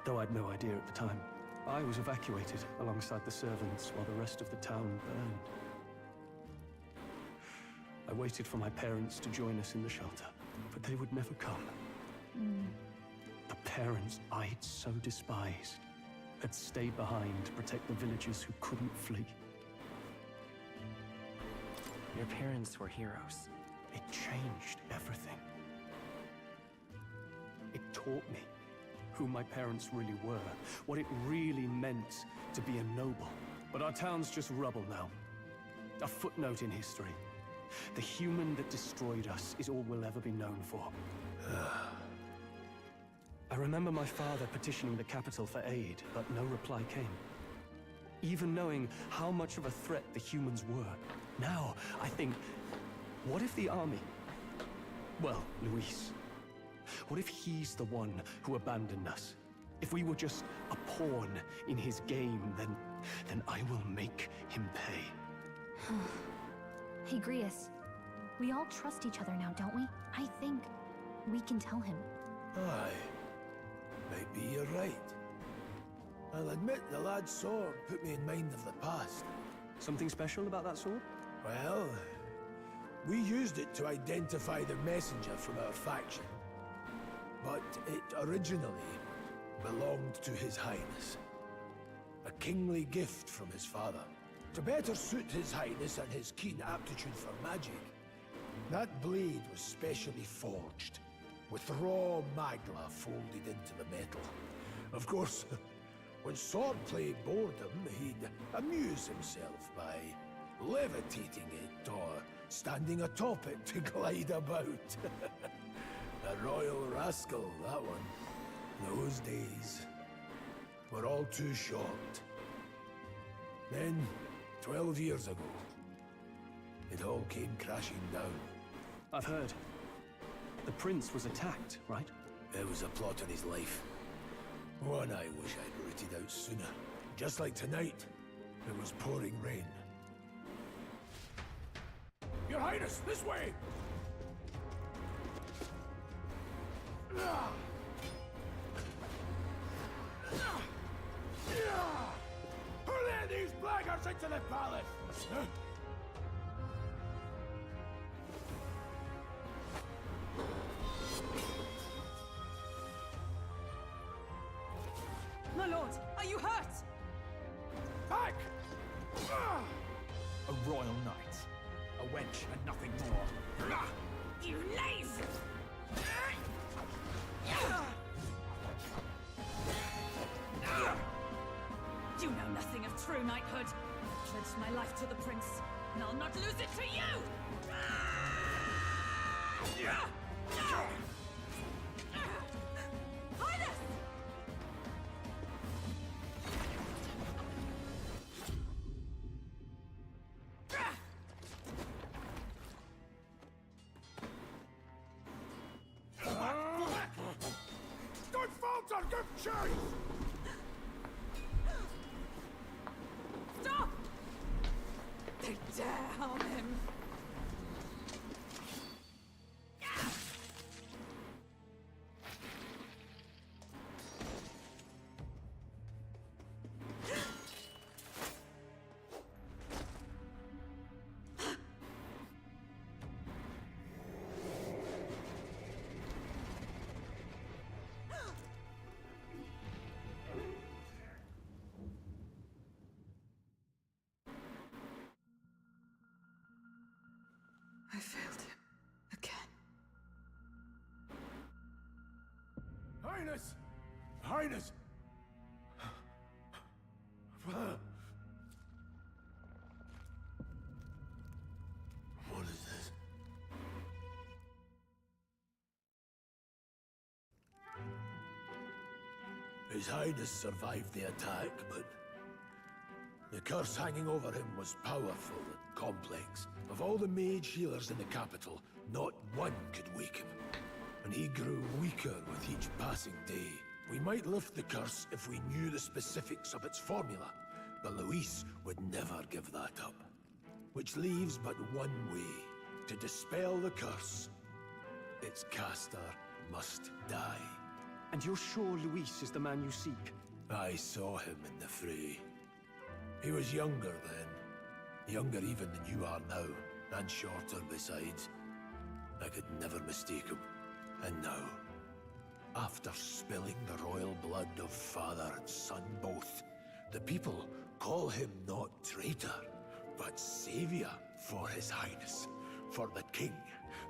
Though I'd no idea at the time. I was evacuated alongside the servants while the rest of the town burned. I waited for my parents to join us in the shelter, but they would never come. The parents I'd so despised had stayed behind to protect the villagers who couldn't flee. Your parents were heroes. It changed everything. It taught me who my parents really were, what it really meant to be a noble. But our town's just rubble now. A footnote in history. The human that destroyed us is all we'll ever be known for. I remember my father petitioning the capital for aid, but no reply came. Even knowing how much of a threat the humans were. Now, I think, what if the army... Well, Luis. What if he's the one who abandoned us? If we were just a pawn in his game, then I will make him pay. Hey, Grius. We all trust each other now, don't we? I think we can tell him. Aye. Maybe you're right. I'll admit the lad's sword put me in mind of the past. Something special about that sword? Well, we used it to identify the messenger from our faction. But it originally belonged to His Highness. A kingly gift from his father. To better suit His Highness and his keen aptitude for magic, that blade was specially forged, with raw magla folded into the metal. Of course, when swordplay bored him, he'd amuse himself by levitating it or standing atop it to glide about. A royal rascal, that one. Those days were all too short. Then, 12 years ago, it all came crashing down. I've heard. The prince was attacked, right? There was a plot on his life. One I wish I'd rooted out sooner. Just like tonight, it was pouring rain. Your Highness, this way! Hurry these blackguards into the palace! My lord, are you hurt? Back! A royal knight. A wench and nothing more. You knave! You know nothing of true knighthood. I pledged my life to the prince, and I'll not lose it to you! Highness! Stop! They dare harm him. I failed him again. Highness! Highness! What is this? His Highness survived the attack, but the curse hanging over him was powerful and complex. Of all the mage healers in the capital, not one could wake him. And he grew weaker with each passing day. We might lift the curse if we knew the specifics of its formula, but Luis would never give that up. Which leaves but one way to dispel the curse. Its caster must die. And you're sure Luis is the man you seek? I saw him in the fray. He was younger then. Younger even than you are now, and shorter besides. I could never mistake him. And now, after spilling the royal blood of father and son both, the people call him not traitor, but savior for his highness, for the king,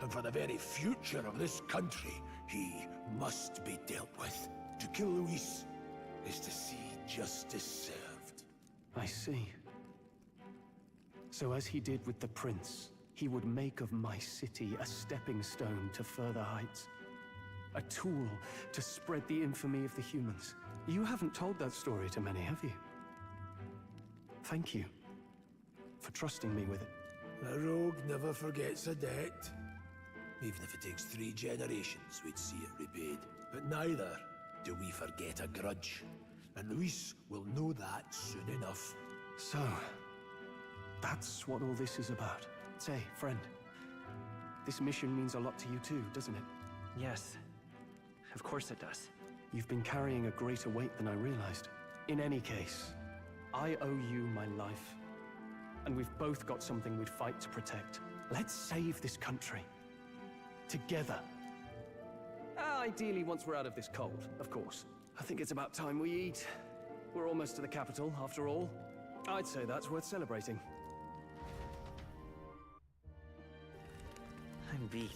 and for the very future of this country. He must be dealt with. To kill Luis is to see justice served. I see. So as he did with the prince, he would make of my city a stepping stone to further heights. A tool to spread the infamy of the humans. You haven't told that story to many, have you? Thank you for trusting me with it. A rogue never forgets a debt. Even if it takes 3 generations, we'd see it repaid. But neither do we forget a grudge. And Luis will know that soon enough. So, that's what all this is about. Say, friend, this mission means a lot to you too, doesn't it? Yes, of course it does. You've been carrying a greater weight than I realized. In any case, I owe you my life. And we've both got something we'd fight to protect. Let's save this country. Together. Ideally, once we're out of this cold, of course. I think it's about time we eat. We're almost to the capital, after all. I'd say that's worth celebrating. I'm beat.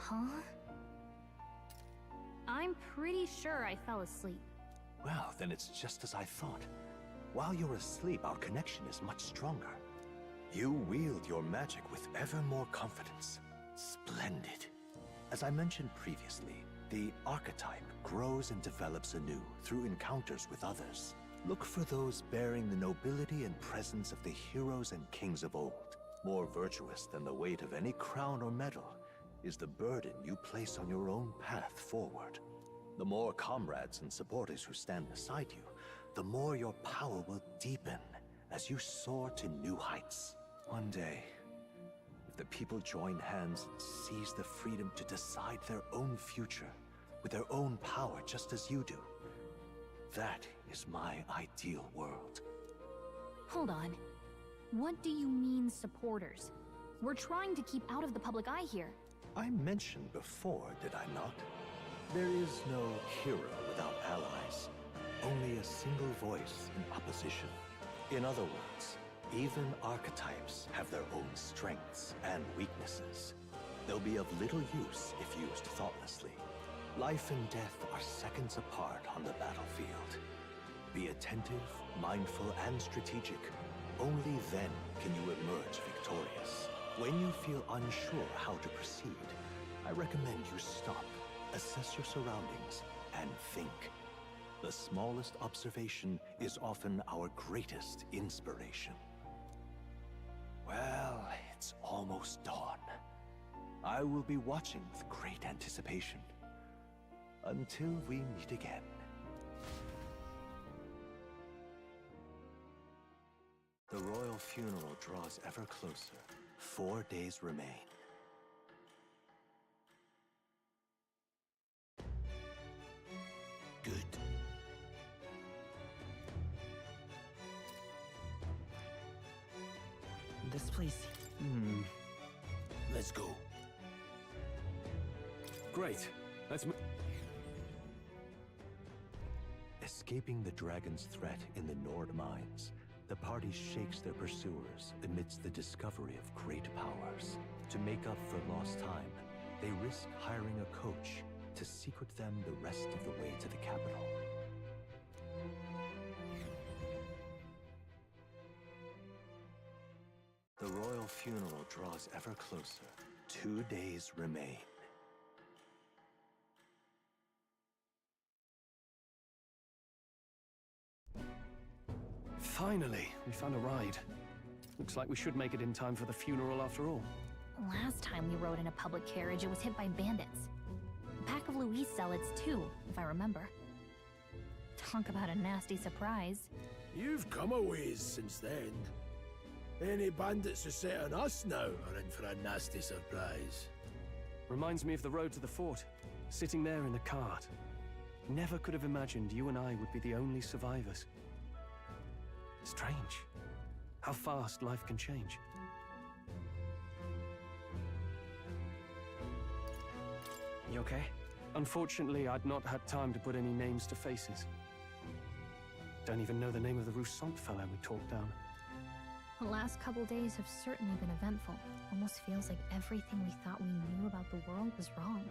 Huh? I'm pretty sure I fell asleep. Well, then it's just as I thought. While you're asleep, our connection is much stronger. You wield your magic with ever more confidence. Splendid. As I mentioned previously, the archetype grows and develops anew through encounters with others. Look for those bearing the nobility and presence of the heroes and kings of old. More virtuous than the weight of any crown or medal is the burden you place on your own path forward. The more comrades and supporters who stand beside you, the more your power will deepen as you soar to new heights. One day, if the people join hands and seize the freedom to decide their own future with their own power just as you do, that is my ideal world. Hold on. What do you mean, supporters? We're trying to keep out of the public eye here. I mentioned before, did I not? There is no hero without allies. Only a single voice in opposition. In other words, Even archetypes have their own strengths and weaknesses. They'll be of little use if used thoughtlessly. Life and death are seconds apart on the battlefield. Be attentive, mindful, and strategic. Only then can you emerge victorious. When you feel unsure how to proceed, I recommend you stop, assess your surroundings, and think. The smallest observation is often our greatest inspiration. Well, it's almost dawn. I will be watching with great anticipation. Until we meet again. The royal funeral draws ever closer. 4 days remain. Good. This place... Let's go. Great. Let's move. Escaping the dragon's threat in the Nord mines, the party shakes their pursuers amidst the discovery of great powers. To make up for lost time, they risk hiring a coach to secret them the rest of the way to the capital. The royal funeral draws ever closer. 2 days remain. Finally, we found a ride. Looks like we should make it in time for the funeral after all. Last time we rode in a public carriage, it was hit by bandits. A pack of Louis zealots too, if I remember. Talk about a nasty surprise. You've come a ways since then. Any bandits who set on us now are in for a nasty surprise. Reminds me of the road to the fort, sitting there in the cart. Never could have imagined you and I would be the only survivors. Strange. How fast life can change. You okay? Unfortunately, I'd not had time to put any names to faces. Don't even know the name of the Roussant fellow we talked down. The last couple days have certainly been eventful. Almost feels like everything we thought we knew about the world was wrong.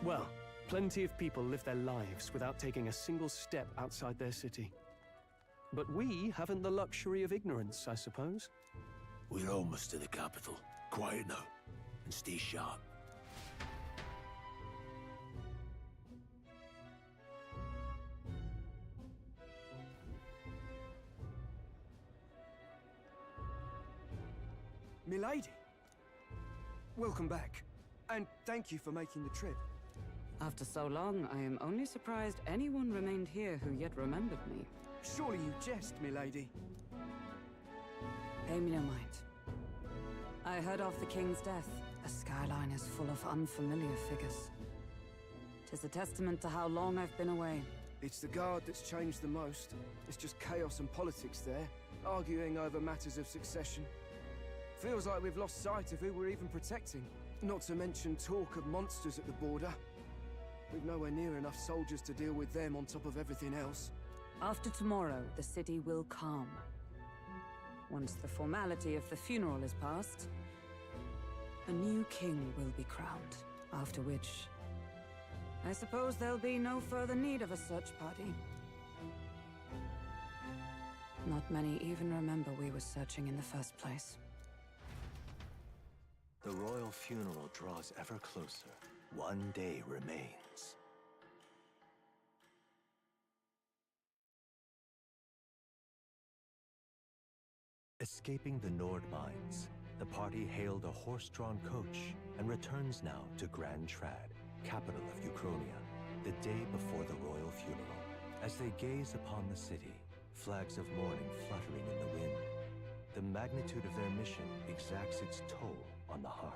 Well, plenty of people live their lives without taking a single step outside their city. But we haven't the luxury of ignorance, I suppose. We're almost to the capital. Quiet now, and stay sharp. Milady! Welcome back, and thank you for making the trip. After so long, I am only surprised anyone remained here who yet remembered me. Surely you jest, milady. Pay me no mind. I heard of the king's death. The skyline is full of unfamiliar figures. 'Tis a testament to how long I've been away. It's the guard that's changed the most. It's just chaos and politics there, arguing over matters of succession. Feels like we've lost sight of who we're even protecting. Not to mention talk of monsters at the border. We've nowhere near enough soldiers to deal with them on top of everything else. After tomorrow, the city will calm. Once the formality of the funeral is past, a new king will be crowned. After which, I suppose there'll be no further need of a search party. Not many even remember we were searching in the first place. The royal funeral draws ever closer. 1 day remains. Escaping the Nord mines, the party hailed a horse-drawn coach and returns now to Grand Trad, capital of Uchronia, the day before the royal funeral. As they gaze upon the city, flags of mourning fluttering in the wind, the magnitude of their mission exacts its toll on the heart.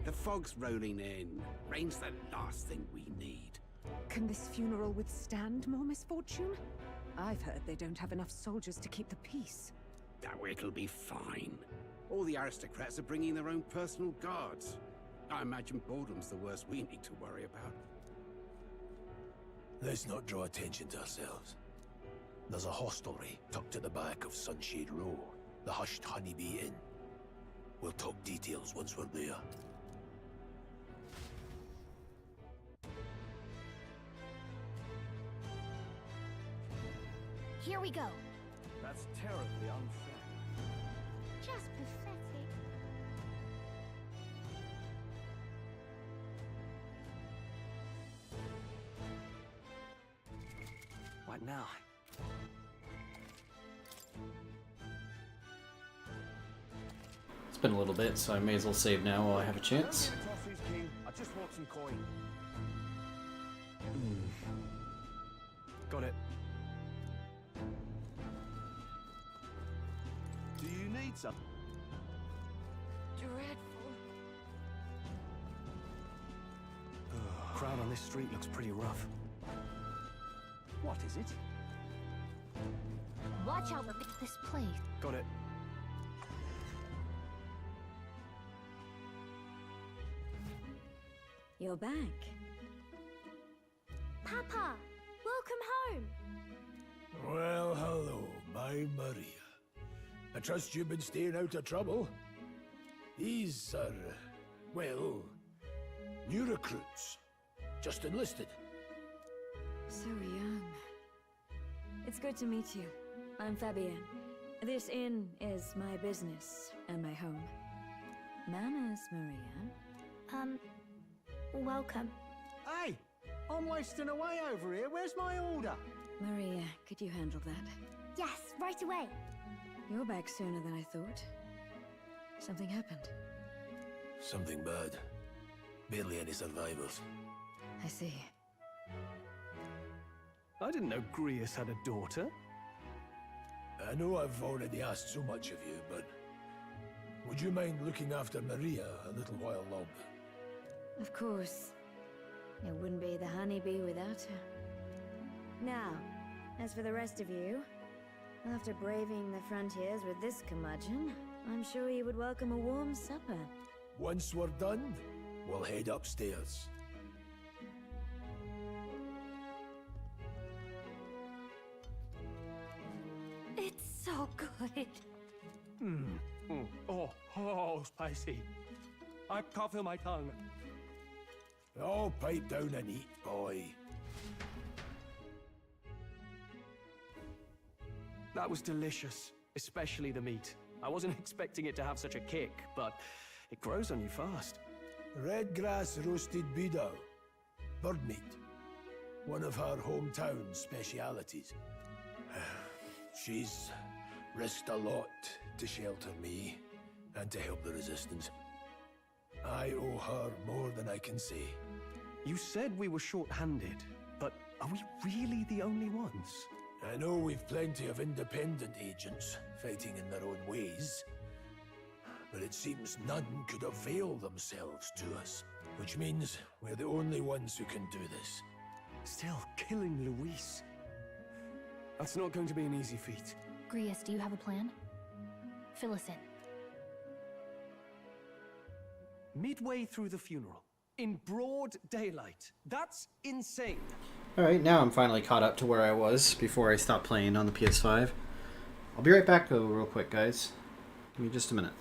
The fog's rolling in. Rain's the last thing we need. Can this funeral withstand more misfortune? I've heard they don't have enough soldiers to keep the peace. Oh, it'll be fine. All the aristocrats are bringing their own personal guards. I imagine boredom's the worst we need to worry about. Let's not draw attention to ourselves. There's a hostelry tucked at the back of Sunshade Row, the Hushed Honeybee Inn. We'll talk details once we're there. Here we go. That's terribly unfair. Just pathetic. What now? It's been a little bit, so I may as well save now while I have a chance. Tossies, King. I just want some coin. Got it. Do you need some? Dreadful. Crowd on this street looks pretty rough. What is it? Watch out for this place. Got it. You're back. Papa, welcome home. Well, hello, my Maria. I trust you've been staying out of trouble. These are, well, new recruits. Just enlisted. So young. It's good to meet you. I'm Fabienne. This inn is my business and my home. Manners, Maria. Welcome. Hey, I'm wasting away over here. Where's my order? Maria, could you handle that? Yes, right away. You're back sooner than I thought. Something happened. Something bad. Barely any survivors. I see. I didn't know Grius had a daughter. I know I've already asked so much of you, but would you mind looking after Maria a little while longer? Of course. It wouldn't be the honeybee without her. Now, as for the rest of you, after braving the frontiers with this curmudgeon, I'm sure you would welcome a warm supper. Once we're done, we'll head upstairs. It's so good. Oh, spicy. I can't feel my tongue. Oh, pipe down and eat, boy. That was delicious, especially the meat. I wasn't expecting it to have such a kick, but it grows on you fast. Red grass roasted beedou. Bird meat. One of her hometown specialities. She's risked a lot to shelter me and to help the resistance. I owe her more than I can say. You said we were short-handed, but are we really the only ones? I know we've plenty of independent agents fighting in their own ways, but it seems none could avail themselves to us, which means we're the only ones who can do this. Still, killing Luis. That's not going to be an easy feat. Grius, do you have a plan? Fill us in. Midway through the funeral, in broad daylight. That's insane. Alright, now I'm finally caught up to where I was before I stopped playing on the PS5. I'll be right back though, real quick, guys. Give me just a minute.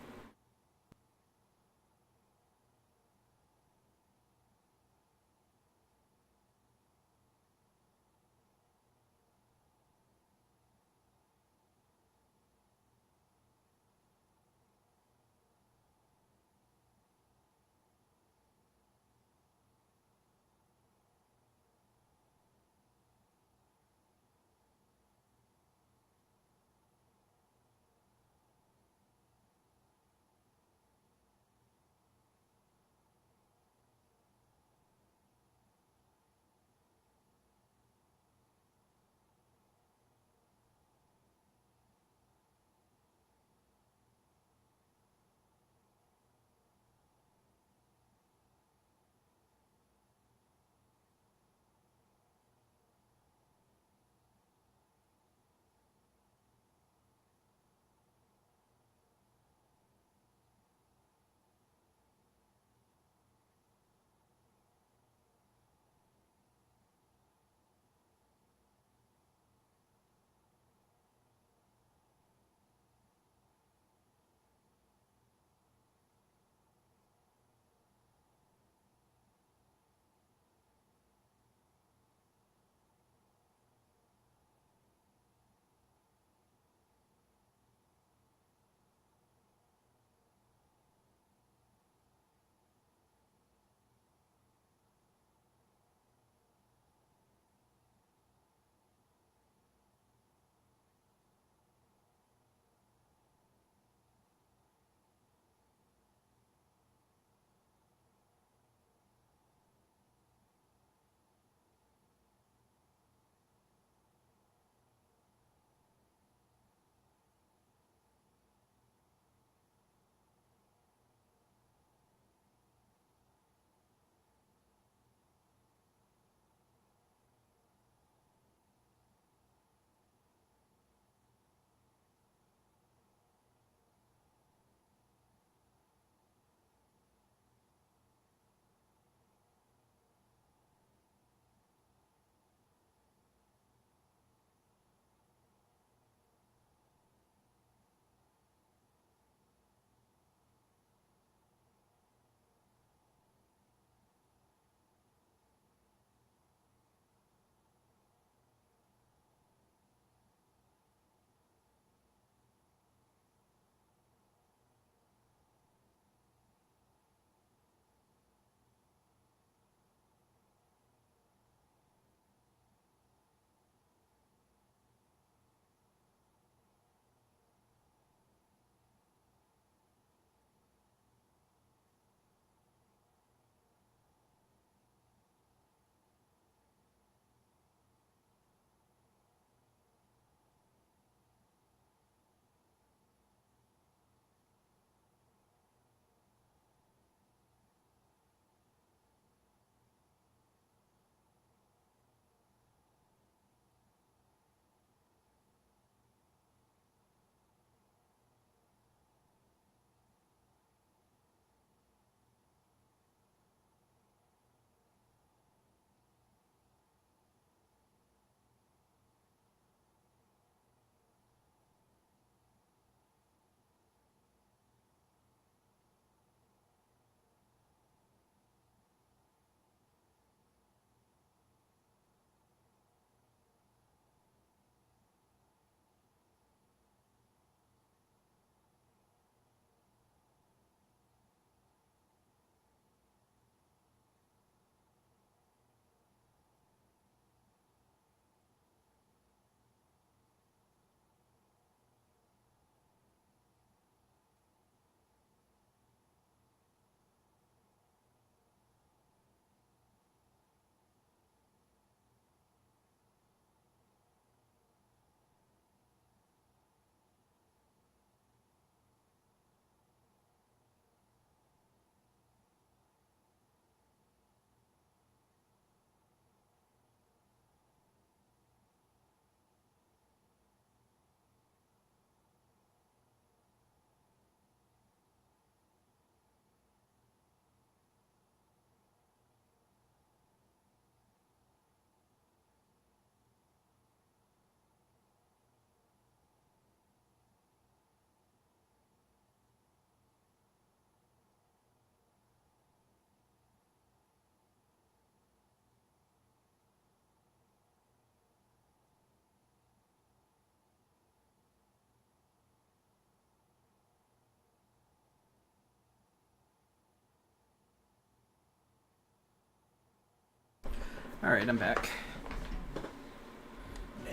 Alright, I'm back.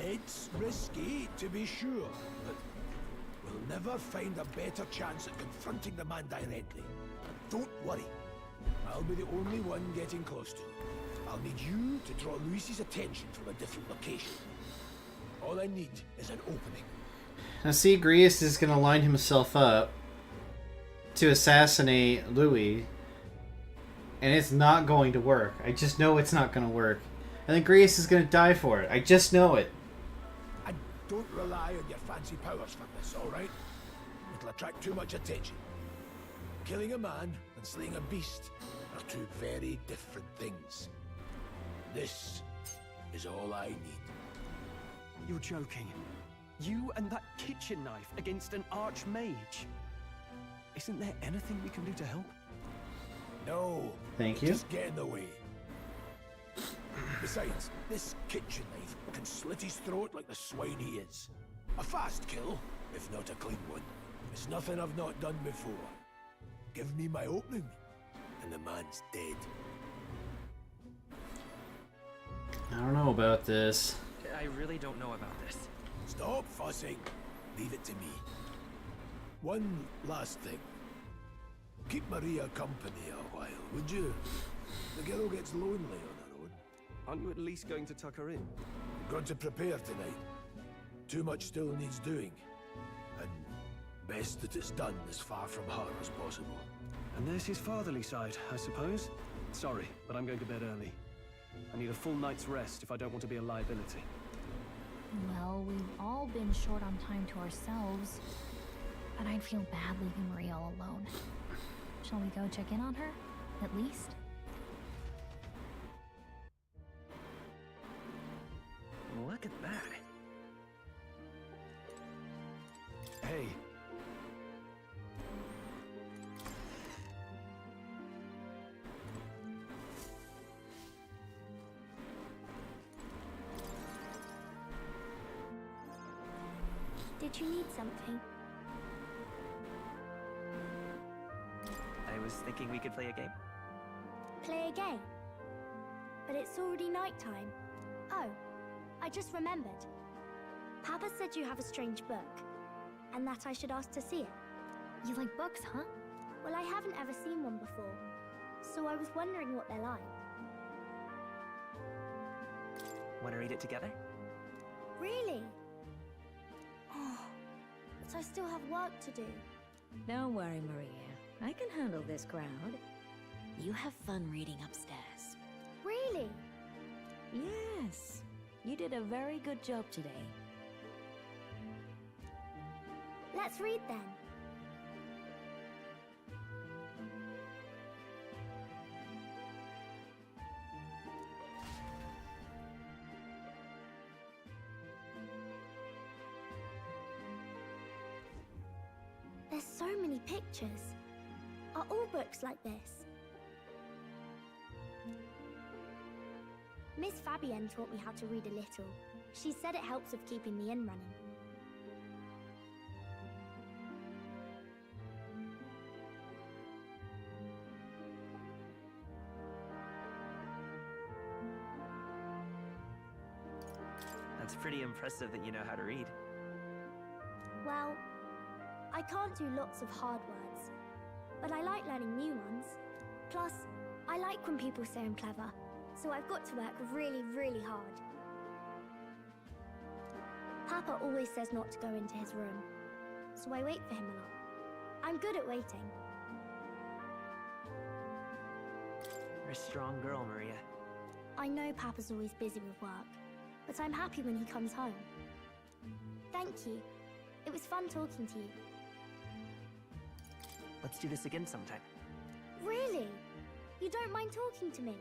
It's risky, to be sure, but we'll never find a better chance at confronting the man directly. Don't worry. I'll be the only one getting close to him. I'll need you to draw Luis's attention from a different location. All I need is an opening. Now see, Grius is going to line himself up to assassinate Louis, and it's not going to work. I just know it's not going to work. And then Grius is going to die for it. I just know it. And don't rely on your fancy powers for this, alright? It'll attract too much attention. Killing a man and slaying a beast are two very different things. This is all I need. You're joking. You and that kitchen knife against an archmage. Isn't there anything we can do to help? No. Thank you. Just get in the way. Besides, this kitchen knife can slit his throat like the swine he is. A fast kill, if not a clean one. It's nothing I've not done before. Give me my opening, and the man's dead. I don't know about this. I really don't know about this. Stop fussing. Leave it to me. One last thing. Keep Maria company a while, would you? The girl gets lonely on her own. Aren't you at least going to tuck her in? I'm going to prepare tonight. Too much still needs doing. And best that it's done as far from her as possible. And there's his fatherly side, I suppose. Sorry, but I'm going to bed early. I need a full night's rest if I don't want to be a liability. Well, we've all been short on time to ourselves. But I'd feel bad leaving Maria all alone. Shall we go check in on her? At least? Look at that. Hey. Did you need something? I was thinking we could play a game. Play a game? But it's already nighttime. Oh, I just remembered. Papa said you have a strange book, and that I should ask to see it. You like books, huh? Well, I haven't ever seen one before, so I was wondering what they're like. Want to read it together? Really? Oh, but I still have work to do. Don't worry, Maria. I can handle this crowd. You have fun reading upstairs. Really? Yes. You did a very good job today. Let's read then. There's so many pictures. Are all books like this? Miss Fabienne taught me how to read a little. She said it helps with keeping the inn running. That's pretty impressive that you know how to read. Well, I can't do lots of hard words, but I like learning new ones. Plus, I like when people say I'm clever, so I've got to work really, really hard. Papa always says not to go into his room, so I wait for him a lot. I'm good at waiting. You're a strong girl, Maria. I know Papa's always busy with work, but I'm happy when he comes home. Thank you. It was fun talking to you. Let's do this again sometime. Really? You don't mind talking to me?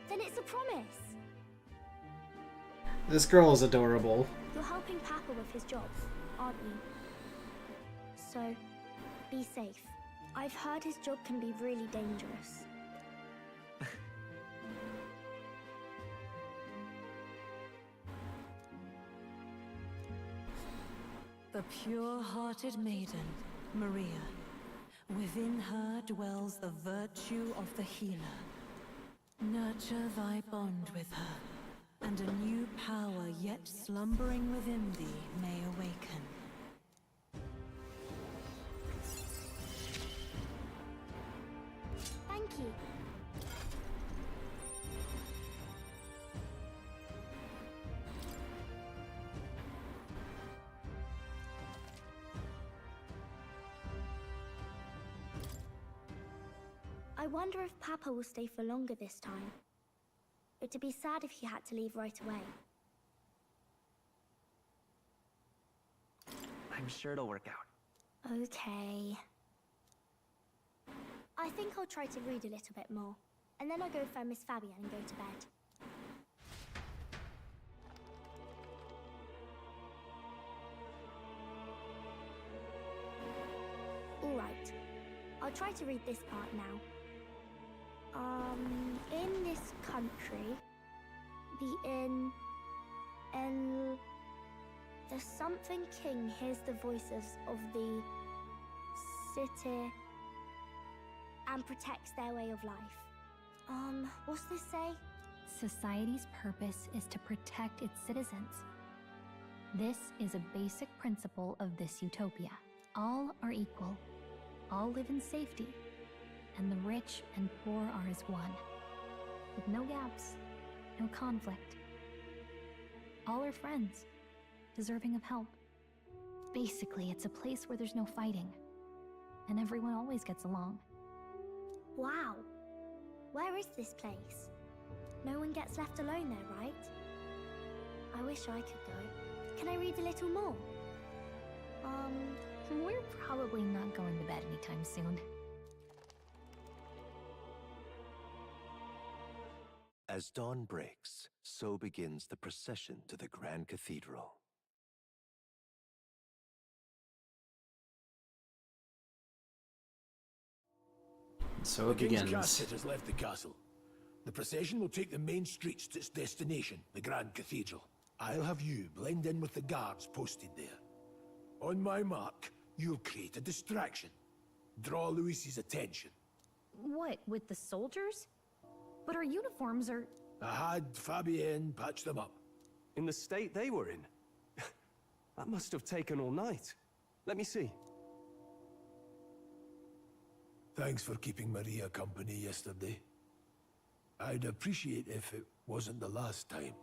Then it's a promise. This girl is adorable. You're helping Papa with his job, aren't you? So, be safe. I've heard his job can be really dangerous. The pure-hearted maiden, Maria. Within her dwells the virtue of the healer. Nurture thy bond with her, and a new power yet slumbering within thee may awaken. Thank you. I wonder if Papa will stay for longer this time. It'd be sad if he had to leave right away. I'm sure it'll work out. Okay. I think I'll try to read a little bit more, and then I'll go find Miss Fabian and go to bed. Alright, I'll try to read this part now. In this country, the something king hears the voices of the city and protects their way of life. What's this say? Society's purpose is to protect its citizens. This is a basic principle of this utopia. All are equal, all live in safety, and the rich and poor are as one, with no gaps, no conflict. All are friends, deserving of help. Basically, it's a place where there's no fighting, and everyone always gets along. Wow. Where is this place? No one gets left alone there, right? I wish I could go. Can I read a little more? We're probably not going to bed anytime soon. As dawn breaks, so begins the procession to the Grand Cathedral. So it The King's begins. casket has left the castle. The procession will take the main streets to its destination, the Grand Cathedral. I'll have you blend in with the guards posted there. On my mark, you'll create a distraction. Draw Luis's attention. What, with the soldiers? But our uniforms are... I had Fabienne patch them up. In the state they were in? That must have taken all night. Let me see. Thanks for keeping Maria company yesterday. I'd appreciate if it wasn't the last time.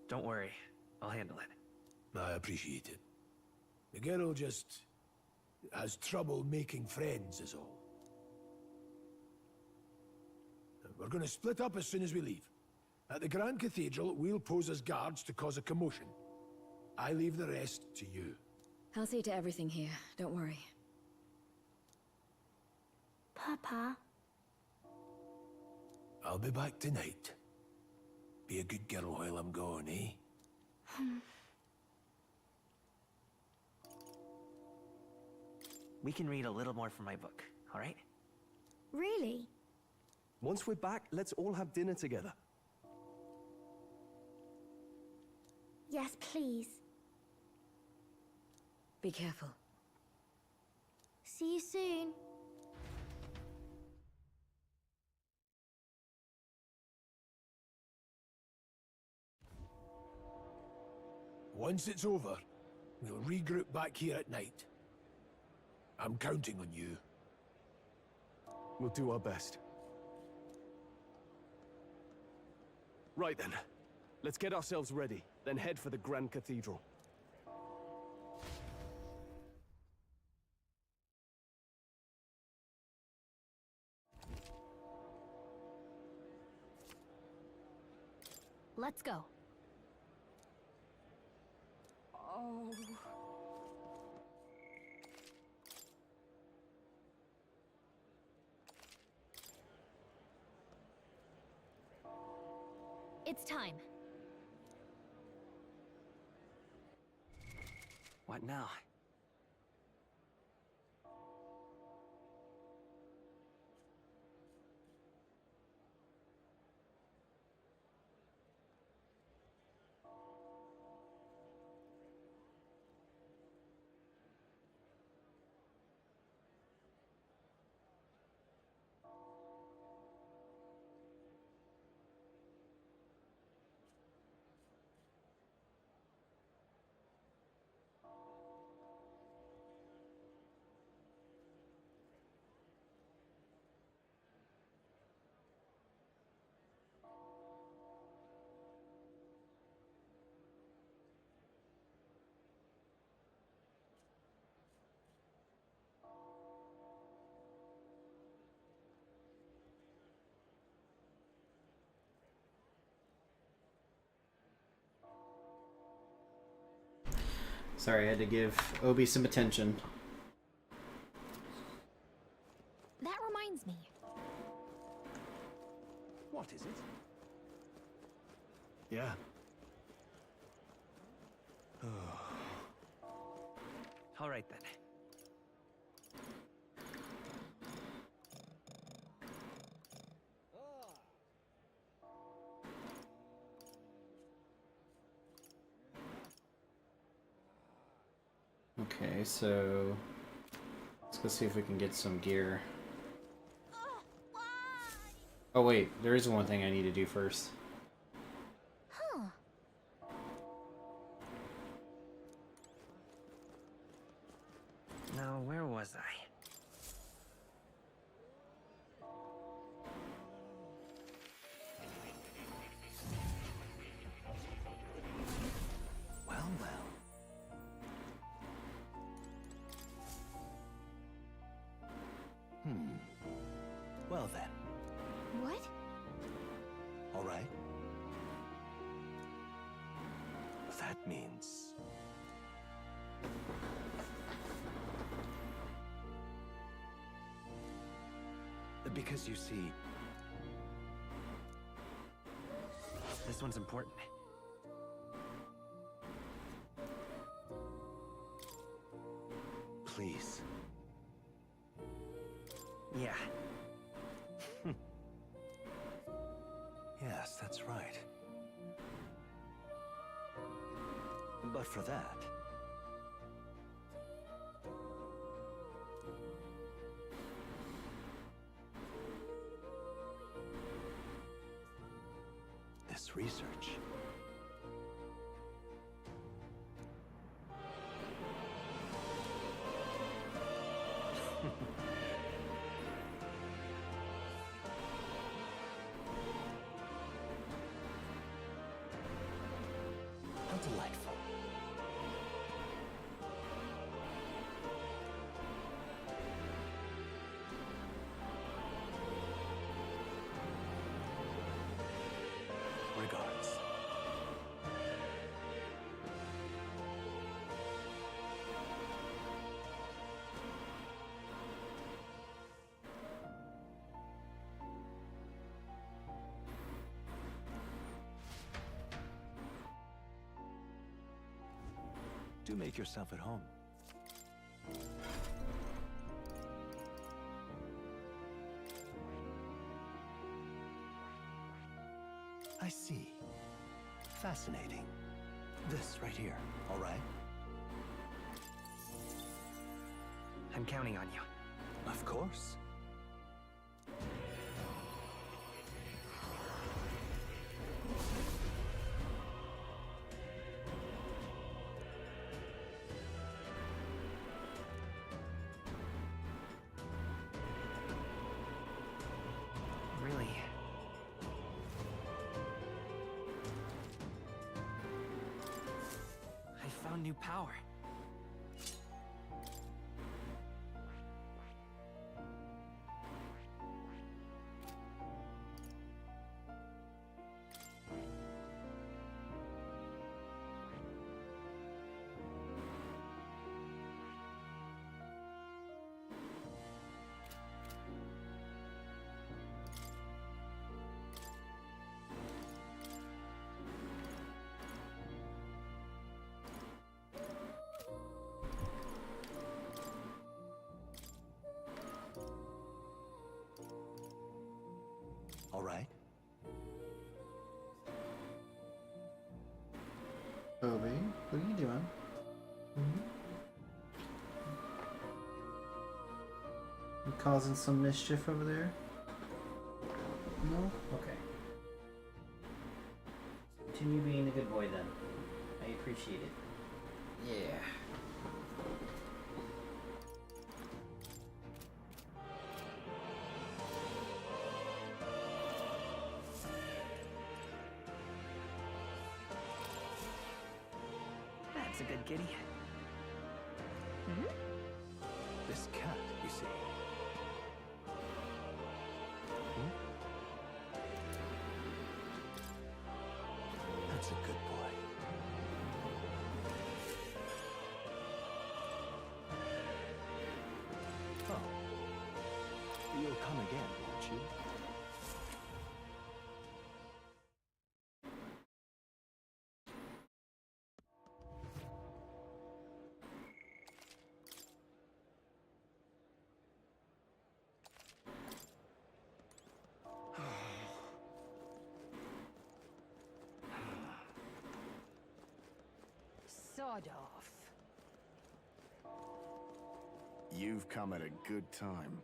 Don't worry, I'll handle it. I appreciate it. The girl just has trouble making friends is all. We're gonna split up as soon as we leave. At the Grand Cathedral, we'll pose as guards to cause a commotion. I leave the rest to you. I'll see to everything here, don't worry. Papa. I'll be back tonight. Be a good girl while I'm gone, eh? We can read a little more from my book, all right? Really? Once we're back, let's all have dinner together. Yes, please. Be careful. See you soon. Once it's over, we'll regroup back here at night. I'm counting on you. We'll do our best. Right then. Let's get ourselves ready, then head for the Grand Cathedral. Let's go. Oh. It's time. What now? Sorry, I had to give Obi some attention. That reminds me. What is it? Yeah. All right then. Okay, so let's go see if we can get some gear. Oh wait, there is one thing I need to do first. Huh. Now, where was I? Well, well. Well then, What? all right. That means... Because you see... This one's important. Please. Yeah. Yes, that's right. But for that... this research... How delightful. Regards. Do make yourself at home. I see. Fascinating. This right here, all right? I'm counting on you. Of course. Really? I found new power. All right? Obi, what are you doing? You causing some mischief over there? No? Okay. Continue being a good boy then. I appreciate it. Yeah. That's a good kitty. This cat, you see. That's a good boy. come again, won't you? Sod off. You've come at a good time.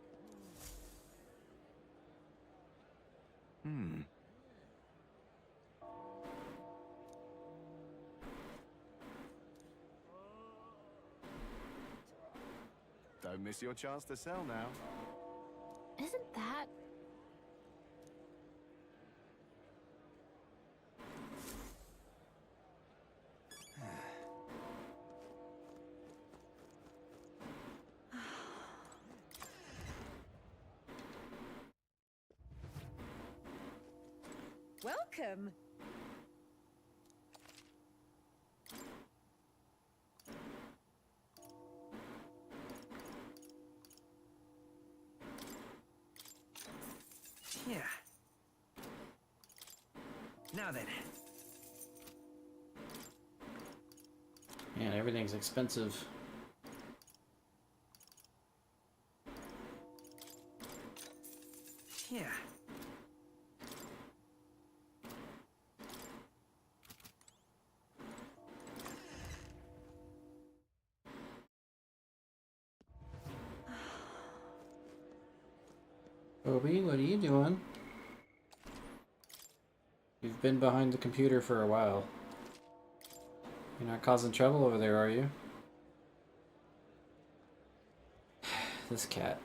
Don't miss your chance to sell now. Isn't that... Welcome. Yeah. Now then. Man, everything's expensive. Yeah. Obi, what are you doing? You've been behind the computer for a while. You're not causing trouble over there, are you? This cat.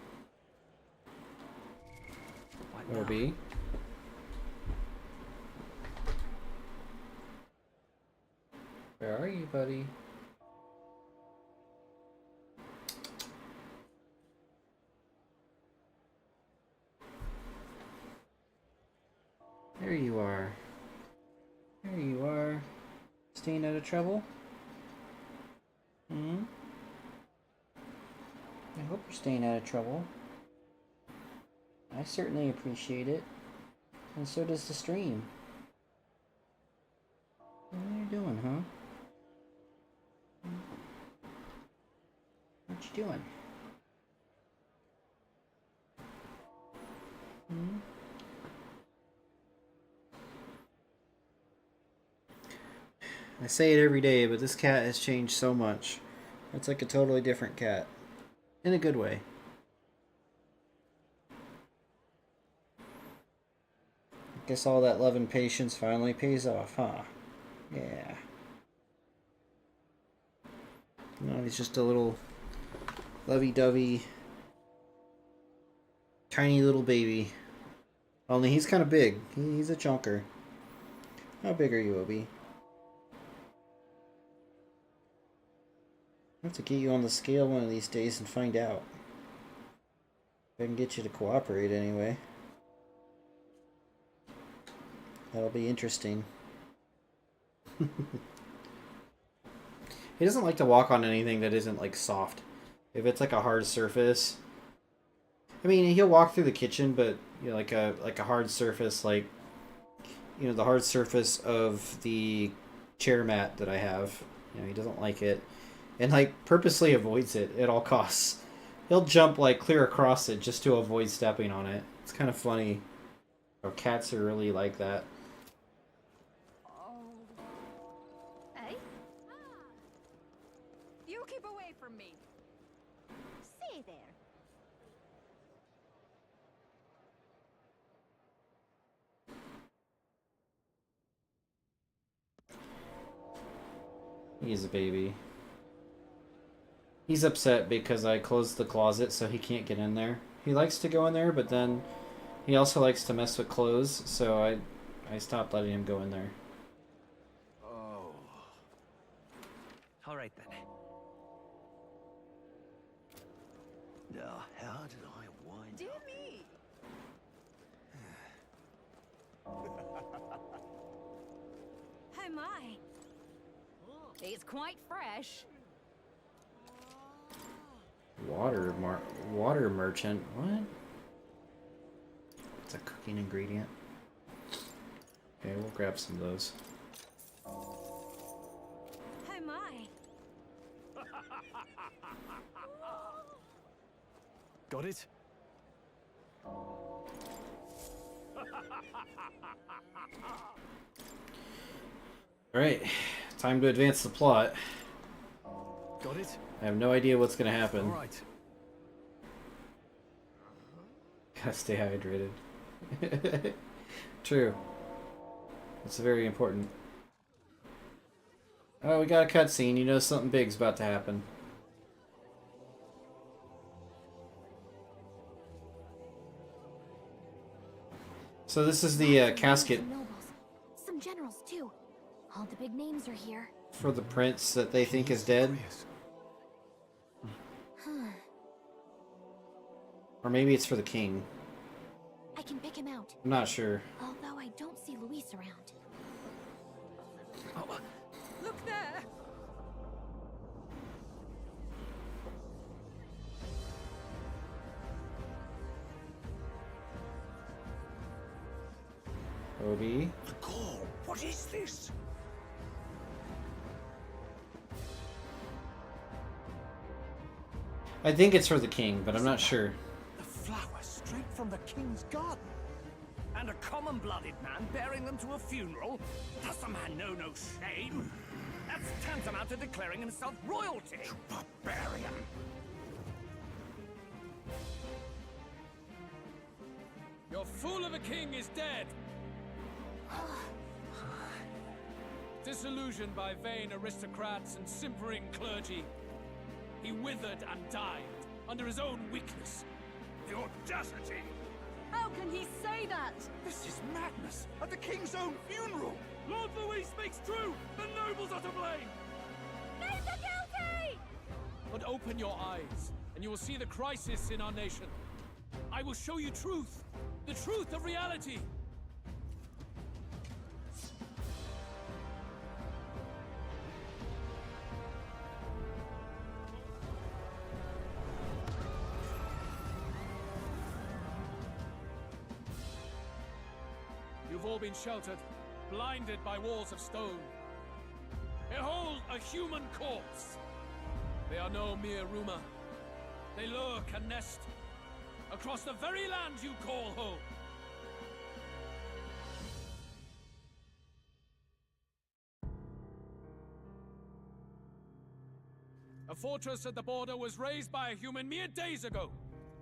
Obi? Where are you, buddy? There you are. There you are. Staying out of trouble? Hmm? I hope you're staying out of trouble. I certainly appreciate it. And so does the stream. What are you doing, huh? What you doing? Hmm? I say it every day, but this cat has changed so much. It's like a totally different cat. In a good way. I guess all that love and patience finally pays off, huh? Yeah. No, he's just a little lovey-dovey, tiny little baby. Only he's kind of big. He's a chunker. How big are you, Obi? I have to get you on the scale one of these days and find out. If I can get you to cooperate anyway. That'll be interesting. He doesn't like to walk on anything that isn't like soft. If it's like a hard surface, I mean, he'll walk through the kitchen, but you know, like a hard surface, like you know, the hard surface of the chair mat that I have. You know, he doesn't like it, and like purposely avoids it at all costs. He'll jump like clear across it just to avoid stepping on it. It's kind of funny. Our cats are really like that. Hey? You keep away from me. Say there. He's a baby. He's upset because I closed the closet so he can't get in there. He likes to go in there, but then he also likes to mess with clothes, so I stopped letting him go in there. Oh. All right then. Now, how did I wind Dear up? me. Oh my. It's quite fresh. Water merchant? What? cooking ingredient. Okay, we'll grab some of those. Oh my. Got it? Alright, time to advance the plot. Got it? I have no idea what's gonna happen. Alright. Gotta stay hydrated. True. It's very important. Oh, we got a cutscene. You know something big's about to happen. So this is the casket Some nobles, some generals too. All the big names are here. for the prince that they think is dead. Or maybe it's for the king. I can pick him out. I'm not sure. Although I don't see Luis around. Look there! Obi. The call. What is this? I think it's for the king, but I'm not sure. The flower straight from the king's garden. And a common-blooded man bearing them to a funeral? Does the man know no shame? That's tantamount to declaring himself royalty. You barbarian. Your fool of a king is dead. Disillusioned by vain aristocrats and simpering clergy, he withered and died under his own weakness. The audacity! How can he say that? This is madness! At the king's own funeral! Lord Louis speaks true! The nobles are to blame! Names are guilty! But open your eyes, and you will see the crisis in our nation. I will show you truth, the truth of reality. You've all been sheltered, blinded by walls of stone. Behold a human corpse! They are no mere rumor. They lurk and nest across the very land you call home. A fortress at the border was raised by a human mere days ago.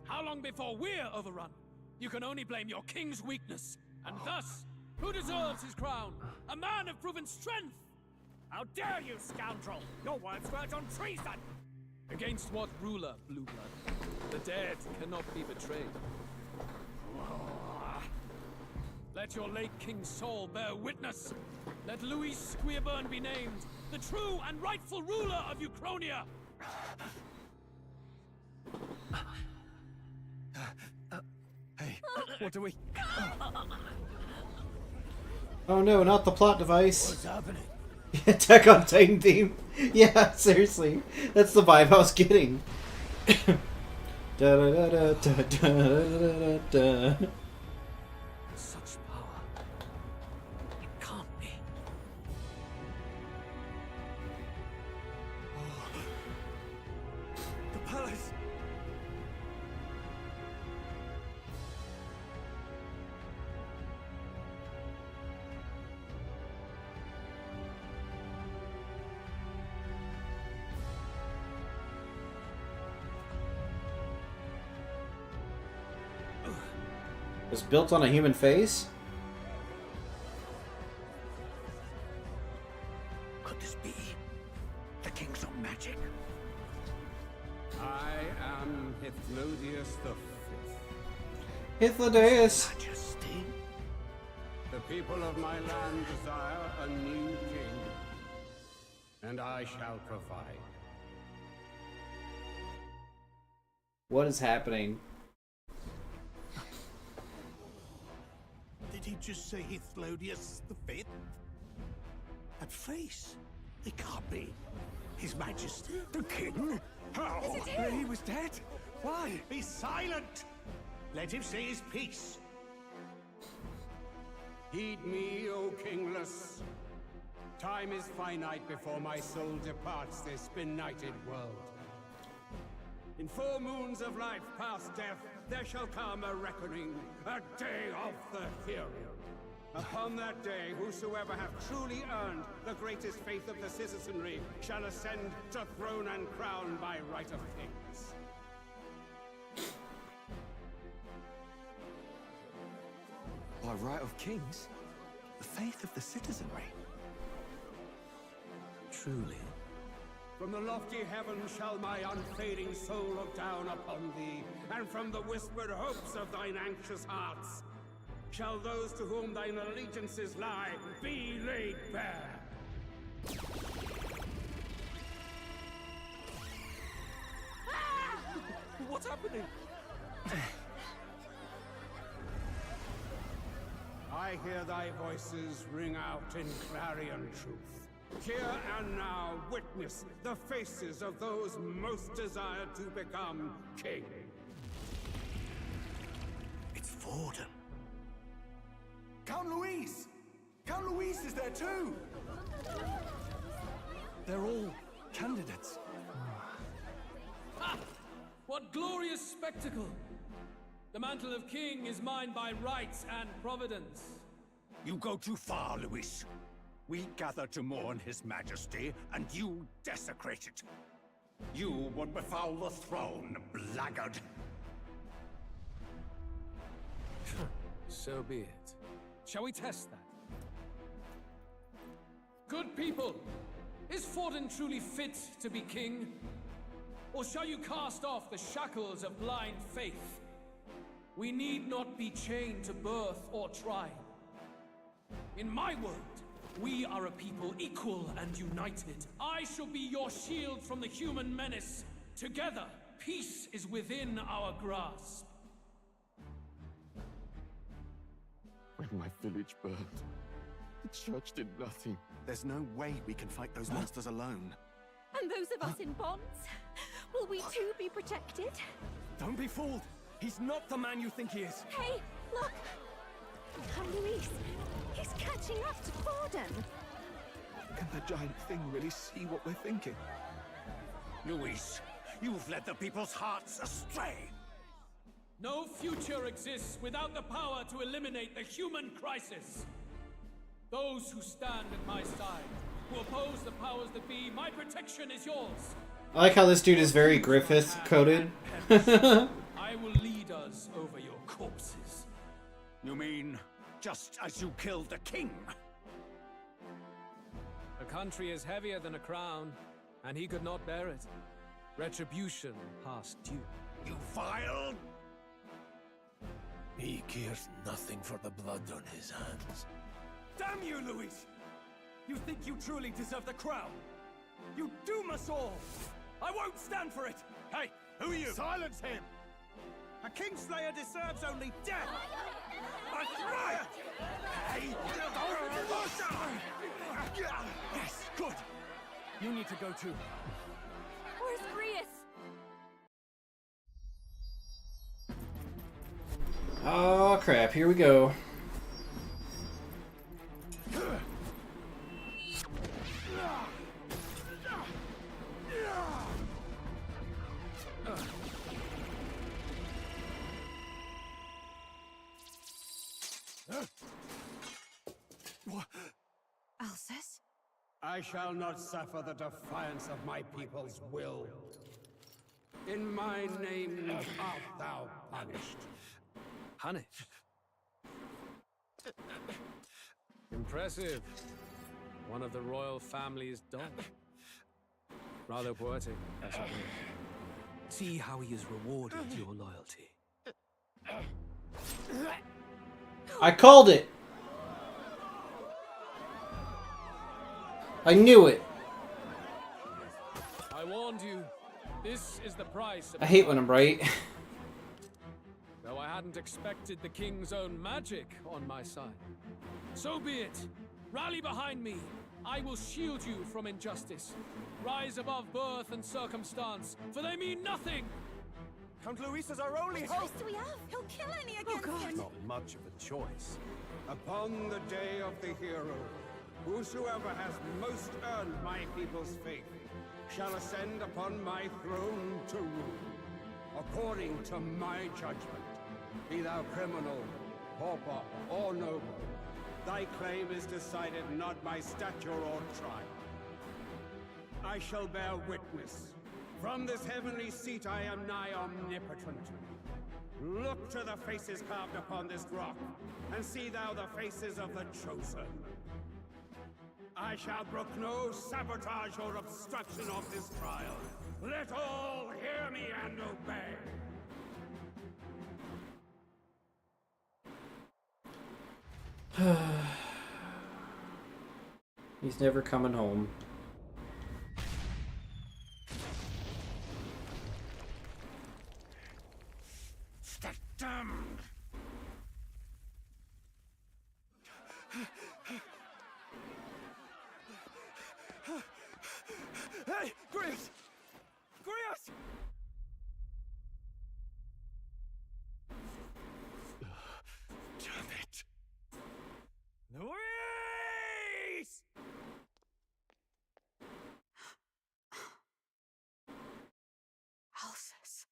How long before we're overrun? You can only blame your king's weakness. And thus, who deserves his crown? A man of proven strength! How dare you, scoundrel! Your words verge on treason! Against what ruler, Blue Blood? The dead cannot be betrayed. Let your late king's soul bear witness. Let Louis Squeerburn be named the true and rightful ruler of Uchronia. Hey, what do we... Oh no, not the plot device. What's happening? Attack on Titan theme. Yeah, seriously. That's the vibe I was getting. Da da da da da da da da. Such power. It can't be. The palace! It was built on a human face? Could this be the king's own magic? I am Hythlodius the Fifth. Hythlodaeus. Majesty? The people of my land desire a new king, and I shall provide. What is happening? Did he just say Hythlodius the Fifth? That face. It can't be. His Majesty? The king? How? Is it him? He was dead? Why? Be silent! Let him say his piece. Heed me, O kingless. Time is finite before my soul departs this benighted world. In 4 moons of life past death, there shall come a reckoning, a day of the hero. Upon that day, whosoever hath truly earned the greatest faith of the citizenry shall ascend to throne and crown by right of kings. By right of kings? The faith of the citizenry? Truly. From the lofty heavens shall my unfading soul look down upon thee, and from the whispered hopes of thine anxious hearts shall those to whom thine allegiances lie be laid bare. What's happening? I hear thy voices ring out in clarion truth. Here and now witness the faces of those most desired to become king. It's Forden. Count Louise! Count Louise is there too! They're all candidates. Ha! What glorious spectacle! The mantle of king is mine by rights and providence. You go too far, Louis. We gather to mourn his majesty, and you desecrate it. You would befoul the throne, blackguard. So be it. Shall we test that? Good people, is Forden truly fit to be king? Or shall you cast off the shackles of blind faith? We need not be chained to birth or tribe. In my world, we are a people equal and united. I shall be your shield from the human menace. Together, peace is within our grasp. When my village burned, the church did nothing. There's no way we can fight those monsters alone. And those of us in bonds? Will we too be protected? Don't be fooled! He's not the man you think he is! Hey, look! Count Louis! He's catching up to Forden! Can the giant thing really see what we're thinking? Louis, you've led the people's hearts astray! No future exists without the power to eliminate the human crisis. Those who stand at my side, who oppose the powers that be, my protection is yours. I like how this dude is very Griffith coded. I will lead us over your corpses. You mean, just as you killed the king? A country is heavier than a crown, and he could not bear it. Retribution past due. You vile! He cares nothing for the blood on his hands. Damn you, Louis! You think you truly deserve the crown? You doom us all! I won't stand for it! Hey, who are you? Silence him! A Kingslayer deserves only death! That's right! Hey, yes, good! You need to go too. Where's Grius? Oh crap, here we go. Alsus? I shall not suffer the defiance of my people's will. In my name art thou punished. Punished? Impressive. One of the royal family's dog. Rather poetic, I suppose. See how he has rewarded your loyalty. I called it! I knew it! I warned you. This is the price of I hate when I'm right. Though I hadn't expected the king's own magic on my side. So be it. Rally behind me. I will shield you from injustice. Rise above birth and circumstance, for they mean nothing. Count Louis is our only What hope! choice do we have? He'll kill any against him! Not much of a choice. Upon the day of the hero, whosoever has most earned my people's faith shall ascend upon my throne to rule, according to my judgment. Be thou criminal, pauper, or noble, thy claim is decided not by stature or trial. I shall bear witness. From this heavenly seat I am nigh omnipotent. Look to the faces carved upon this rock, and see thou the faces of the chosen. I shall brook no sabotage or obstruction of this trial. Let all hear me and obey. He's never coming home. Damned! Hey, Grius! Grius! Damn it! Luis! Alsus.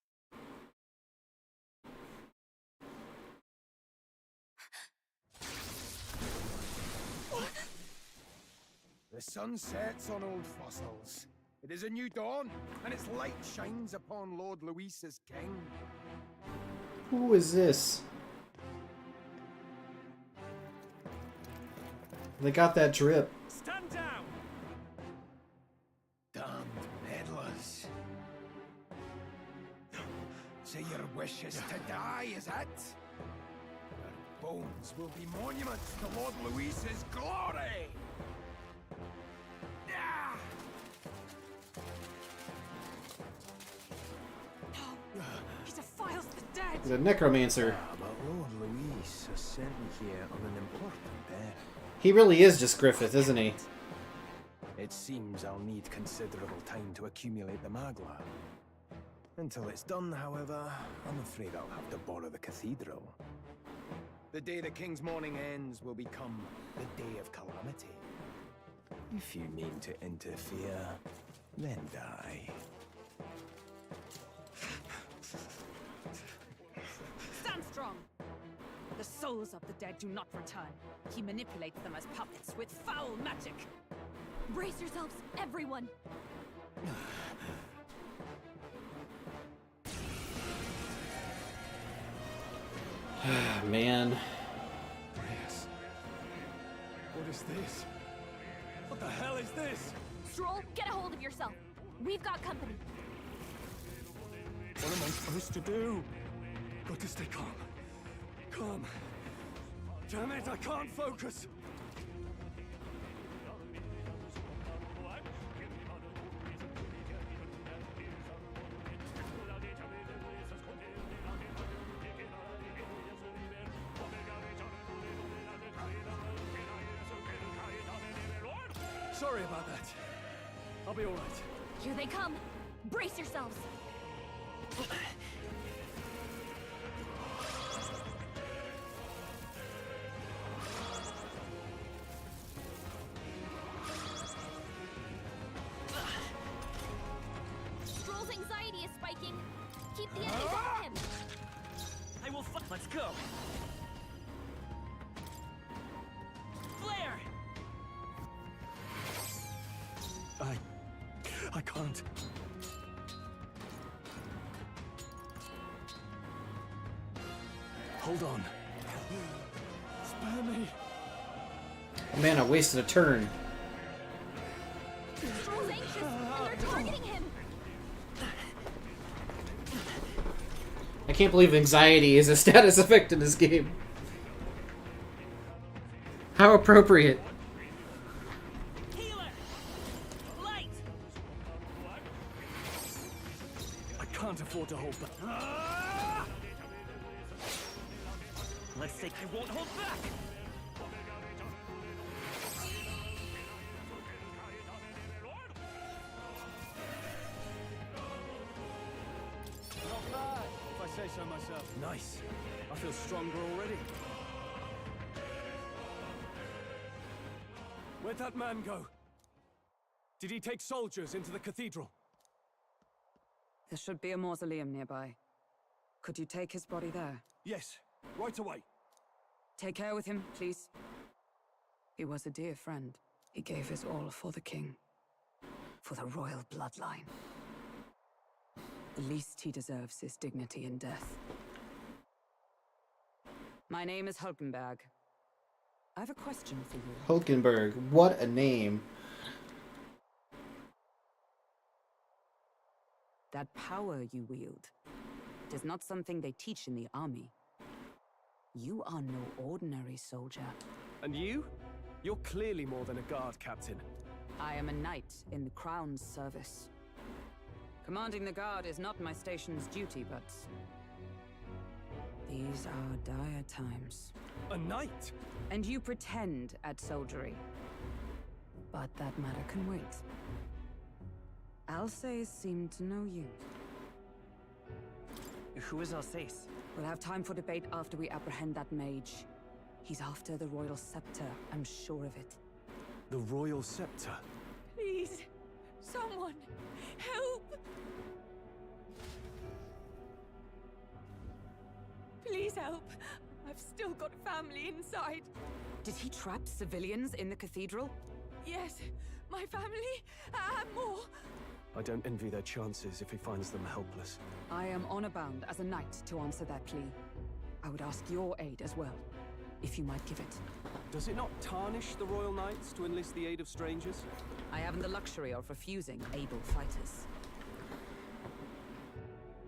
The sun sets on old fossils. It is a new dawn, and its light shines upon Lord Luis as king. Who is this? They got that drip. Stand down! Damned meddlers. So your wish is to die, is it? Your bones will be monuments to Lord Luis's glory! He defiles the dead! He's a necromancer. But Lord Luis has sent me here on an important errand. He really is just Griffith, isn't he? It seems I'll need considerable time to accumulate the magla. Until it's done, however, I'm afraid I'll have to borrow the cathedral. The day the king's mourning ends will become the day of calamity. If you mean to interfere, then die. Stand strong! The souls of the dead do not return. He manipulates them as puppets with foul magic. Brace yourselves, everyone! Man. Yes. What is this? What the hell is this? Stroll, get a hold of yourself. We've got company. What am I supposed to do? Got to stay calm. Calm. Damn it, I can't focus. Sorry about that. I'll be all right. Here they come. Brace yourselves. Stroll's anxiety is spiking. Keep the enemies off him. I will fight. Let's go. Flare! I can't. Hold on. Spare me. Man, I wasted a turn. Stroll's anxious, and they're targeting him. I can't believe anxiety is a status effect in this game. How appropriate. I can't afford to hold back. Let's say I won't hold back. Not bad, if I say so myself. Nice. I feel stronger already. Where'd that man go? Did he take soldiers into the cathedral? There should be a mausoleum nearby. Could you take his body there? Yes, right away. Take care with him, please. He was a dear friend. He gave his all for the king. For the royal bloodline. The least he deserves is dignity in death. My name is Hulkenberg. I have a question for you. Hulkenberg, what a name. That power you wield, it is not something they teach in the army. You are no ordinary soldier. And you? You're clearly more than a guard, Captain. I am a knight in the Crown's service. Commanding the guard is not my station's duty, but these are dire times. A knight? And you pretend at soldiery. But that matter can wait. Alsace seemed to know you. Who is Alsace? We'll have time for debate after we apprehend that mage. He's after the royal scepter, I'm sure of it. The royal scepter? Please, someone, help! Please help. I've still got family inside. Did he trap civilians in the cathedral? Yes, my family and more. I don't envy their chances if he finds them helpless. I am honor bound as a knight to answer that plea. I would ask your aid as well, if you might give it. Does it not tarnish the Royal Knights to enlist the aid of strangers? I haven't the luxury of refusing able fighters.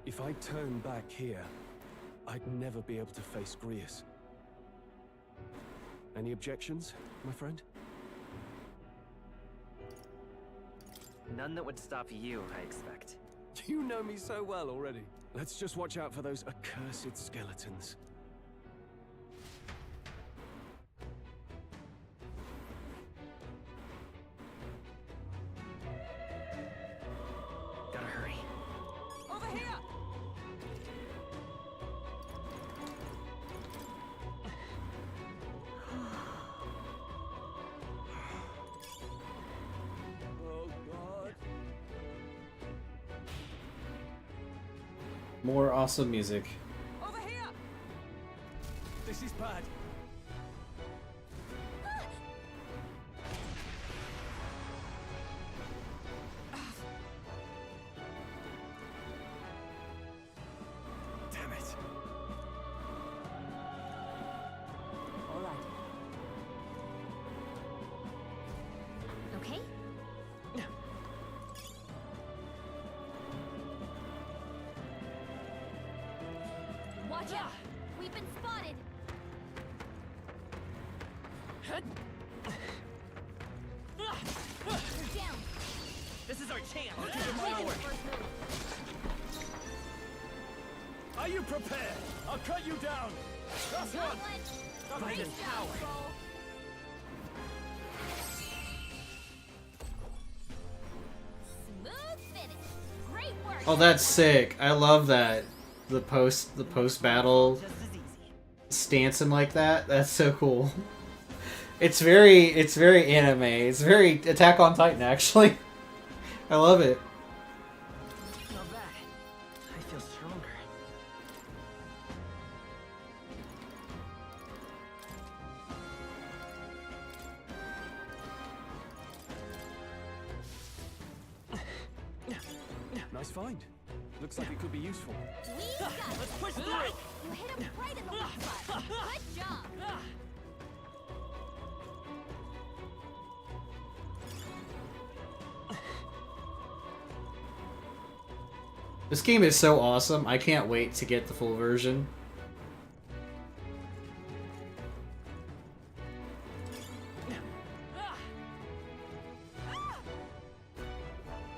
If I turn back here, I'd never be able to face Grius. Any objections, my friend? None that would stop you, I expect. You know me so well already. Let's just watch out for those accursed skeletons. Gotta hurry. Over here! More awesome music. Over here! This is bad. Damn it. All right. Okay? Watch out! We've been spotted! You're down! This is our chance. I'll give it my all. Are you prepared? I'll cut you down. That's one. Fight is power. Smooth finish! Great work! Oh, that's sick. I love that. The post battle stancing like that. That's so cool. It's very anime. It's very Attack on Titan, actually. I love it. Not bad. I feel stronger. Nice find. Looks like it could be useful. Let's push through! You hit him right in the weak spot. Good job! This game is so awesome. I can't wait to get the full version.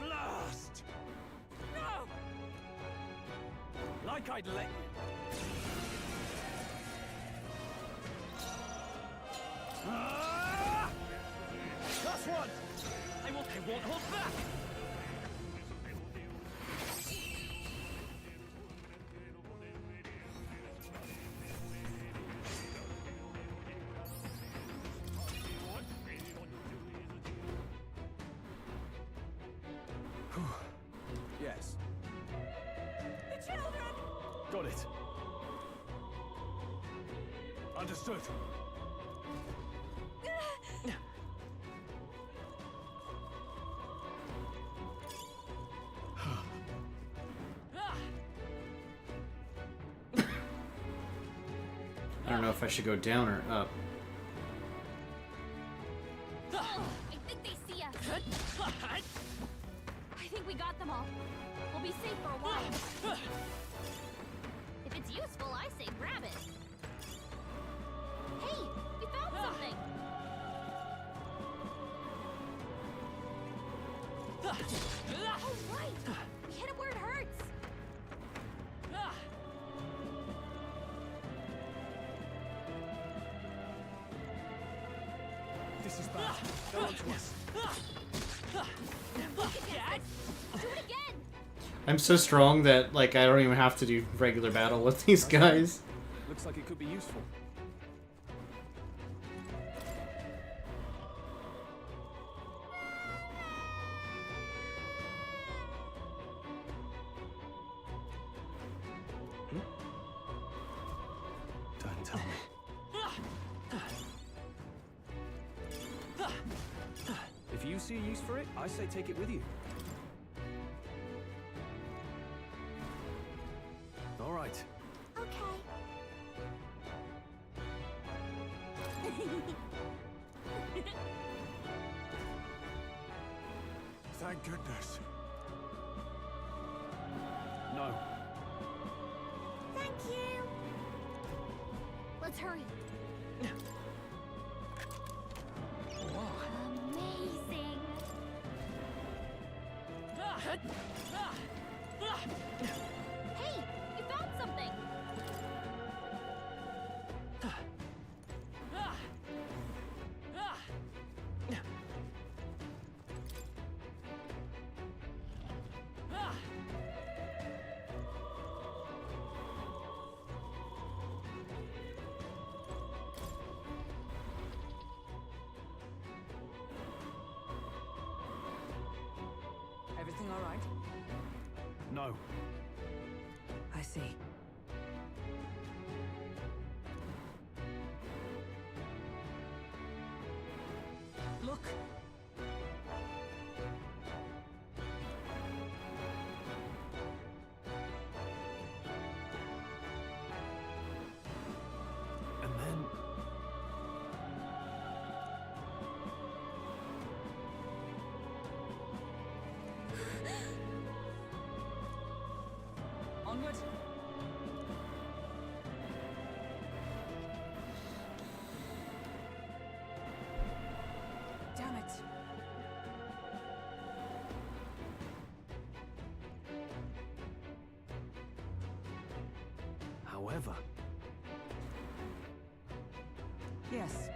Blast! No! Like I'd let you. That's one! I won't hold back! Got it. Understood. I don't know if I should go down or up. I think they see us. I think we got them all. We'll be safe for a while. If it's useful, I say grab it. Hey, we found something. Oh, right. We hit it where it hurts. This is bad. Go on to us. Do it again. I'm so strong that like I don't even have to do regular battle with these guys. Looks like it could be useful. Don't tell me. If you see a use for it, I say take it with you. All right. Okay. Thank goodness. No. Thank you. Let's hurry. Amazing. Hey, you found something. Everything all right? No. I see. Look! And then... Onward! Damn it! However... Yes.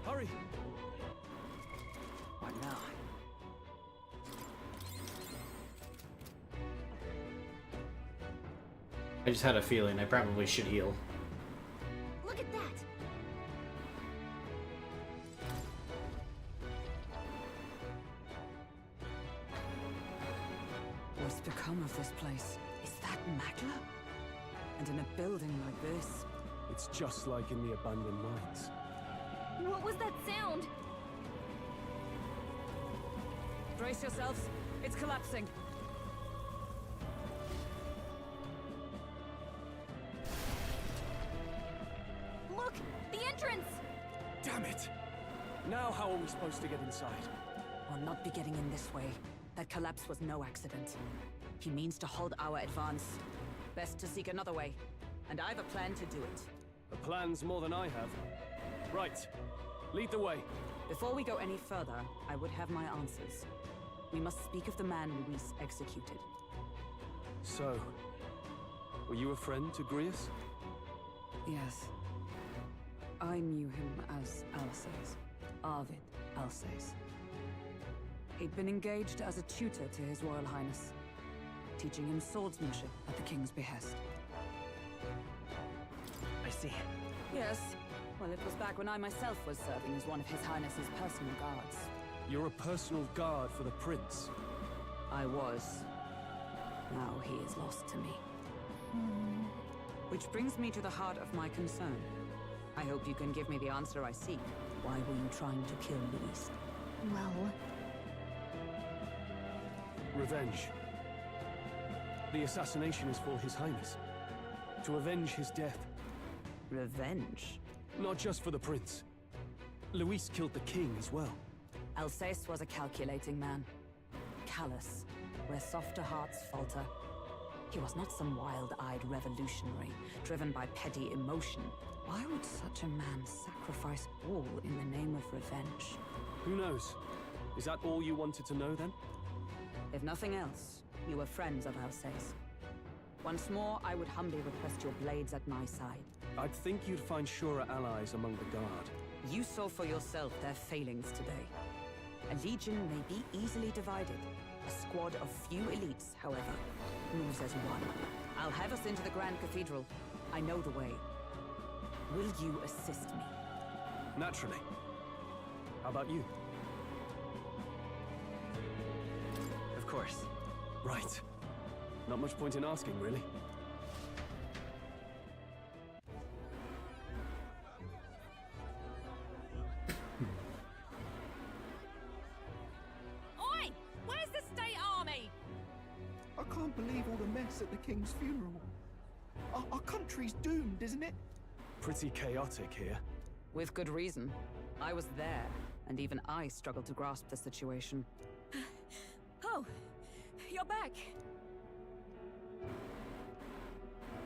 Hurry! What now? I just had a feeling I probably should heal. Look at that. What's become of this place? Is that Magla? And in a building like this? It's just like in the abandoned mines. What was that sound? Brace yourselves. It's collapsing. Look! The entrance! Damn it! Now how are we supposed to get inside? We'll not be getting in this way. That collapse was no accident. He means to hold our advance. Best to seek another way. And I've a plan to do it. A plan's more than I have. Right. Lead the way. Before we go any further, I would have my answers. We must speak of the man Luis executed. So, were you a friend to Grius? Yes. I knew him as Alsace. Arvid Alsace. He'd been engaged as a tutor to His Royal Highness, teaching him swordsmanship at the King's behest. I see. Yes. Well, it was back when I myself was serving as one of His Highness's personal guards. You're a personal guard for the prince. I was. Now he is lost to me. Which brings me to the heart of my concern. I hope you can give me the answer I seek. Why were you trying to kill Luis? Well... Revenge. The assassination is for His Highness. To avenge his death. Revenge? Not just for the prince. Luis killed the king as well. Alsace was a calculating man. Callous, where softer hearts falter. He was not some wild-eyed revolutionary, driven by petty emotion. Why would such a man sacrifice all in the name of revenge? Who knows? Is that all you wanted to know then? If nothing else, you were friends of Alsace. Once more, I would humbly request your blades at my side. I'd think you'd find surer allies among the guard. You saw for yourself their failings today. A legion may be easily divided. A squad of few elites, however, moves as one. I'll have us into the Grand Cathedral. I know the way. Will you assist me? Naturally. How about you? Of course. Right. Not much point in asking, really. Oi! Where's the state army? I can't believe all the mess at the king's funeral. Our country's doomed, isn't it? Pretty chaotic here. With good reason. I was there, and even I struggled to grasp the situation. Oh, you're back.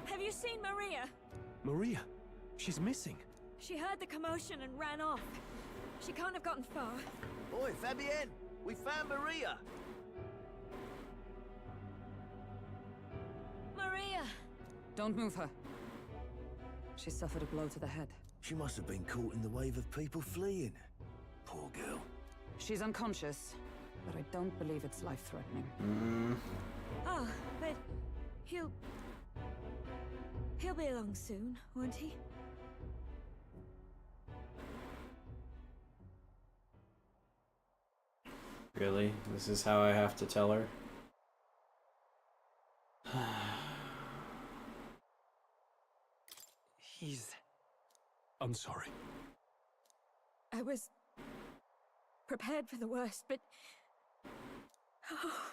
Have you seen Maria? Maria? She's missing. She heard the commotion and ran off. She can't have gotten far. Oi, Fabienne! We found Maria! Maria! Don't move her. She suffered a blow to the head. She must have been caught in the wave of people fleeing. Poor girl. She's unconscious, but I don't believe it's life-threatening. Oh, but he'll be along soon, won't he? Really? This is how I have to tell her? I'm sorry. I was prepared for the worst, but... Oh.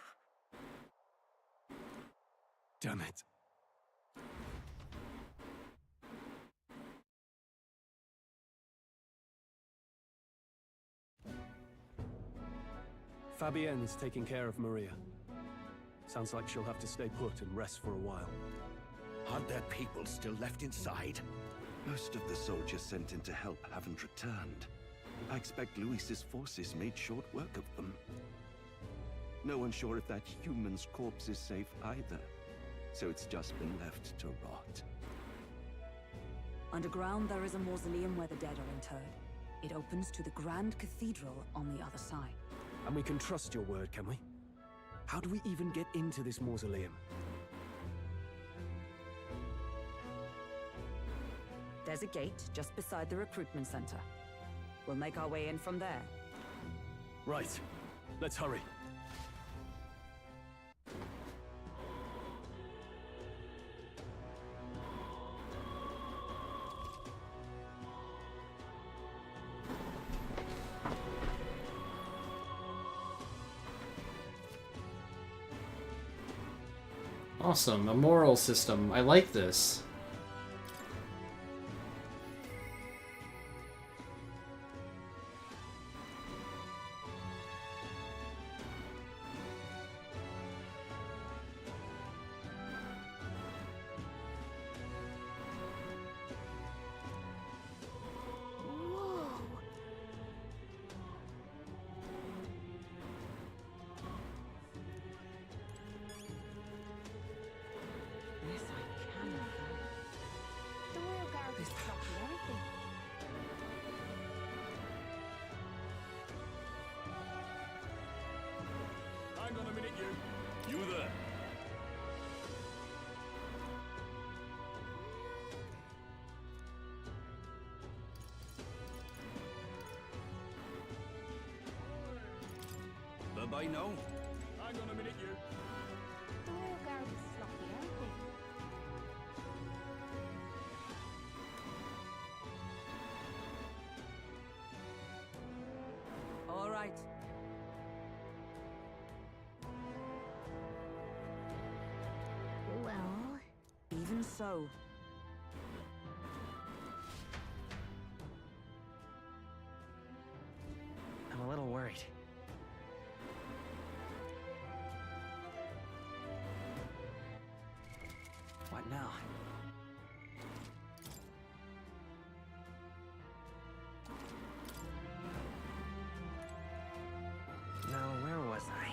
Damn it. Fabienne's taking care of Maria. Sounds like she'll have to stay put and rest for a while. Aren't there people still left inside? Most of the soldiers sent in to help haven't returned. I expect Luis's forces made short work of them. No one's sure if that human's corpse is safe either, so it's just been left to rot. Underground, there is a mausoleum where the dead are interred. It opens to the Grand Cathedral on the other side. And we can trust your word, can we? How do we even get into this mausoleum? There's a gate just beside the recruitment center. We'll make our way in from there. Right. Let's hurry. Awesome, a moral system. I like this. This I cannot I know. Hang on a minute, you. The royal guard is sloppy, aren't they? All right. Well... Even so. I'm a little worried. What now? Now, where was I?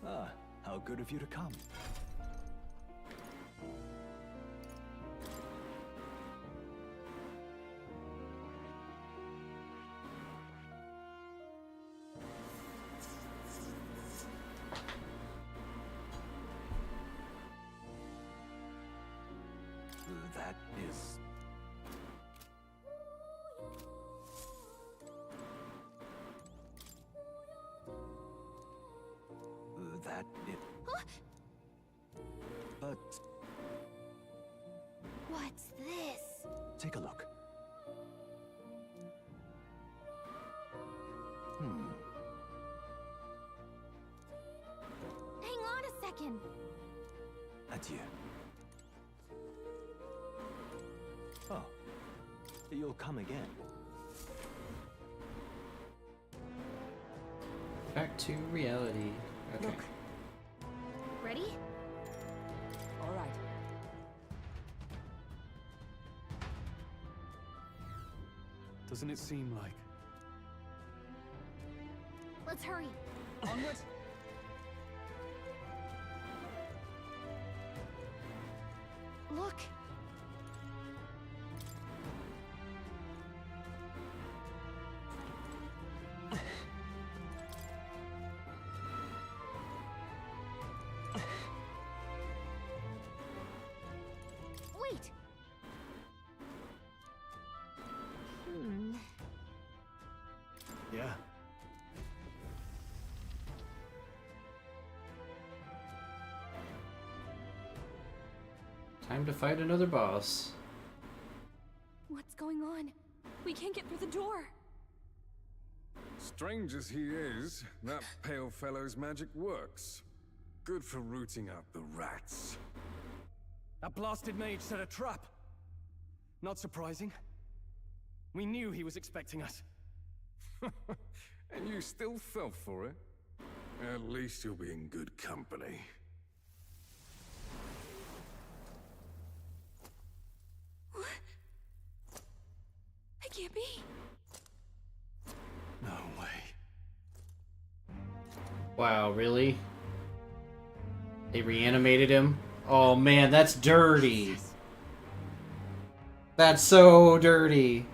Ah, how good of you to come. That is... That is... But... What's this? Take a look. Hang on a second. Adieu. Oh. You'll come again. Back to reality. Okay. Look. Ready? All right. Doesn't it seem like... Let's hurry. Onward. Look. Wait. Yeah. Time to fight another boss. What's going on? We can't get through the door. Strange as he is, that pale fellow's magic works. Good for rooting out the rats. That blasted mage set a trap. Not surprising. We knew he was expecting us. And you still fell for it? At least you'll be in good company. I can't be. No way. Wow, really? They reanimated him? Oh man, that's dirty. That's so dirty.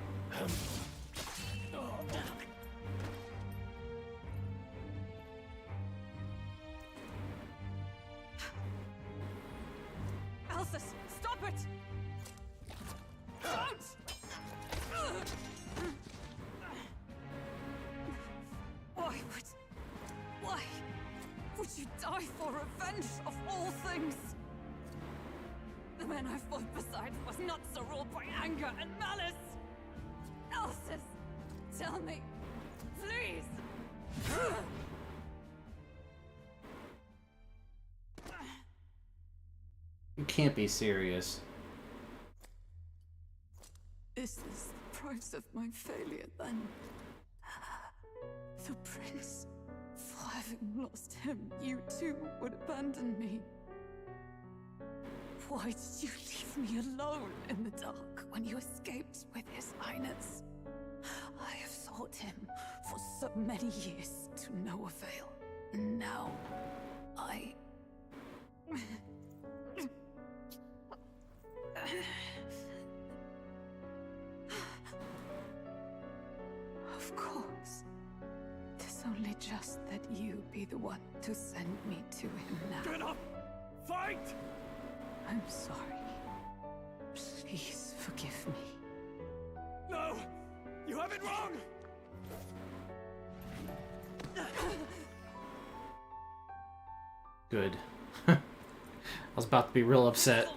Alsus, stop it! Don't! Why would you die for revenge of all things? The man I fought beside was not so ruled by anger and malice. Alsus, tell me, please. You can't be serious. This is the price of my failure, then. The prince. For having lost him, you too would abandon me. Why did you leave me alone in the dark when you escaped with his highness? I have sought him for so many years to no avail. And now, I... Of course. It's only just that you be the one to send me to him now. Get up! Fight! I'm sorry. Please forgive me. No! You have it wrong! Good. I was about to be real upset.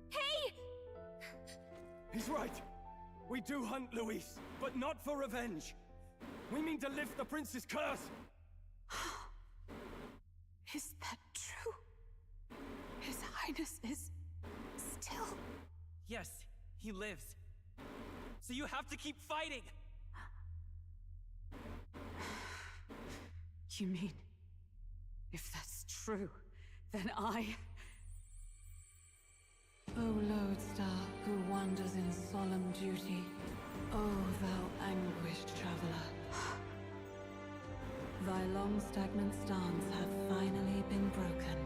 Hey! He's right. We do hunt Luis, but not for revenge. We mean to lift the prince's curse. Is that true? His Highness is still... Yes, he lives. So you have to keep fighting! You mean, if that's true, then I... O lodestar who wanders in solemn duty, O thou anguished traveler. Thy long stagnant stance hath finally been broken.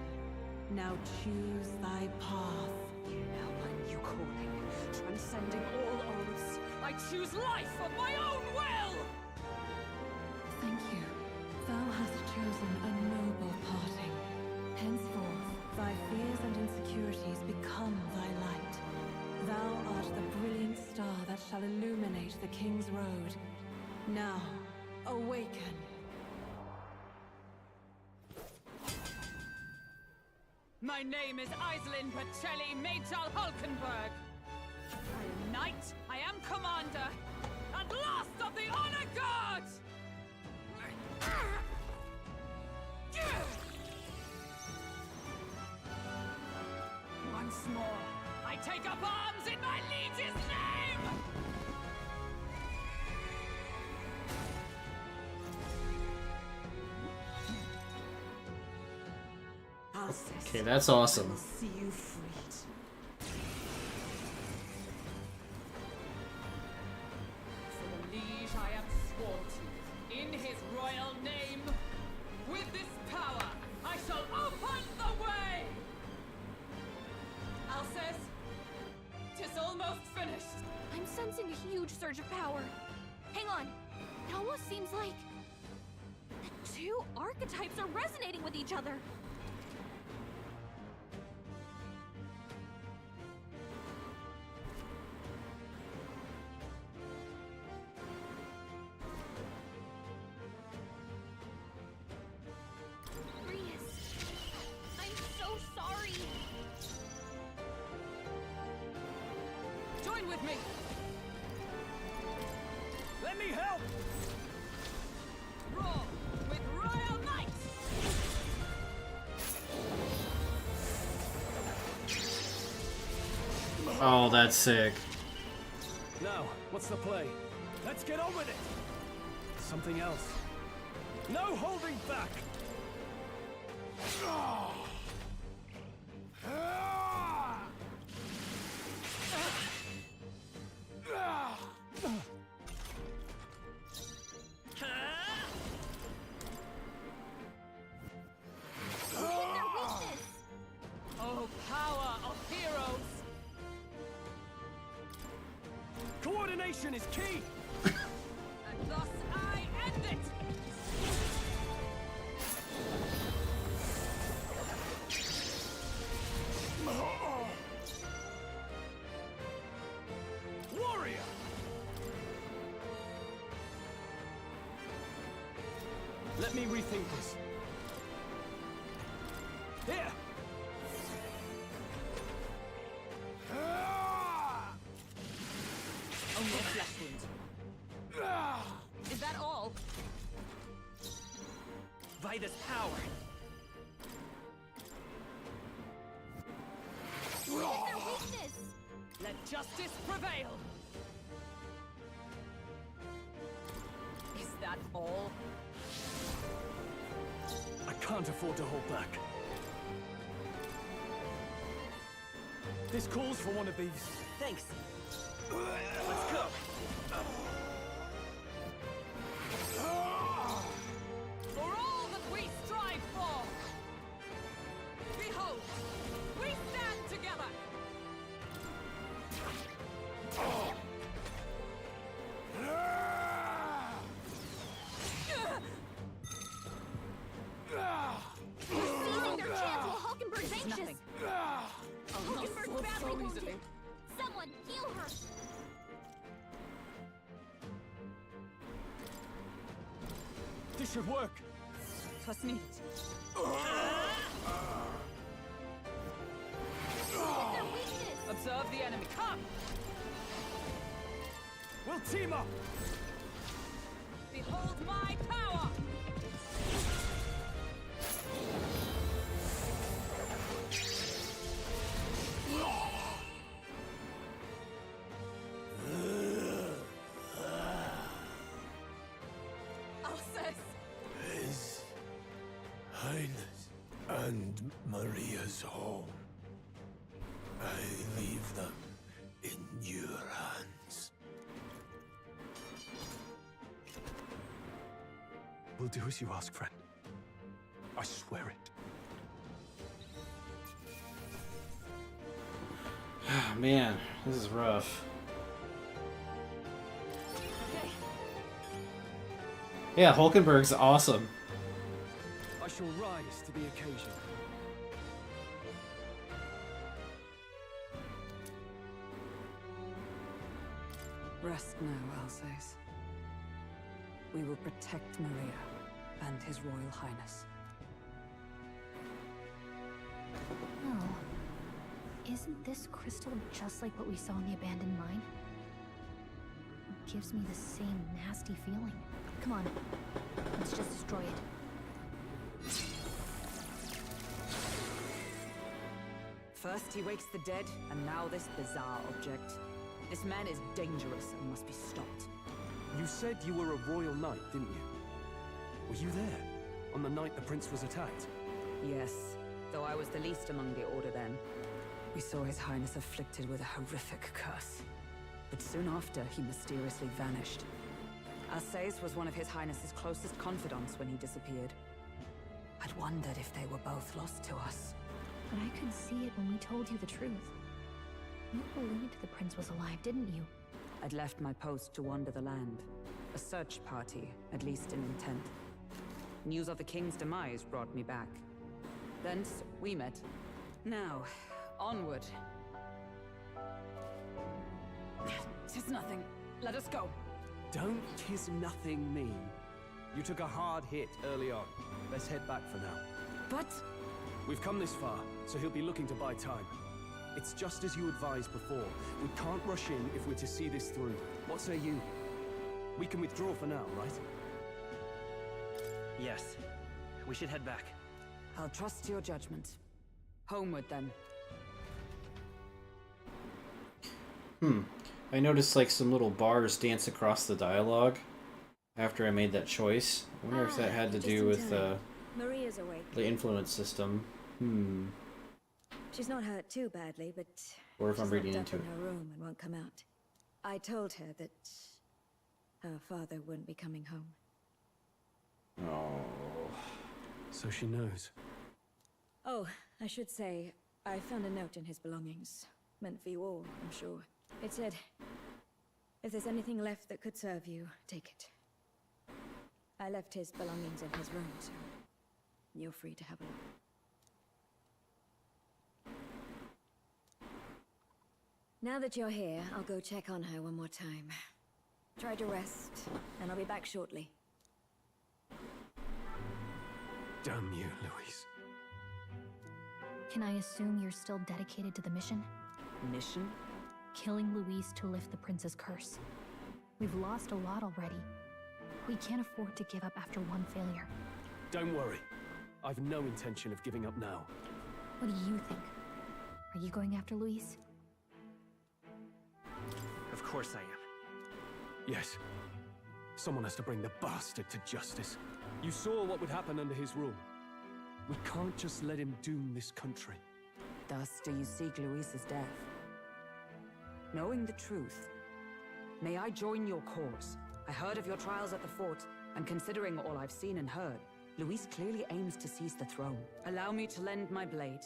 Now choose thy path. Now my new calling, transcending all oaths, I choose life of my own will! Thank you. Thou hast chosen a noble parting. Henceforth, thy fears and insecurities become thy light. Thou art the brilliant star that shall illuminate the King's Road. Now, awaken. My name is Aislinn Pacelli Majal Hulkenberg. I am knight, I am commander, and last of the Honor Guard! Once more, I take up arms in my liege's name! Okay, that's awesome. See you freed. For the liege I am sworn to, in his royal name, with this power, I shall open the way! Alcest, 'tis almost finished. I'm sensing a huge surge of power. Hang on. It almost seems like the two archetypes are resonating with each other. I'm so sorry. Join with me. Let me help! Roar with royal might. Oh, that's sick. Now, what's the play? Let's get on with it! Something else. No holding back! Oh, power of heroes! Coordination is key! And thus I end it! Warrior! Let me rethink this. Here! Only a flesh wound. Is that all? Vida's power. Look at their weakness. Let justice prevail! Is that all? I can't afford to hold back. This calls for one of these. Thanks. Let's go. For all that we strive for! Behold, we stand together! Seizing their chance while Hulkenberg's anxious. Nothing. I'll easily. Someone heal her! This should work. Trust me. Observe the enemy. Come! We'll team up! Behold my power! Alcest! His Highness and Maria's home. I leave them in your hands. We'll do as you ask, friend. I swear it. Man, this is rough. Yeah, Hulkenberg's awesome. I shall rise to the occasion. Rest now, Alsace. We will protect Maria and His Royal Highness. Oh. Isn't this crystal just like what we saw in the abandoned mine? It gives me the same nasty feeling. Come on. Let's just destroy it. First he wakes the dead, and now this bizarre object. This man is dangerous and must be stopped. You said you were a royal knight, didn't you? Were you there on the night the prince was attacked? Yes, though I was the least among the Order then. We saw His Highness afflicted with a horrific curse. But soon after, he mysteriously vanished. Alsace was one of His Highness's closest confidants when he disappeared. I'd wondered if they were both lost to us. But I could see it when we told you the truth. You believed the prince was alive, didn't you? I'd left my post to wander the land. A search party, at least in intent. News of the king's demise brought me back. Thence, we met. Now, onward. 'Tis nothing. Let us go. Don't "'tis nothing" me. You took a hard hit early on. Let's head back for now. But... We've come this far, so he'll be looking to buy time. It's just as you advised before. We can't rush in if we're to see this through. What say you? We can withdraw for now, right? Yes. We should head back. I'll trust your judgment. Homeward, then. I noticed like some little bars dance across the dialogue after I made that choice. I wonder if that had to do with Maria's awake. the influence system. She's not hurt too badly, but Or if I'm she's reading locked into up in her room and won't come out. I told her that her father wouldn't be coming home. Oh. So she knows. Oh, I should say, I found a note in his belongings. Meant for you all, I'm sure. It said, if there's anything left that could serve you, take it. I left his belongings in his room, so you're free to have a look. Now that you're here, I'll go check on her one more time. Try to rest, and I'll be back shortly. Damn you, Louise. Can I assume you're still dedicated to the mission? Mission? Killing Louise to lift the prince's curse. We've lost a lot already. We can't afford to give up after one failure. Don't worry. I've no intention of giving up now. What do you think? Are you going after Louise? Of course I am. Yes. Someone has to bring the bastard to justice. You saw what would happen under his rule. We can't just let him doom this country. Thus do you seek Louise's death? Knowing the truth, may I join your cause? I heard of your trials at the fort, and considering all I've seen and heard, Louise clearly aims to seize the throne. Allow me to lend my blade.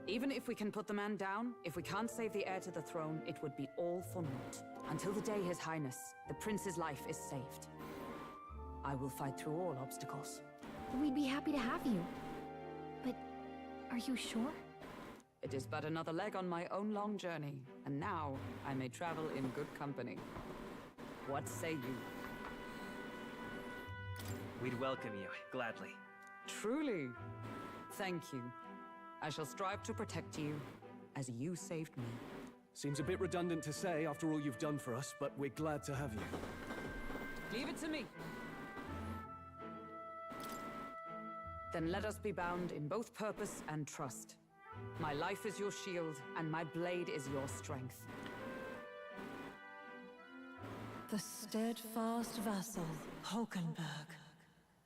Even if we can put the man down, if we can't save the heir to the throne, it would be all for naught. Until the day His Highness, the prince's life is saved. I will fight through all obstacles. We'd be happy to have you. But are you sure? It is but another leg on my own long journey, and now I may travel in good company. What say you? We'd welcome you, gladly. Truly. Thank you. I shall strive to protect you, as you saved me. Seems a bit redundant to say after all you've done for us, but we're glad to have you. Leave it to me. Then let us be bound in both purpose and trust. My life is your shield, and my blade is your strength. The steadfast vassal, Hulkenberg.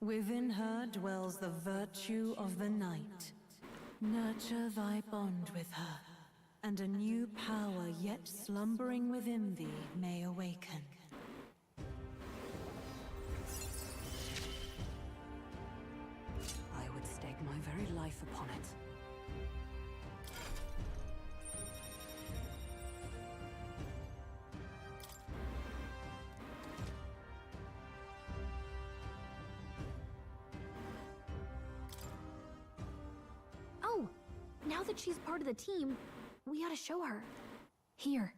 Within her dwells the virtue of the night. Nurture thy bond with her, and a new power yet slumbering within thee may awaken. I would stake my very life upon it. Oh, now that she's part of the team, we ought to show her. Here.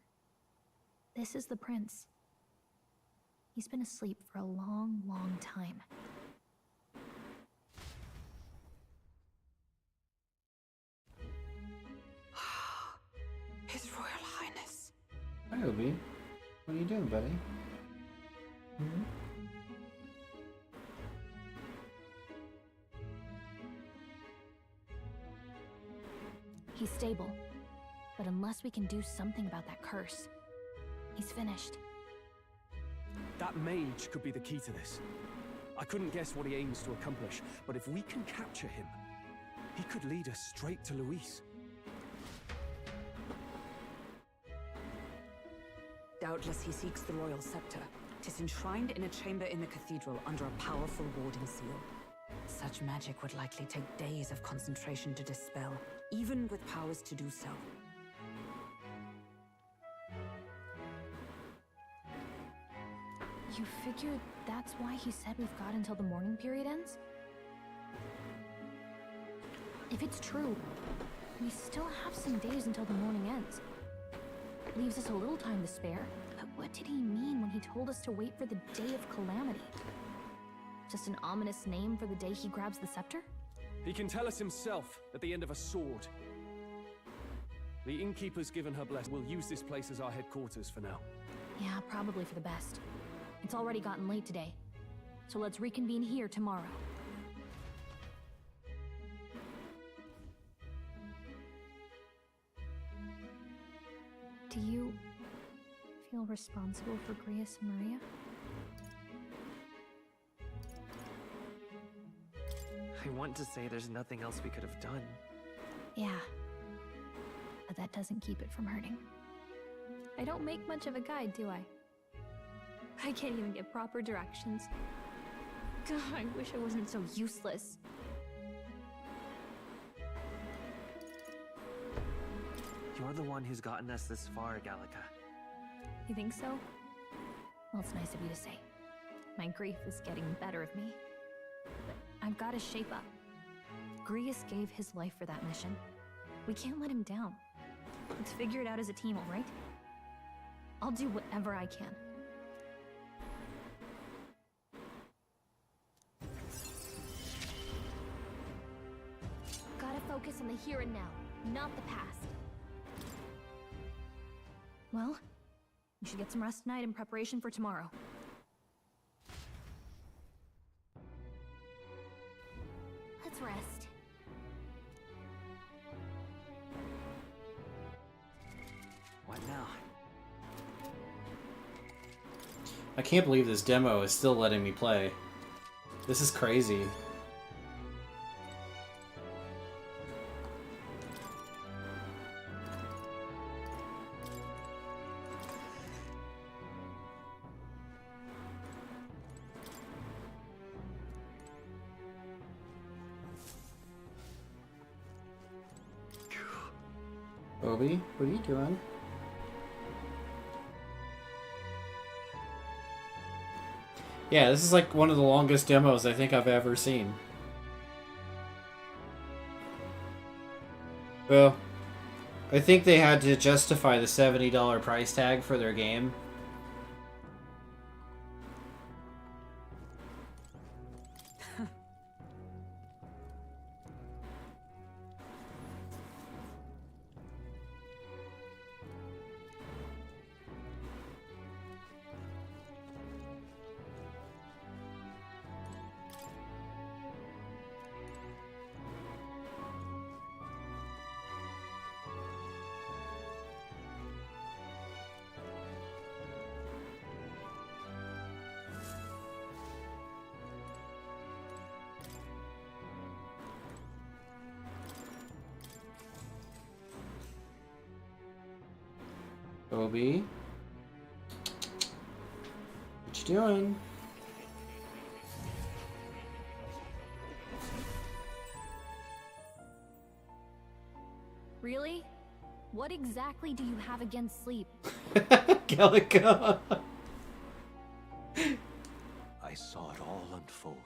This is the prince. He's been asleep for a long, long time. His Royal Highness. Hi, Obi. What are you doing, buddy? He's stable. But unless we can do something about that curse, he's finished. That mage could be the key to this. I couldn't guess what he aims to accomplish, but if we can capture him, he could lead us straight to Luis. Doubtless he seeks the royal scepter. 'Tis enshrined in a chamber in the cathedral under a powerful warding seal. Such magic would likely take days of concentration to dispel, even with powers to do so. You figure that's why he said we've got until the mourning period ends? If it's true, we still have some days until the mourning ends. Leaves us a little time to spare. But what did he mean when he told us to wait for the day of calamity? Just an ominous name for the day he grabs the scepter? He can tell us himself at the end of a sword. The innkeeper's given her blessing. We'll use this place as our headquarters for now. Yeah, probably for the best. It's already gotten late today, so let's reconvene here tomorrow. Do you feel responsible for Grius and Maria? I want to say there's nothing else we could have done. Yeah, but that doesn't keep it from hurting. I don't make much of a guide, do I? I can't even get proper directions. God, I wish I wasn't so useless. You're the one who's gotten us this far, Gallica. You think so? Well, it's nice of you to say. My grief is getting the better of me. But I've got to shape up. Grius gave his life for that mission. We can't let him down. Let's figure it out as a team, all right? I'll do whatever I can. Gotta focus on the here and now, not the past. Well, you should get some rest tonight in preparation for tomorrow. Let's rest. What now? I can't believe this demo is still letting me play. This is crazy. Obi, what are you doing? Yeah, this is like one of the longest demos I think I've ever seen. Well, I think they had to justify the $70 price tag for their game. Obi, what you doing? Really? What exactly do you have against sleep? Calico. I saw it all unfold.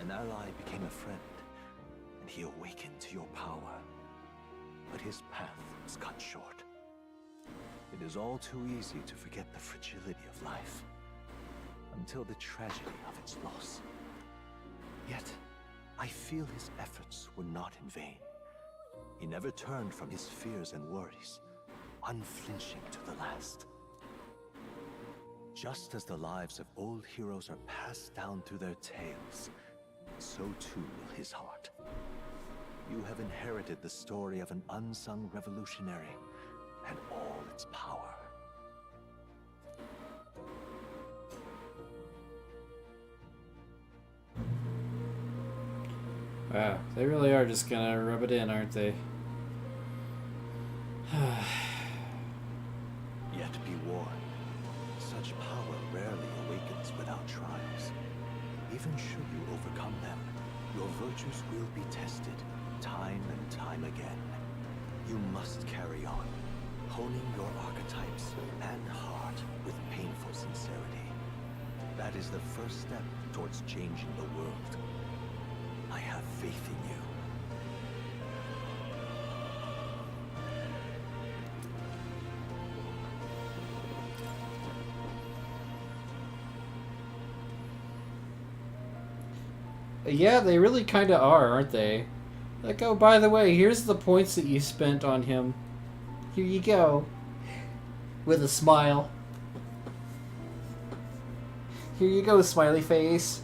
An ally became a friend, and he awakened to your power. But his path was cut short. It is all too easy to forget the fragility of life, until the tragedy of its loss. Yet, I feel his efforts were not in vain. He never turned from his fears and worries, unflinching to the last. Just as the lives of old heroes are passed down through their tales, so too will his heart. You have inherited the story of an unsung revolutionary and all its power. Wow, they really are just gonna rub it in, aren't they? Yet be warned, such power rarely awakens without trials. Even should you overcome them, your virtues will be tested, time and time again. You must carry on, honing your archetypes and heart with painful sincerity. That is the first step towards changing the world. I have faith in you. Yeah, they really kind of are, aren't they? Like, oh, by the way, here's the points that you spent on him. Here you go. With a smile. Here you go, smiley face.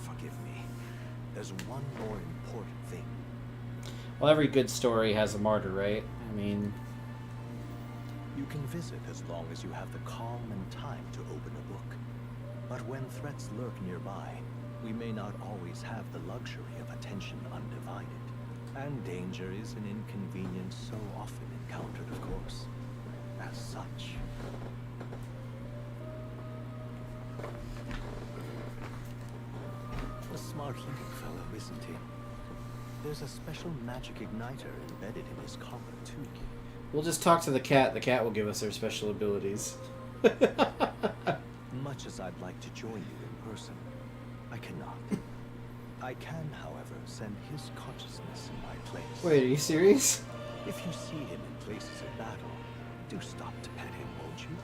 Forgive me. There's one more important thing. Well, every good story has a martyr, right? I mean... You can visit as long as you have the calm and time to open a book. But when threats lurk nearby, we may not always have the luxury of attention undivided. And danger is an inconvenience so often encountered, of course. As such... A smart-looking fellow, isn't he? There's a special magic igniter embedded in his collar, too. We'll just talk to the cat. The cat will give us their special abilities. Much as I'd like to join you in person, I cannot. I can, however, send his consciousness in my place. Wait, are you serious? If you see him in places of battle, do stop to pet him, won't you?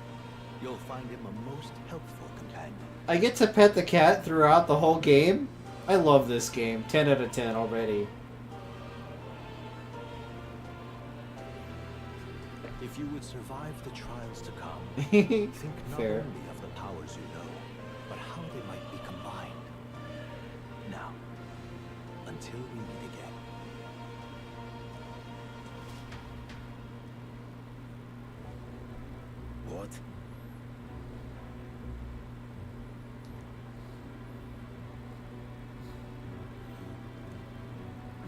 You'll find him a most helpful companion. I get to pet the cat throughout the whole game? I love this game. 10 out of 10 already. If you would survive the trials to come, think not Fair. only of the powers you know, but how they might be combined. Now, until we meet again. What?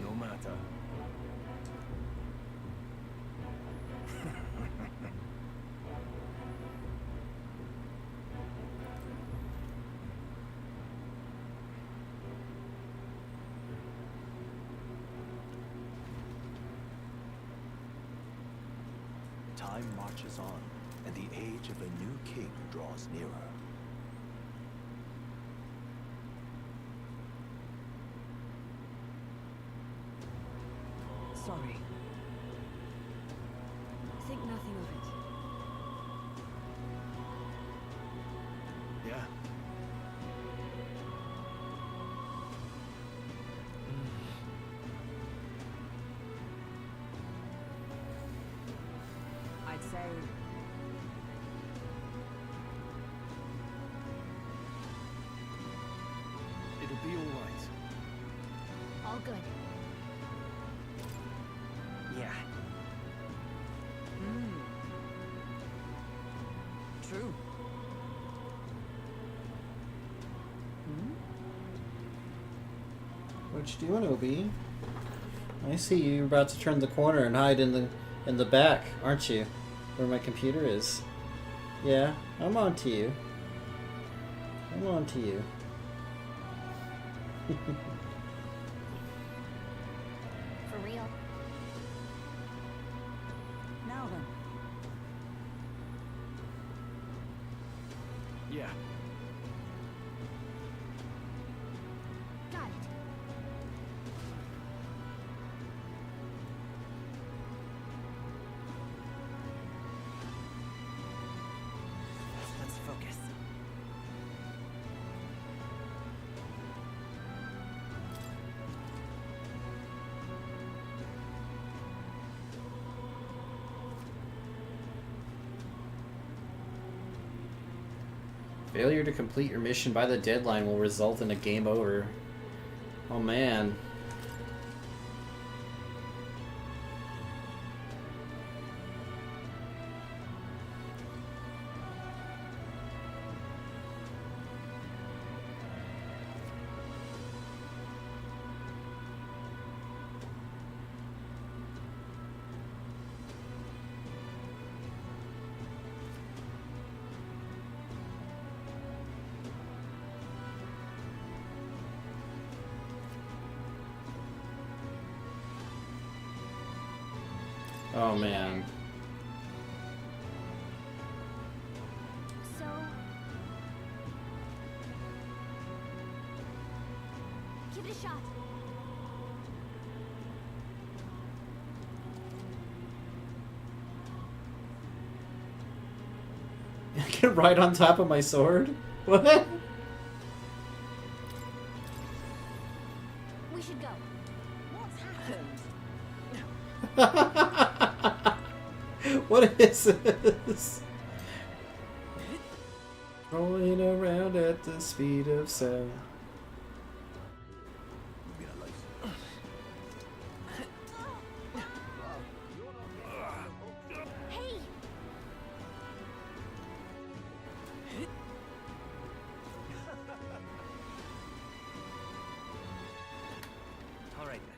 No matter. Time marches on, and the age of a new king draws nearer. sorry. Think nothing of it. Yeah. I'd say It'll be all right. All good. Yeah. True. What you doing, Obi? I see you. You're about to turn the corner and hide in the back, aren't you? Where my computer is. Yeah, I'm on to you. I'm on to you. For real. Now then. Yeah. Got it. Let's focus. Failure to complete your mission by the deadline will result in a game over. Oh man. Oh man. So... give it a shot. Get right on top of my sword? What? We should go. What's happened? What is this? Rolling around at the speed of sound. Hey! All right then.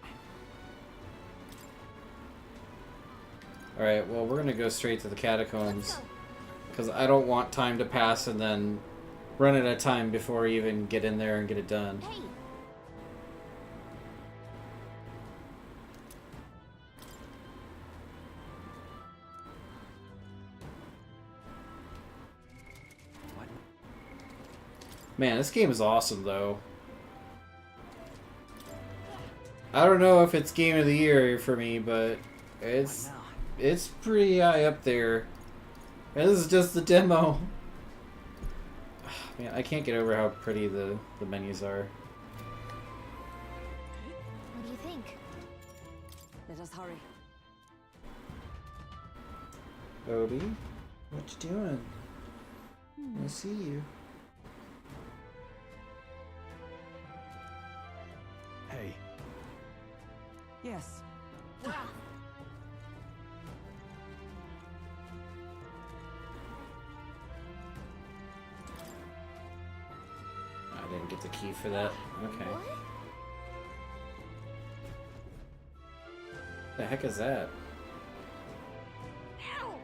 Alright, well, we're gonna go straight to the catacombs. Because I don't want time to pass and then run out of time before we even get in there and get it done. Hey! Man, this game is awesome, though. I don't know if it's game of the year for me, but it's pretty high up there. And this is just the demo. Man, I can't get over how pretty the menus are. What do you think? Let us hurry. Obi, what you doing? I see you. Hey. Yes. I didn't get the key for that. Okay. The heck is that? Ow!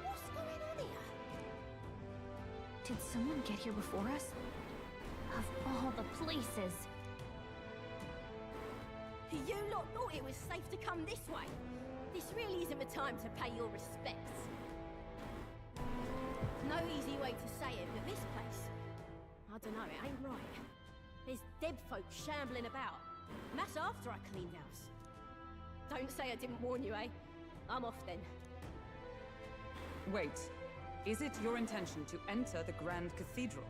What's going on here? Did someone get here before us? Of all the places. You lot thought it was safe to come this way. This really isn't the time to pay your respects. No easy way to say it, but this place, I don't know, it ain't right. There's dead folk shambling about, And that's after I cleaned house. Don't say I didn't warn you, eh? I'm off then. Wait. Is it your intention to enter the Grand Cathedral?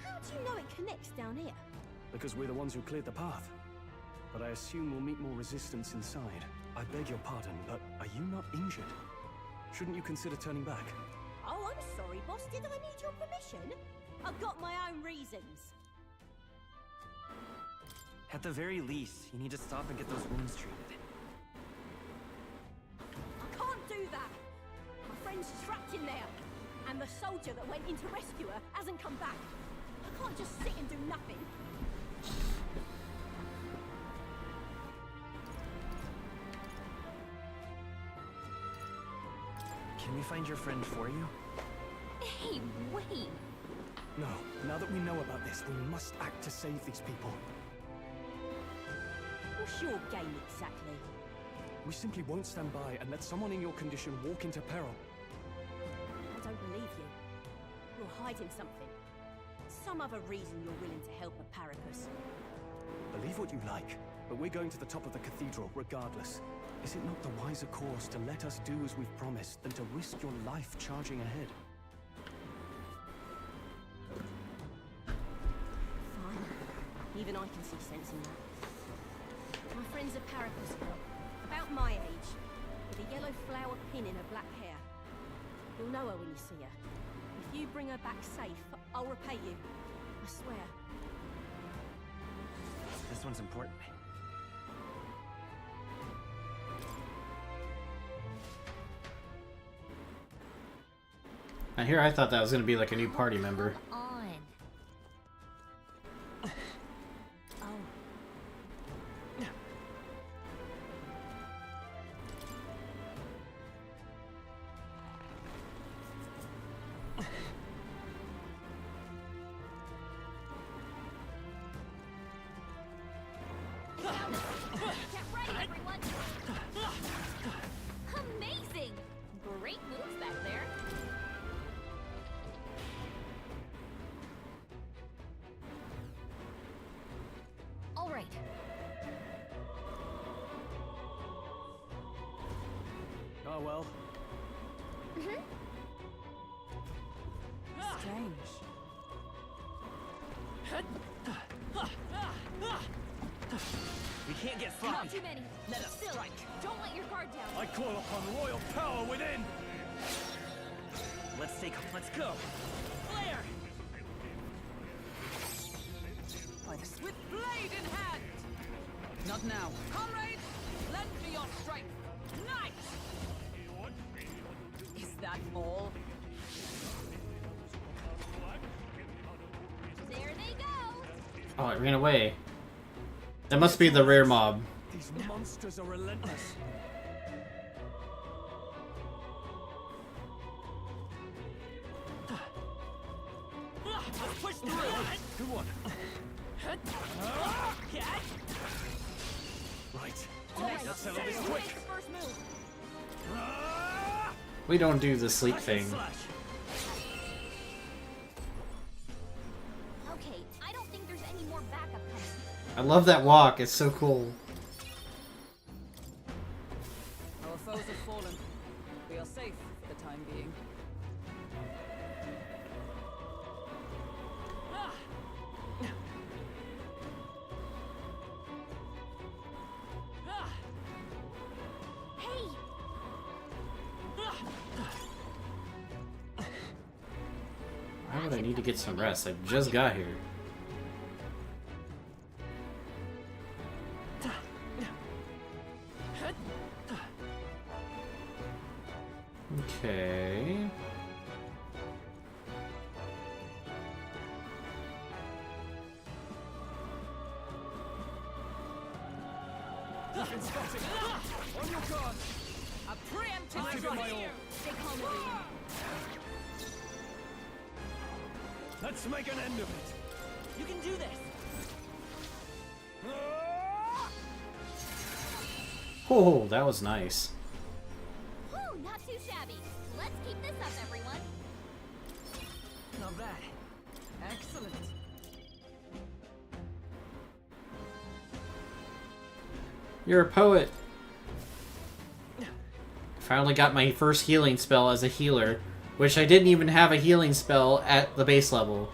How do you know it connects down here? Because we're the ones who cleared the path. But I assume we'll meet more resistance inside. I beg your pardon, but are you not injured? Shouldn't you consider turning back? Oh, I'm sorry, boss. Did I need your permission? I've got my own reasons. At the very least, you need to stop and get those wounds treated. I can't do that. My friend's trapped in there. And the soldier that went in to rescue her hasn't come back. I can't just sit and do nothing. Can we find your friend for you? Hey, wait! No, now that we know about this, we must act to save these people. What's your game exactly? We simply won't stand by and let someone in your condition walk into peril. I don't believe you. You're hiding something. Some other reason you're willing to help a Paracus. Believe what you like, but we're going to the top of the cathedral regardless. Is it not the wiser course to let us do as we've promised than to risk your life charging ahead? Fine. Even I can see sense in that. My friend's a Paracus girl, about my age, with a yellow flower pin in her black hair. You'll know her when you see her. If you bring her back safe, I'll repay you. I swear. This one's important. Now here I thought that was gonna be like a new party member. Amazing! Great moves back there. All right. Oh well. Strange. We can't get Not sloppy. too many. Let us Still, strike. don't let your guard down. I call upon royal power within! Let's go. Flare! By the swift blade in hand! Not now. Comrades, lend me your strength. Knight! Is that all? There they go. Oh, it ran away. That must be the rare mob. These monsters are relentless. Push through. Good one. Right. Let's settle this quick. First move. We don't do the sleep thing. Okay, I don't think there's any more backup coming. I love that walk. It's so cool. Our foes have fallen. We are safe for the time being. Hey! Why would I need to get some rest? I just got here. Okay. Been spotted! On your guard! A preemptive I'll give it my strike. all. Stay calm, everyone. Let's make an end of it! You can do this. Oh, that was nice. Whew, not too shabby. Let's keep this up, everyone. Not bad. Excellent. You're a poet. Finally got my first healing spell as a healer, which I didn't even have a healing spell at the base level.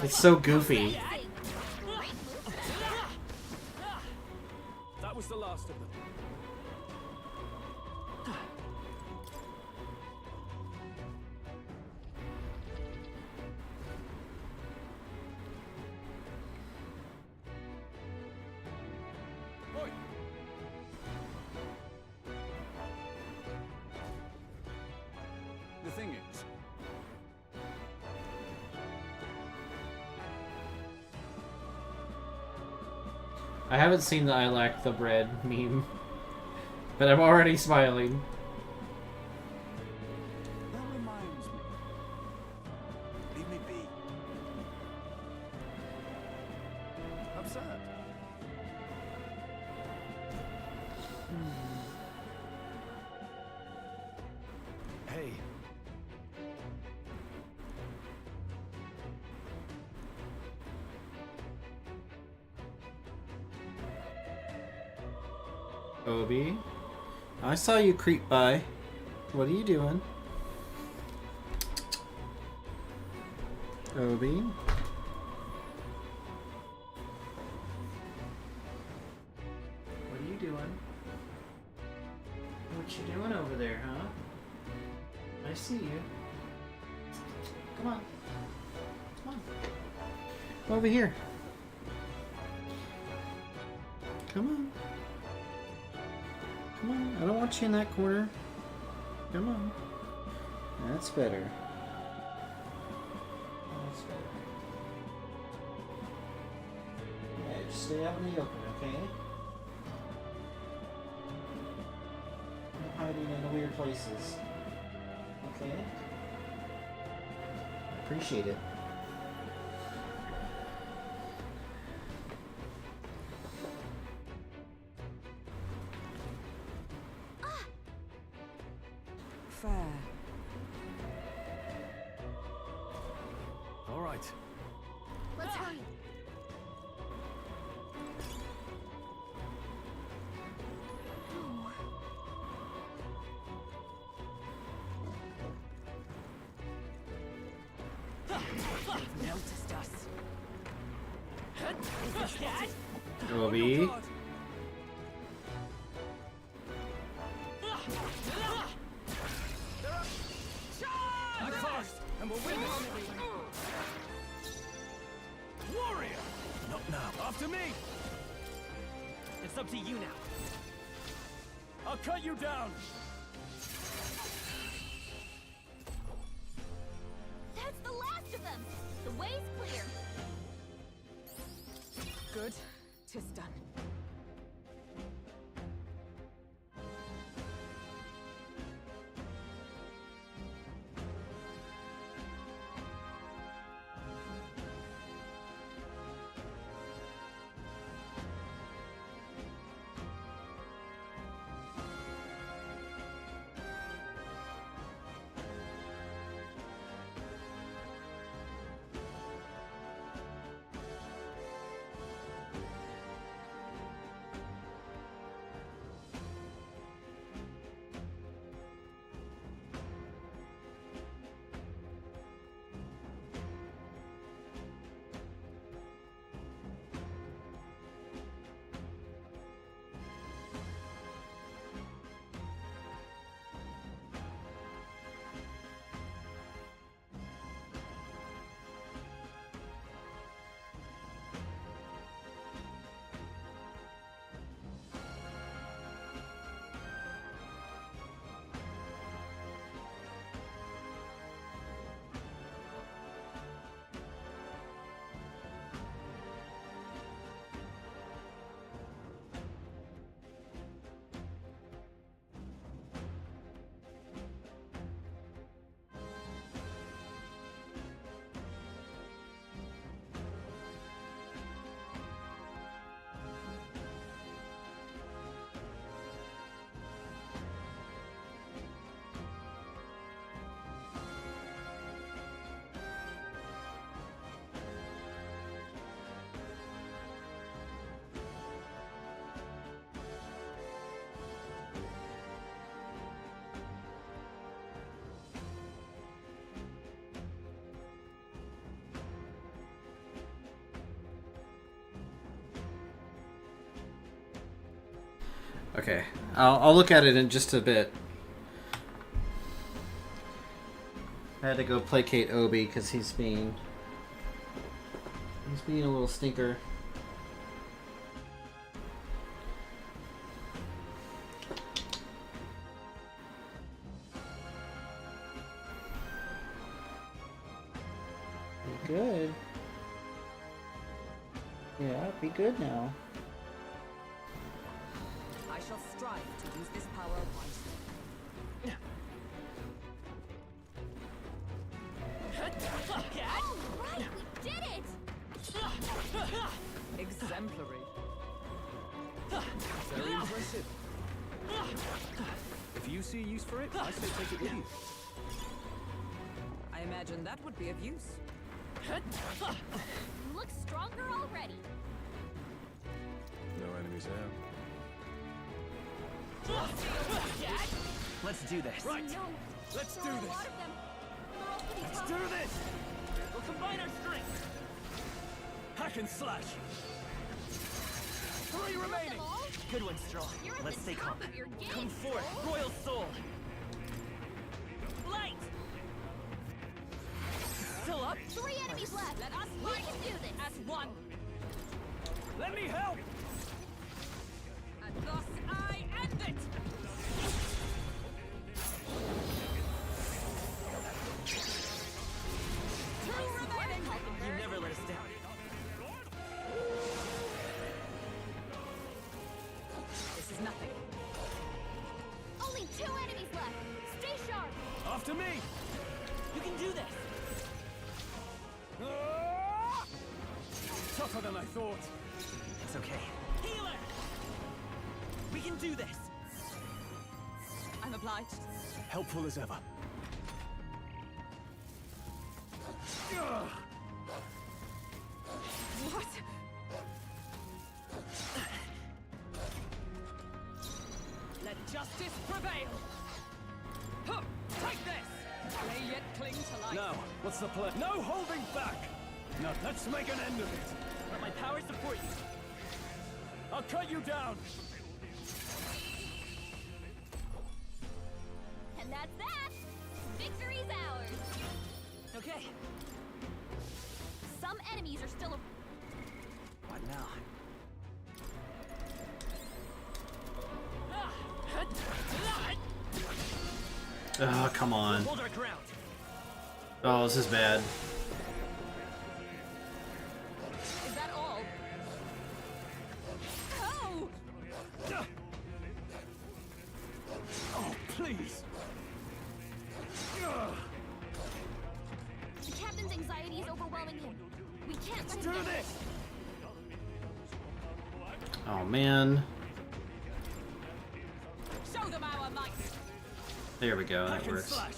It's so goofy. That was the last of them. The thing is, I haven't seen the I lack the bread meme, but I'm already smiling. That reminds me. Leave me be. Upset. Hey. Obi, I saw you creep by. What are you doing? Obi? What are you doing? What you doing over there, huh? I see you. Come on. Come on. Come over here. Come on. Come on. I don't want you in that corner. Come on. That's better. That's better. Yeah, just stay out in the open, okay? No hiding in the weird places. Okay? Appreciate it. Fair. All right. Let's hurry. Noticed us. Obi. I first, and we'll win this. Warrior! Not now. After me! It's up to you now. I'll cut you down! That's the last of them. The way's clear. Good. 'Tis done. Okay, I'll look at it in just a bit. I had to go placate Obi because he's being a little stinker. Be good. Yeah, be good now. I shall strive to use this power wisely. All right, we did it! Exemplary. Very impressive. If you see a use for it, I say take it with you. I imagine that would be of use. You look stronger already. No enemies there. Let's do this. Right. No. Let's There do are a this. lot of them. They're all pretty Let's tough. do this! We'll combine our strength! Hack and slash! 3 remaining! Good one, Stroll. You're at Let's the stay top calm. of your game, Come forth, Stroll. Royal Soul. Light! Still up? 3 enemies left. Let us fight and do this. As one. Let me help! And thus I end it! Two remaining! You never let us down. This is nothing. Only 2 enemies left. Stay sharp. After me! You can do this. Ah! Tougher than I thought. It's okay. Healer! We can do this. I'm obliged. Helpful as ever. Ugh. What? Let justice prevail! Huh, take this! May yet cling to life. Now, what's the plan? No holding back! Now, let's make an end of it! Let my power support you. I'll cut you down! And that's that. Victory's ours. Okay. Some enemies are still. What now? Oh, come on. Hold our ground. Oh, this is bad. Is that all? Oh! Oh, please! Ugh. The captain's anxiety is overwhelming him. We can't let him Do get this! Oh man. Show them our might! There we go. That Hack and works. slash!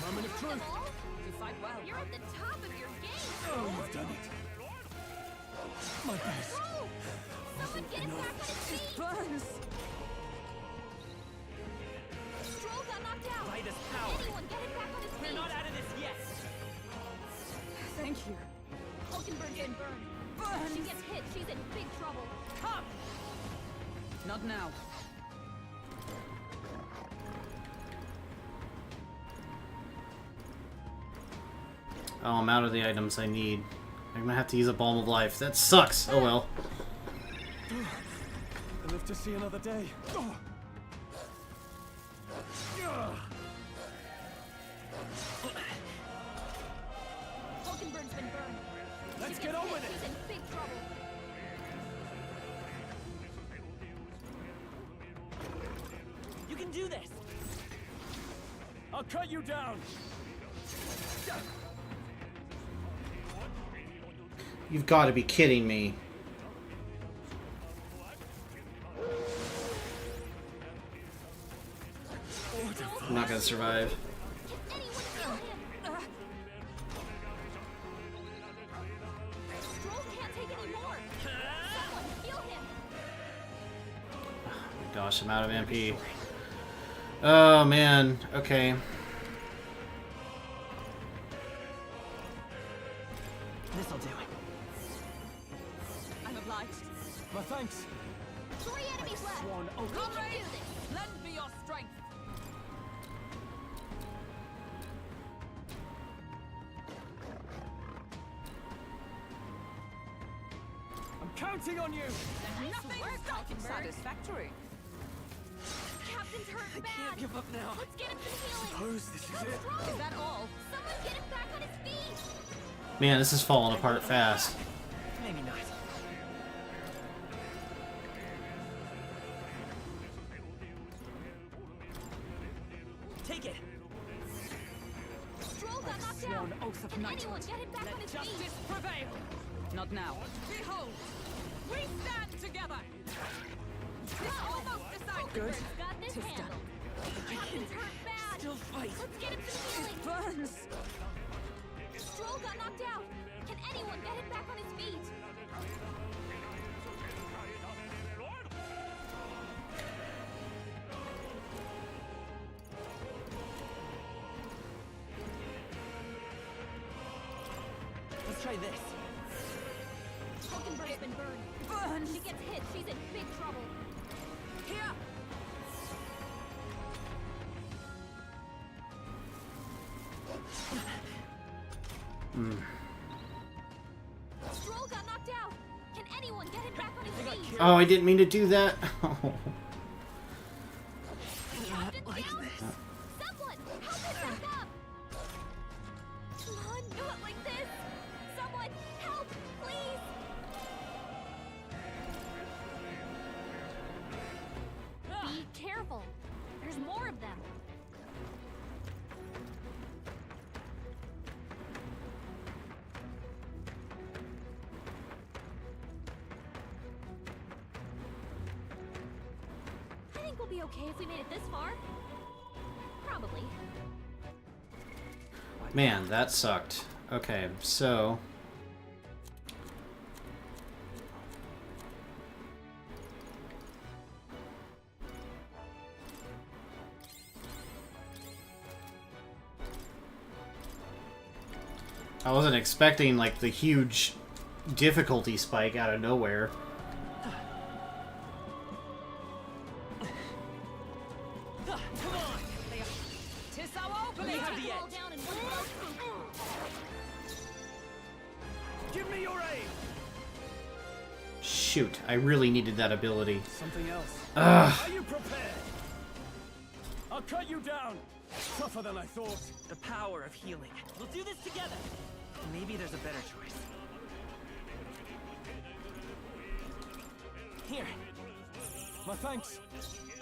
Moment of truth! You fight well. You're at the top of your game. Oh, you've done it! My best! Oh! Someone get him back on his feet. Burns! Stroll got knocked out. By this power. Anyone get him back on his feet. We're not out of this yet. Thank you. Hulkenberg's been burned. Burns! She gets hit. She's in big trouble. Come! Not now. Oh, I'm out of the items I need. I'm gonna have to use a Balm of Life. That sucks. Oh well. I live to see another day. Oh. Ugh. Hulkenberg's been burned. Let's She get gets on hit. with it. She's in big trouble. You can do this. I'll cut you down! You've got to be kidding me. I'm not gonna survive. Can anyone heal him? Stroll can't take any more. Someone heal him. Oh my gosh, I'm out of MP. Oh man. Okay. This'll do. I'm obliged. My thanks! 3 enemies left. Swan, We can do Comrades, this. lend me your strength. I'm counting on you! Nothing stopping satisfactory. Captain's hurt I bad. can't give up now. Let's get him some healing. Suppose this is How it. strong? Is that all? Someone get him back on his feet. Man, this is falling apart fast. Maybe not. Take it. Stroll got knocked out. Sworn oath of Can knighthood. anyone get him back on Let his justice feet? prevail. Not now. Behold, we stand together. It's almost decided. Good. Got this Tis handled. Captain's hurt bad. Still fight. Let's get him some healing. Burns. Stroll got knocked out. Can anyone get him back on his feet? Let's try this. Hulkenberg's been burned. Burns. She gets hit. She's in big trouble. Here. Stroll got knocked out. Can anyone get him back on his feet? Oh, I didn't mean to do that. Captain's down. Someone, help him back up. Come on, do it like this. Someone, help, please. Be careful. There's more of them. I think we'll be okay if we made it this far. Probably. Man, that sucked. Okay, so... I wasn't expecting, like, the huge difficulty spike out of nowhere. Come on. Tis our opening. We have the Fall edge. down in one fell swoop. Give me your aid! Shoot, I really needed that ability. Something else. Ugh. Are you prepared? I'll cut you down! Tougher than I thought. The power of healing. We'll do this together. Maybe there's a better choice. Here. My thanks.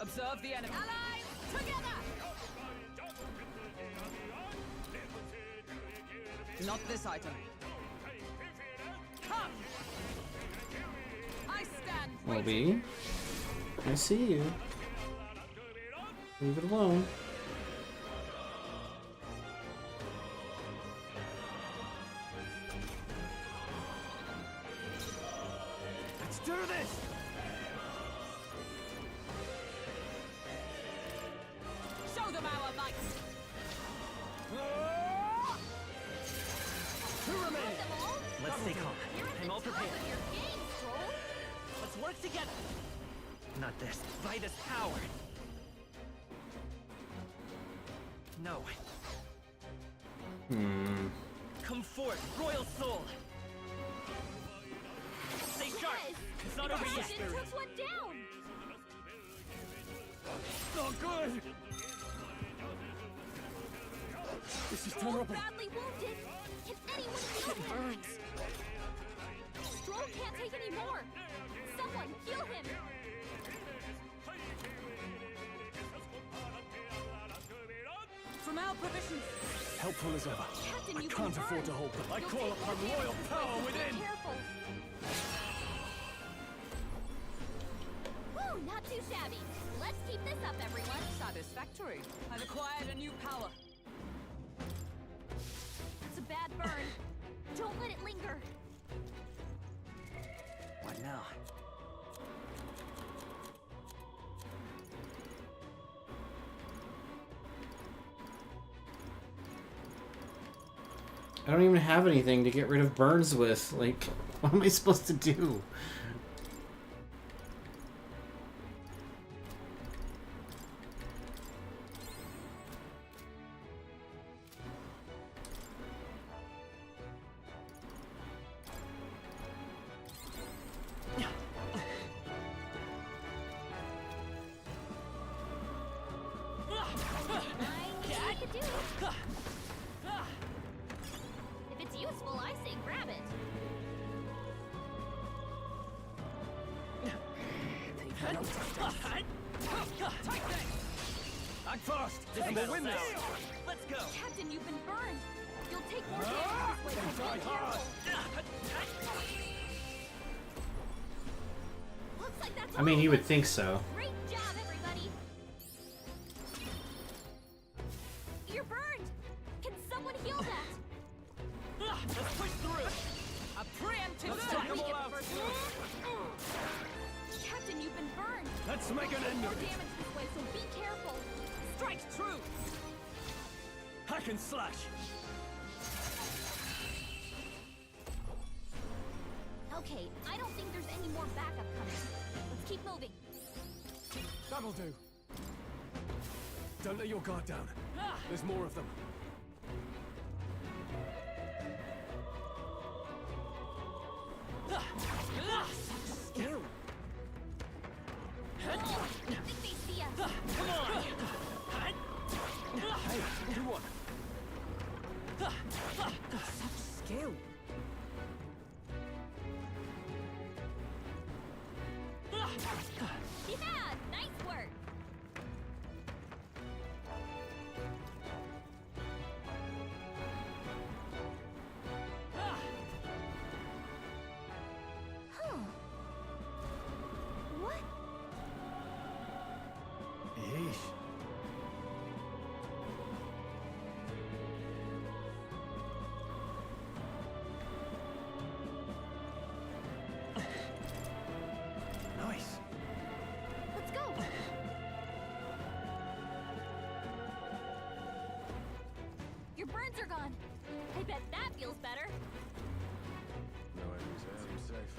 Observe the enemy. Allies, together. Not this item. Come. I stand. Obi, I see you. Leave it alone. Let's do this! Show them our might. Two remaining! Let's stay calm. I'm all prepared. Your game, Stroll. Let's work together. Not this. By this power. No. Come forth, royal soul. Stay sharp. It's not over yet. It took one down. Not good! This is Stroll terrible. badly wounded. Can anyone heal him? Burns. Stroll can't take any more. Someone heal him. From our provisions. Helpful as ever. Captain, I you can't can afford to burn. hold them. I You'll call take upon more royal damage. power Be within. careful. Woo, not too shabby. Let's keep this up, everyone. Satisfactory. I've acquired a new power. That's a bad burn. Don't let it linger. What now? I don't even have anything to get rid of burns with. Like, what am I supposed to do? Act fast! This And we'll win this! Let's go! Captain, you've been burned. You'll take more damage this way, so be careful. Looks like that's I mean, all you of would us. think so. Great job, everybody. You're burned. Can someone heal that? Let's push through! A preemptive Let's strike! take them all out! Captain, you've been burned. Let's make an end More of it! damage this way, so be careful. Strike true! Hack and slash! Okay, I don't think there's any more backup coming. Let's keep moving. That'll do. Don't let your guard down. There's more of them. Skill. I think they see us. Come on! Hey, do one. Such skill! Yeah, nice work. Huh. What? Yeesh. Nice. Let's go. Your burns are gone. I bet that feels better. No enemies there. Seems safe.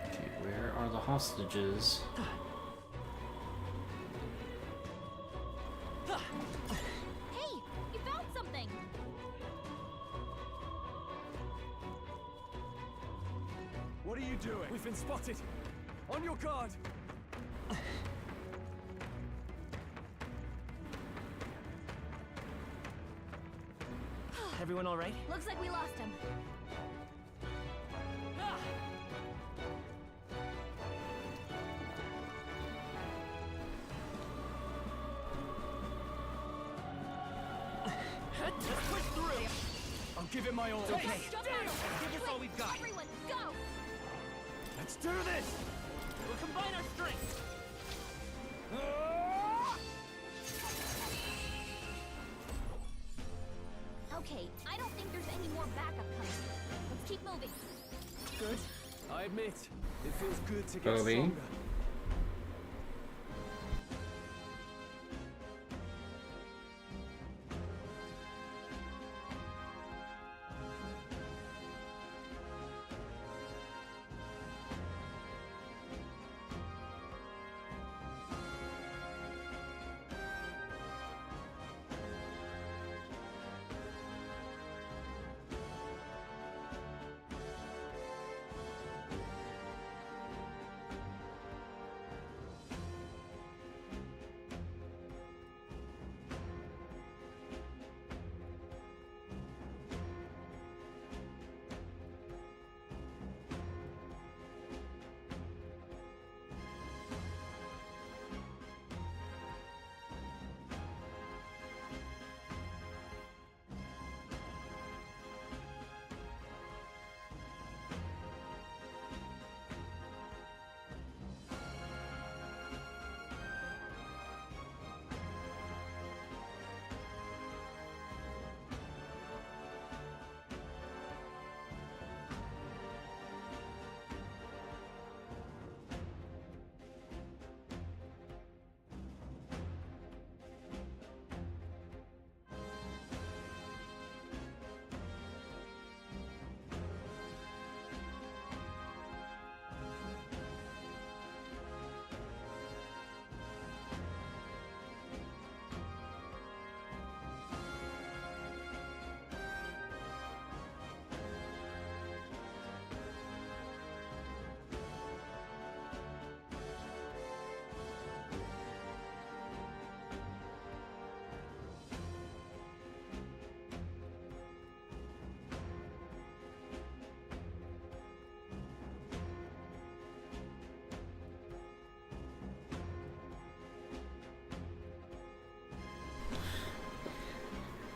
Okay, where are the hostages? Hey, you found something. What are you doing? We've been spotted. On your guard. Everyone all right? Looks like we lost him. Let's push through! I'll give it my all. Okay. Jump on him. Give us all we've got. Everyone, go. Let's do this! We'll combine our strength! Okay, I don't think there's any more backup coming. Let's keep moving. Good. I admit, it feels good to get Bobby. stronger.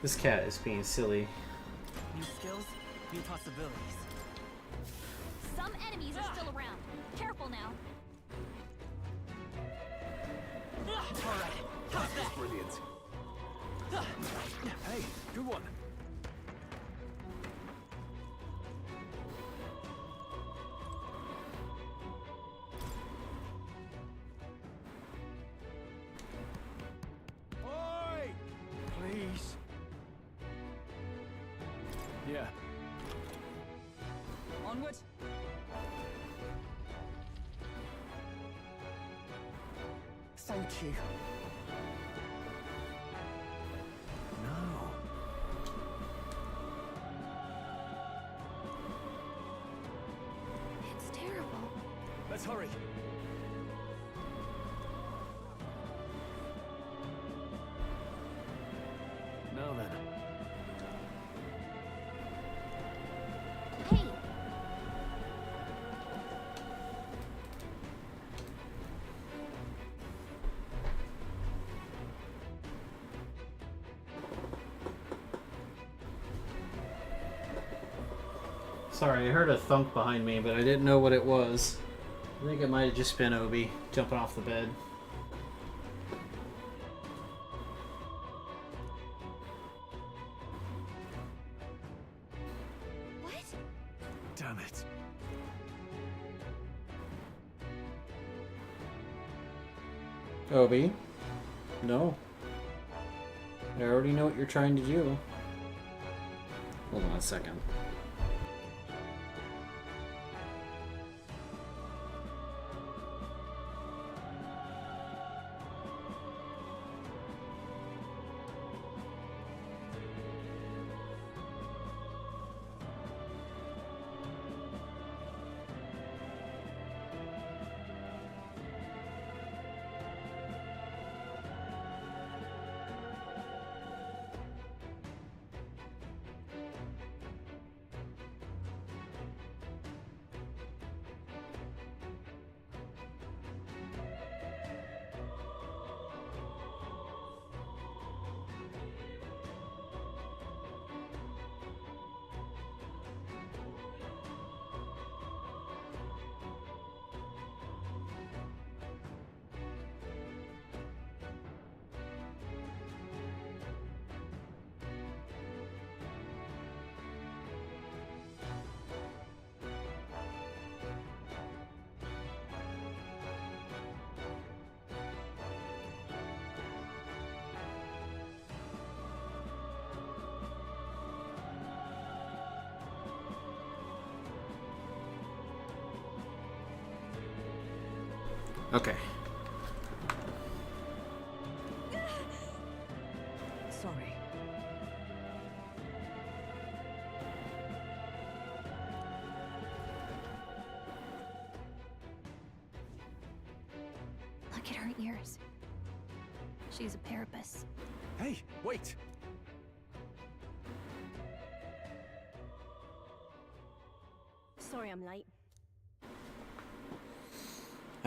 This cat is being silly. New skills, new possibilities. Some enemies are still around. Careful now. Alright, how's that? Brilliant. Hey, good one. Oi! Please. Yeah. Onward. Thank you. No. It's terrible. Let's hurry. Now then. Hey! Sorry, I heard a thunk behind me, but I didn't know what it was. I think it might have just been Obi jumping off the bed. What? Damn it. Obi? No. I already know what you're trying to do. Hold on a second. Okay. Sorry. Look at her ears. She's a Parapus. Hey, wait. Sorry I'm late.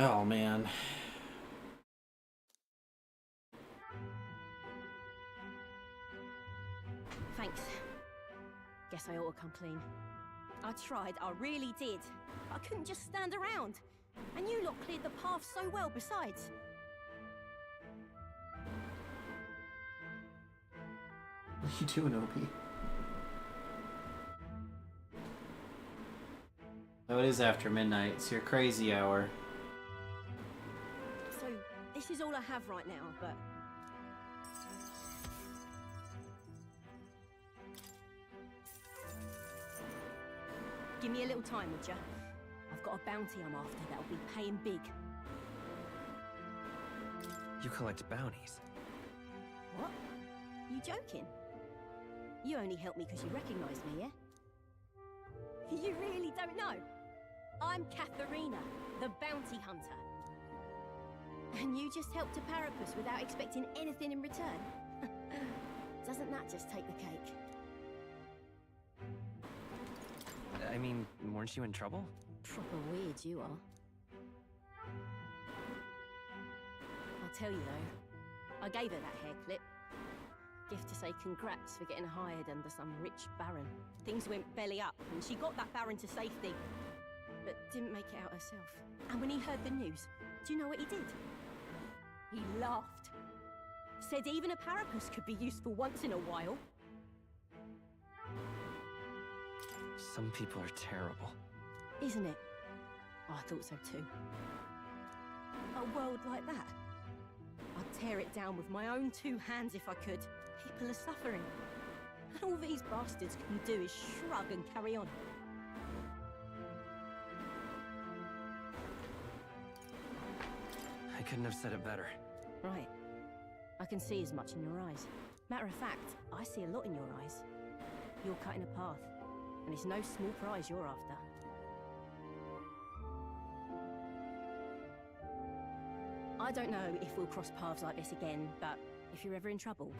Oh, man. Thanks. Guess I ought to come clean. I tried, I really did. I couldn't just stand around. And you lot cleared the path so well besides. What are you doing, Obi? Oh, it is after midnight. It's your crazy hour. So, this is all I have right now, but... Give me a little time, would ya? I've got a bounty I'm after that'll be paying big. You collect bounties. What? You joking? You only help me because you recognize me, yeah? You really don't know? I'm Katharina, the bounty hunter. And you just helped a Parapus without expecting anything in return? Doesn't that just take the cake? I mean, weren't you in trouble? Proper weird you are. I'll tell you though, I gave her that hair clip. gift to say congrats for getting hired under some rich baron. Things went belly up, and she got that baron to safety, but didn't make it out herself. And when he heard the news, do you know what he did? He laughed. Said even a parapus could be useful once in a while. Some people are terrible. Isn't it? Oh, I thought so too. A world like that? I'd tear it down with my own 2 hands if I could. People are suffering. And all these bastards can do is shrug and carry on. I couldn't have said it better. Right. I can see as much in your eyes. Matter of fact, I see a lot in your eyes. You're cutting a path, and it's no small prize you're after. I don't know if we'll cross paths like this again, but if you're ever in trouble,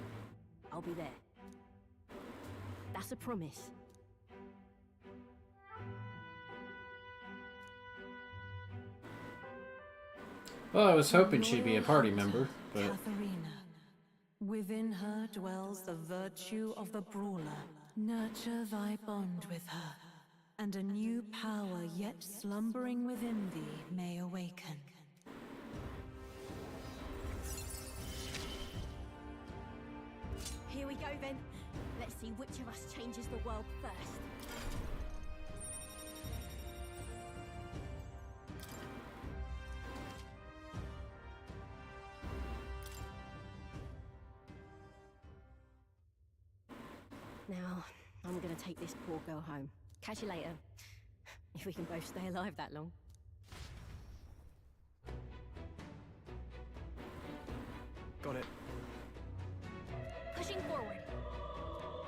I'll be there. That's a promise. Well, I was hoping she'd be a party member, but... Katharina. Within her dwells the virtue of the brawler. Nurture thy bond with her, and a new power yet slumbering within thee may awaken. Here we go then. Let's see which of us changes the world first. Now, I'm gonna take this poor girl home. Catch you later. If we can both stay alive that long. Got it. Pushing forward.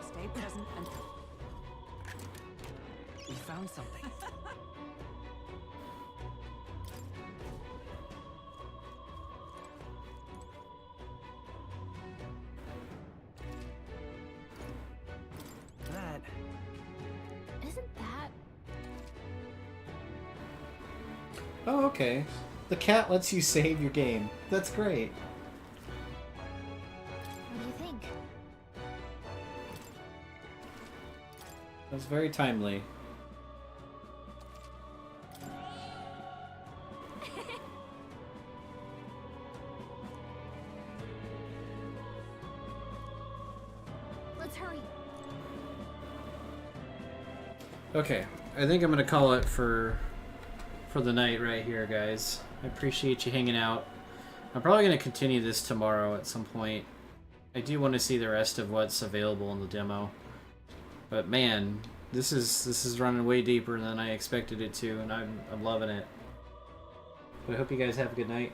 Stay present and... We found something. That... Isn't that... Oh, okay. The cat lets you save your game. That's great. What do you think? That's very timely. Let's hurry. Okay, I think I'm gonna call it for the night right here, guys. I appreciate you hanging out. I'm probably gonna continue this tomorrow at some point. I do want to see the rest of what's available in the demo. But man, this is running way deeper than I expected it to, and I'm loving it. But I hope you guys have a good night.